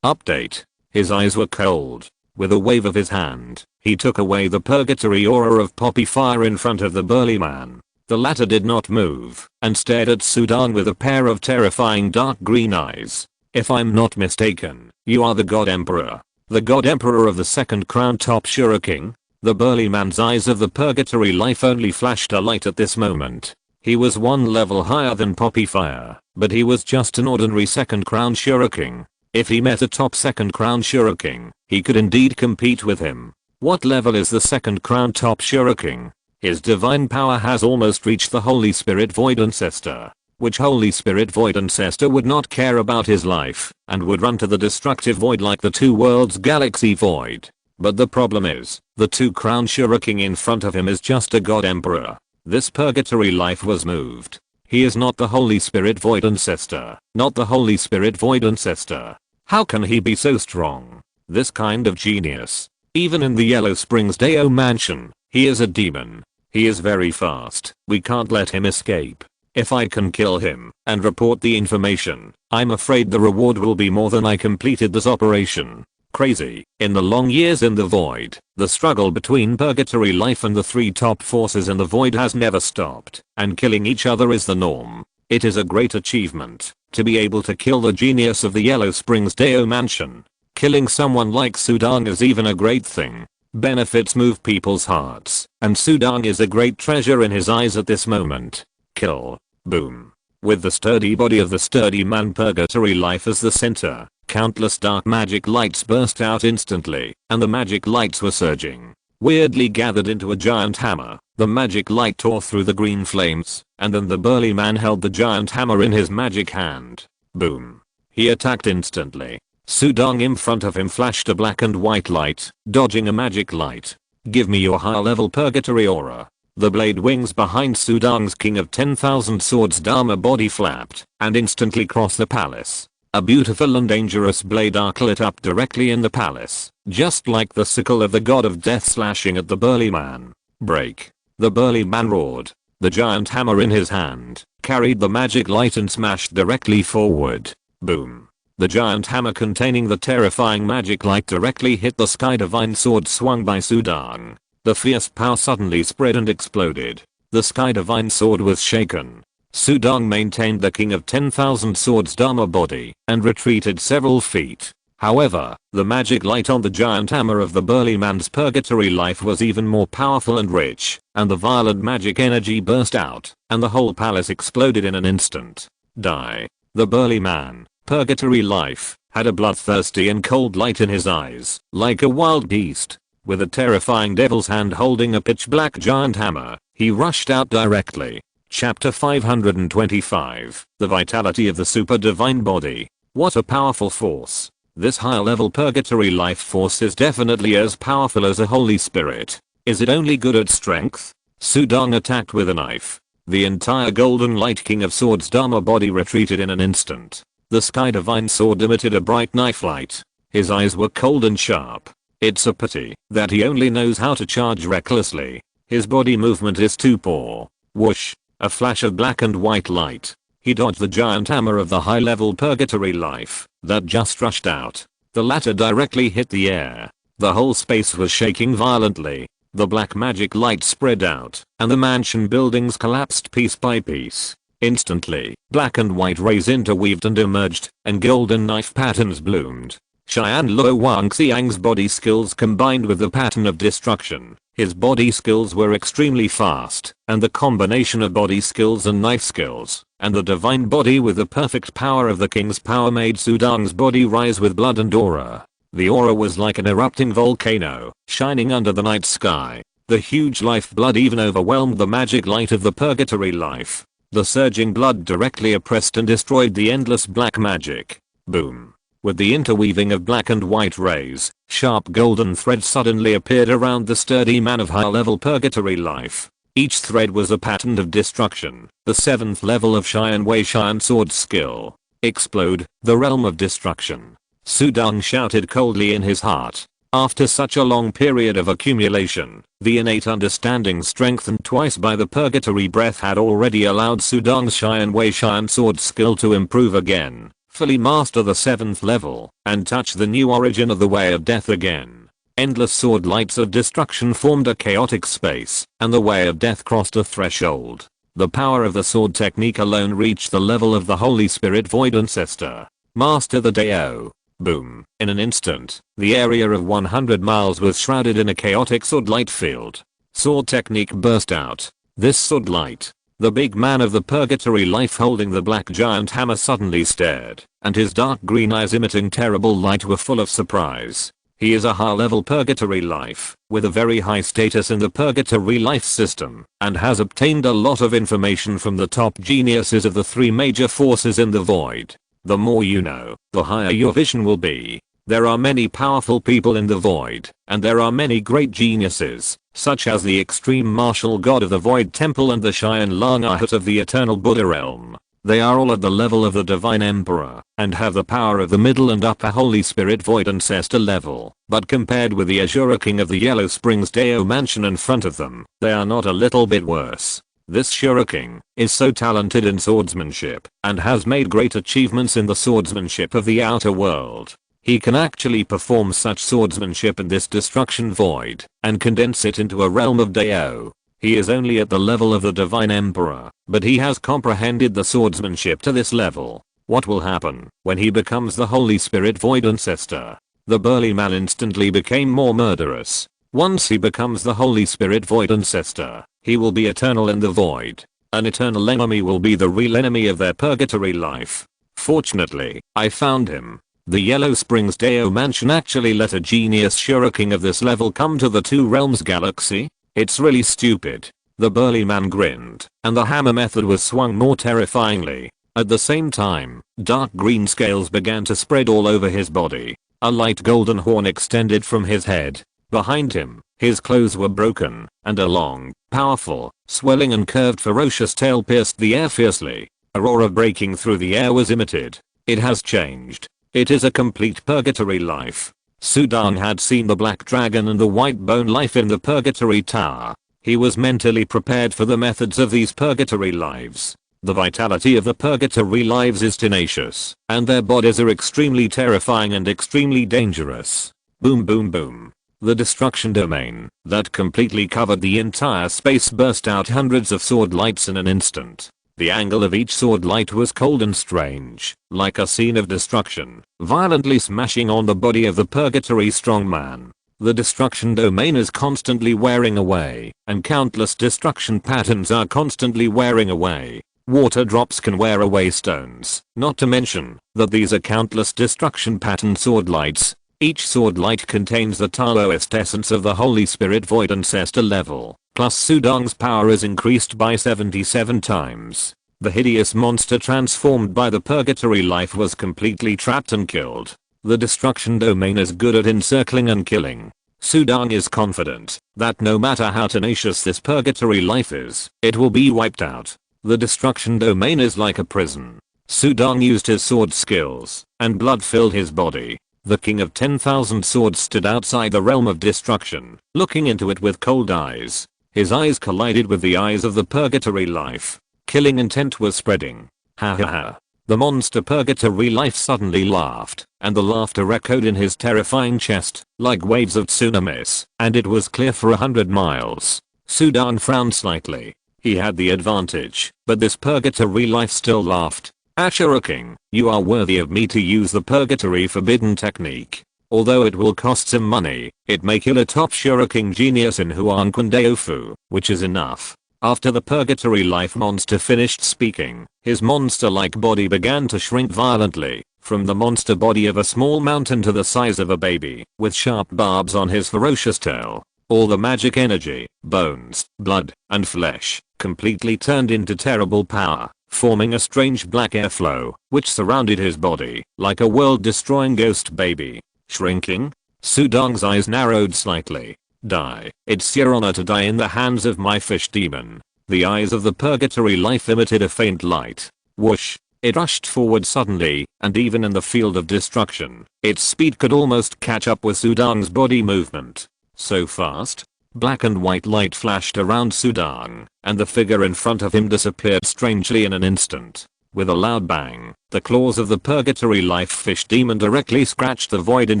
Update. His eyes were cold. With a wave of his hand, he took away the purgatory aura of poppy fire in front of the burly man. The latter did not move, and stared at Sudang with a pair of terrifying dark green eyes. If I'm not mistaken, you are the God Emperor. The God Emperor of the second crown top Shuriking? The burly man's eyes of the purgatory life only flashed a light at this moment. He was 1 level higher than poppy fire, but he was just an ordinary second crown Shuriking. If he met a top second crown Shuriking, he could indeed compete with him. What level is the second crown top Shuriking? His divine power has almost reached the Holy Spirit Void Ancestor. Which Holy Spirit Void Ancestor would not care about his life, and would run to the destructive void like the 2 worlds galaxy void. But the problem is, the 2 crown Shuriking in front of him is just a God Emperor. This purgatory life was moved. He is not the Holy Spirit Void Ancestor, not the Holy Spirit Void Ancestor. How can he be so strong? This kind of genius. Even in the Yellow Springs Deo Mansion, he is a demon. He is very fast. We can't let him escape. If I can kill him and report the information, I'm afraid the reward will be more than I completed this operation. Crazy. In the long years in the void, the struggle between purgatory life and the 3 top forces in the void has never stopped, and killing each other is the norm. It is a great achievement to be able to kill the genius of the Yellow Springs Deo Mansion. Killing someone like Sudang is even a great thing. Benefits move people's hearts, and Sudang is a great treasure in his eyes at this moment. Kill. Boom. With the sturdy body of the sturdy man purgatory life as the center, countless dark magic lights burst out instantly, and the magic lights were surging. Weirdly gathered into a giant hammer, the magic light tore through the green flames, and then the burly man held the giant hammer in his magic hand. Boom. He attacked instantly. Sudang in front of him flashed a black and white light, dodging a magic light. Give me your high level purgatory aura. The blade wings behind Sudang's King of 10,000 Swords Dharma body flapped, and instantly crossed the palace. A beautiful and dangerous blade arc lit up directly in the palace, just like the sickle of the god of death slashing at the burly man. Break. The burly man roared. The giant hammer in his hand carried the magic light and smashed directly forward. Boom. The giant hammer containing the terrifying magic light directly hit the sky divine sword swung by Sudang. The fierce power suddenly spread and exploded. The sky divine sword was shaken. Sudang maintained the King of 10,000 Swords Dharma body and retreated several feet. However, the magic light on the giant hammer of the burly man's purgatory life was even more powerful and rich, and the violent magic energy burst out, and the whole palace exploded in an instant. Die. The burly man, purgatory life, had a bloodthirsty and cold light in his eyes, like a wild beast. With a terrifying devil's hand holding a pitch black giant hammer, he rushed out directly. Chapter 525. The vitality of the super divine body. What a powerful force. This high level purgatory life force is definitely as powerful as a Holy Spirit. Is it only good at strength? Sudong attacked with a knife. The entire golden light king of swords Dharma body retreated in an instant. The sky divine sword emitted a bright knife light. His eyes were cold and sharp. It's a pity that he only knows how to charge recklessly. His body movement is too poor. Whoosh. A flash of black and white light. He dodged the giant hammer of the high-level purgatory life that just rushed out. The latter directly hit the air. The whole space was shaking violently. The black magic light spread out, and the mansion buildings collapsed piece by piece. Instantly, black and white rays interweaved and emerged, and golden knife patterns bloomed. Xian Luo Wangxiang's body skills combined with the pattern of destruction. His body skills were extremely fast, and the combination of body skills and knife skills, and the divine body with the perfect power of the king's power made Sudong's body rise with blood and aura. The aura was like an erupting volcano, shining under the night sky. The huge lifeblood even overwhelmed the magic light of the purgatory life. The surging blood directly oppressed and destroyed the endless black magic. Boom. With the interweaving of black and white rays, sharp golden threads suddenly appeared around the sturdy man of high-level purgatory life. Each thread was a pattern of destruction, the 7th level of Xian Wei Xian sword skill. Explode, the realm of destruction. Sudong shouted coldly in his heart. After such a long period of accumulation, the innate understanding strengthened twice by the purgatory breath had already allowed Sudong's Xian Wei Xian sword skill to improve again. Fully master the 7th level, and touch the new origin of the way of death again. Endless sword lights of destruction formed a chaotic space, and the way of death crossed a threshold. The power of the sword technique alone reached the level of the Holy Spirit Void Ancestor. Master the Dao. Boom. In an instant, the area of 100 miles was shrouded in a chaotic sword light field. Sword technique burst out. This sword light. The big man of the purgatory life holding the black giant hammer suddenly stared, and his dark green eyes emitting terrible light were full of surprise. He is a high-level purgatory life, with a very high status in the purgatory life system, and has obtained a lot of information from the top geniuses of the 3 major forces in the void. The more you know, the higher your vision will be. There are many powerful people in the void, and there are many great geniuses, such as the extreme martial god of the void temple and the Xian Lang Ahut of the eternal Buddha realm. They are all at the level of the divine emperor, and have the power of the middle and upper Holy Spirit void ancestor level, but compared with the Azura King of the Yellow Springs Dao mansion in front of them, they are not a little bit worse. This Shura King is so talented in swordsmanship, and has made great achievements in the swordsmanship of the outer world. He can actually perform such swordsmanship in this destruction void, and condense it into a realm of Dao. He is only at the level of the Divine Emperor, but he has comprehended the swordsmanship to this level. What will happen when he becomes the Holy Spirit Void Ancestor? The burly man instantly became more murderous. Once he becomes the Holy Spirit Void Ancestor, he will be eternal in the void. An eternal enemy will be the real enemy of their purgatory life. Fortunately, I found him. The Yellow Springs Dao mansion actually let a genius Shura King of this level come to the Two Realms galaxy. It's really stupid. The burly man grinned, and the hammer method was swung more terrifyingly. At the same time, dark green scales began to spread all over his body. A light golden horn extended from his head. Behind him, his clothes were broken, and a long, powerful, swelling and curved ferocious tail pierced the air fiercely. A roar of breaking through the air was emitted. It has changed. It is a complete purgatory life. Sudong had seen the black dragon and the white bone life in the purgatory tower. He was mentally prepared for the methods of these purgatory lives. The vitality of the purgatory lives is tenacious, and their bodies are extremely terrifying and extremely dangerous. Boom boom boom. The destruction domain that completely covered the entire space burst out hundreds of sword lights in an instant. The angle of each sword light was cold and strange, like a scene of destruction, violently smashing on the body of the purgatory strongman. The destruction domain is constantly wearing away, and countless destruction patterns are constantly wearing away. Water drops can wear away stones, not to mention that these are countless destruction pattern sword lights. Each sword light contains the Taoist essence of the Holy Spirit Void Ancestor level, plus Sudong's power is increased by 77 times. The hideous monster transformed by the purgatory life was completely trapped and killed. The destruction domain is good at encircling and killing. Sudong is confident that no matter how tenacious this purgatory life is, it will be wiped out. The destruction domain is like a prison. Sudong used his sword skills, and blood filled his body. The king of 10,000 swords stood outside the realm of destruction, looking into it with cold eyes. His eyes collided with the eyes of the purgatory life. Killing intent was spreading. Ha ha ha. The monster purgatory life suddenly laughed, and the laughter echoed in his terrifying chest, like waves of tsunamis, and it was clear for 100 miles. Sudong frowned slightly. He had the advantage, but this purgatory life still laughed. Ashura King, you are worthy of me to use the purgatory forbidden technique. Although it will cost some money, it may kill a top Shura King genius in Huan Kundeofu, which is enough. After the purgatory life monster finished speaking, his monster-like body began to shrink violently, from the monster body of a small mountain to the size of a baby, with sharp barbs on his ferocious tail. All the magic energy, bones, blood, and flesh, completely turned into terrible power, forming a strange black airflow, which surrounded his body, like a world-destroying ghost baby. Shrinking? Sudong's eyes narrowed slightly. Die. It's your honor to die in the hands of my fish demon. The eyes of the purgatory life emitted a faint light. Whoosh. It rushed forward suddenly, and even in the field of destruction, its speed could almost catch up with Sudong's body movement. So fast. Black and white light flashed around Sudong, and the figure in front of him disappeared strangely in an instant. With a loud bang, the claws of the purgatory life fish demon directly scratched the void in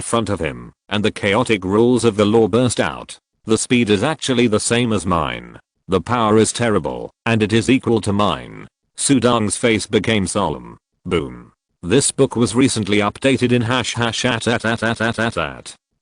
front of him, and the chaotic rules of the law burst out. The speed is actually the same as mine. The power is terrible, and it is equal to mine. Sudong's face became solemn. Boom. This book was recently updated in #at.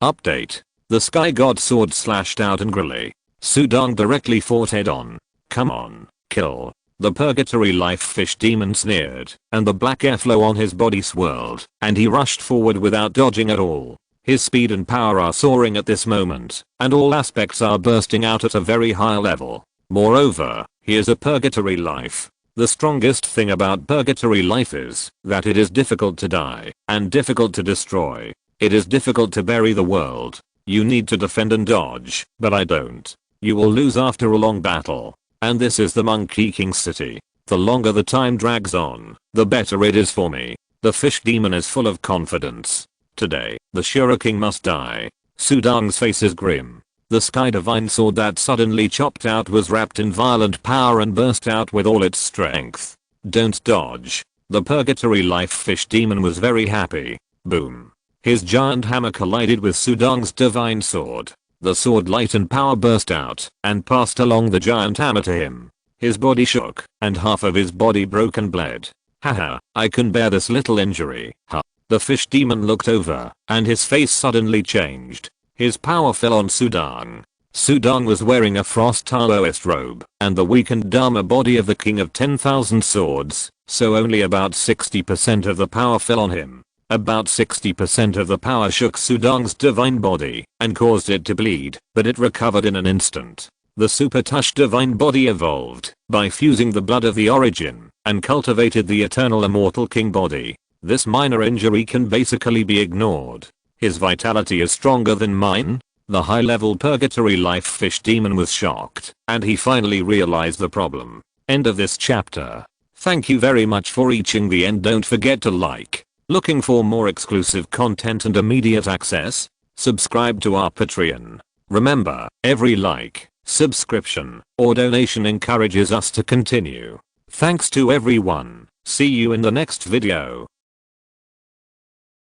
Update. The sky god sword slashed out angrily. Sudong directly fought head on. Come on, kill. The purgatory life fish demon sneered, and the black airflow on his body swirled, and he rushed forward without dodging at all. His speed and power are soaring at this moment, and all aspects are bursting out at a very high level. Moreover, he is a purgatory life. The strongest thing about purgatory life is that it is difficult to die, and difficult to destroy. It is difficult to bury the world. You need to defend and dodge, but I don't. You will lose after a long battle. And this is the Monkey King city. The longer the time drags on, the better it is for me. The fish demon is full of confidence. Today, the Shura King must die. Sudong's face is grim. The sky divine sword that suddenly chopped out was wrapped in violent power and burst out with all its strength. Don't dodge. The purgatory life fish demon was very happy. Boom. His giant hammer collided with Sudong's divine sword. The sword light and power burst out and passed along the giant hammer to him. His body shook, and half of his body broke and bled. Haha, I can bear this little injury. Ha. The fish demon looked over, and his face suddenly changed. His power fell on Sudong. Sudong was wearing a frost Taoist robe, and the weakened Dharma body of the king of 10,000 swords, so only about 60% of the power fell on him. About 60% of the power shook Sudong's divine body and caused it to bleed, but it recovered in an instant. The Super Tush divine body evolved by fusing the blood of the origin and cultivated the eternal immortal king body. This minor injury can basically be ignored. His vitality is stronger than mine. The high-level purgatory life fish demon was shocked, and he finally realized the problem. End of this chapter. Thank you very much for reaching the end. Don't forget to like. Looking for more exclusive content and immediate access? Subscribe to our Patreon. Remember, every like, subscription, or donation encourages us to continue. Thanks to everyone. See you in the next video.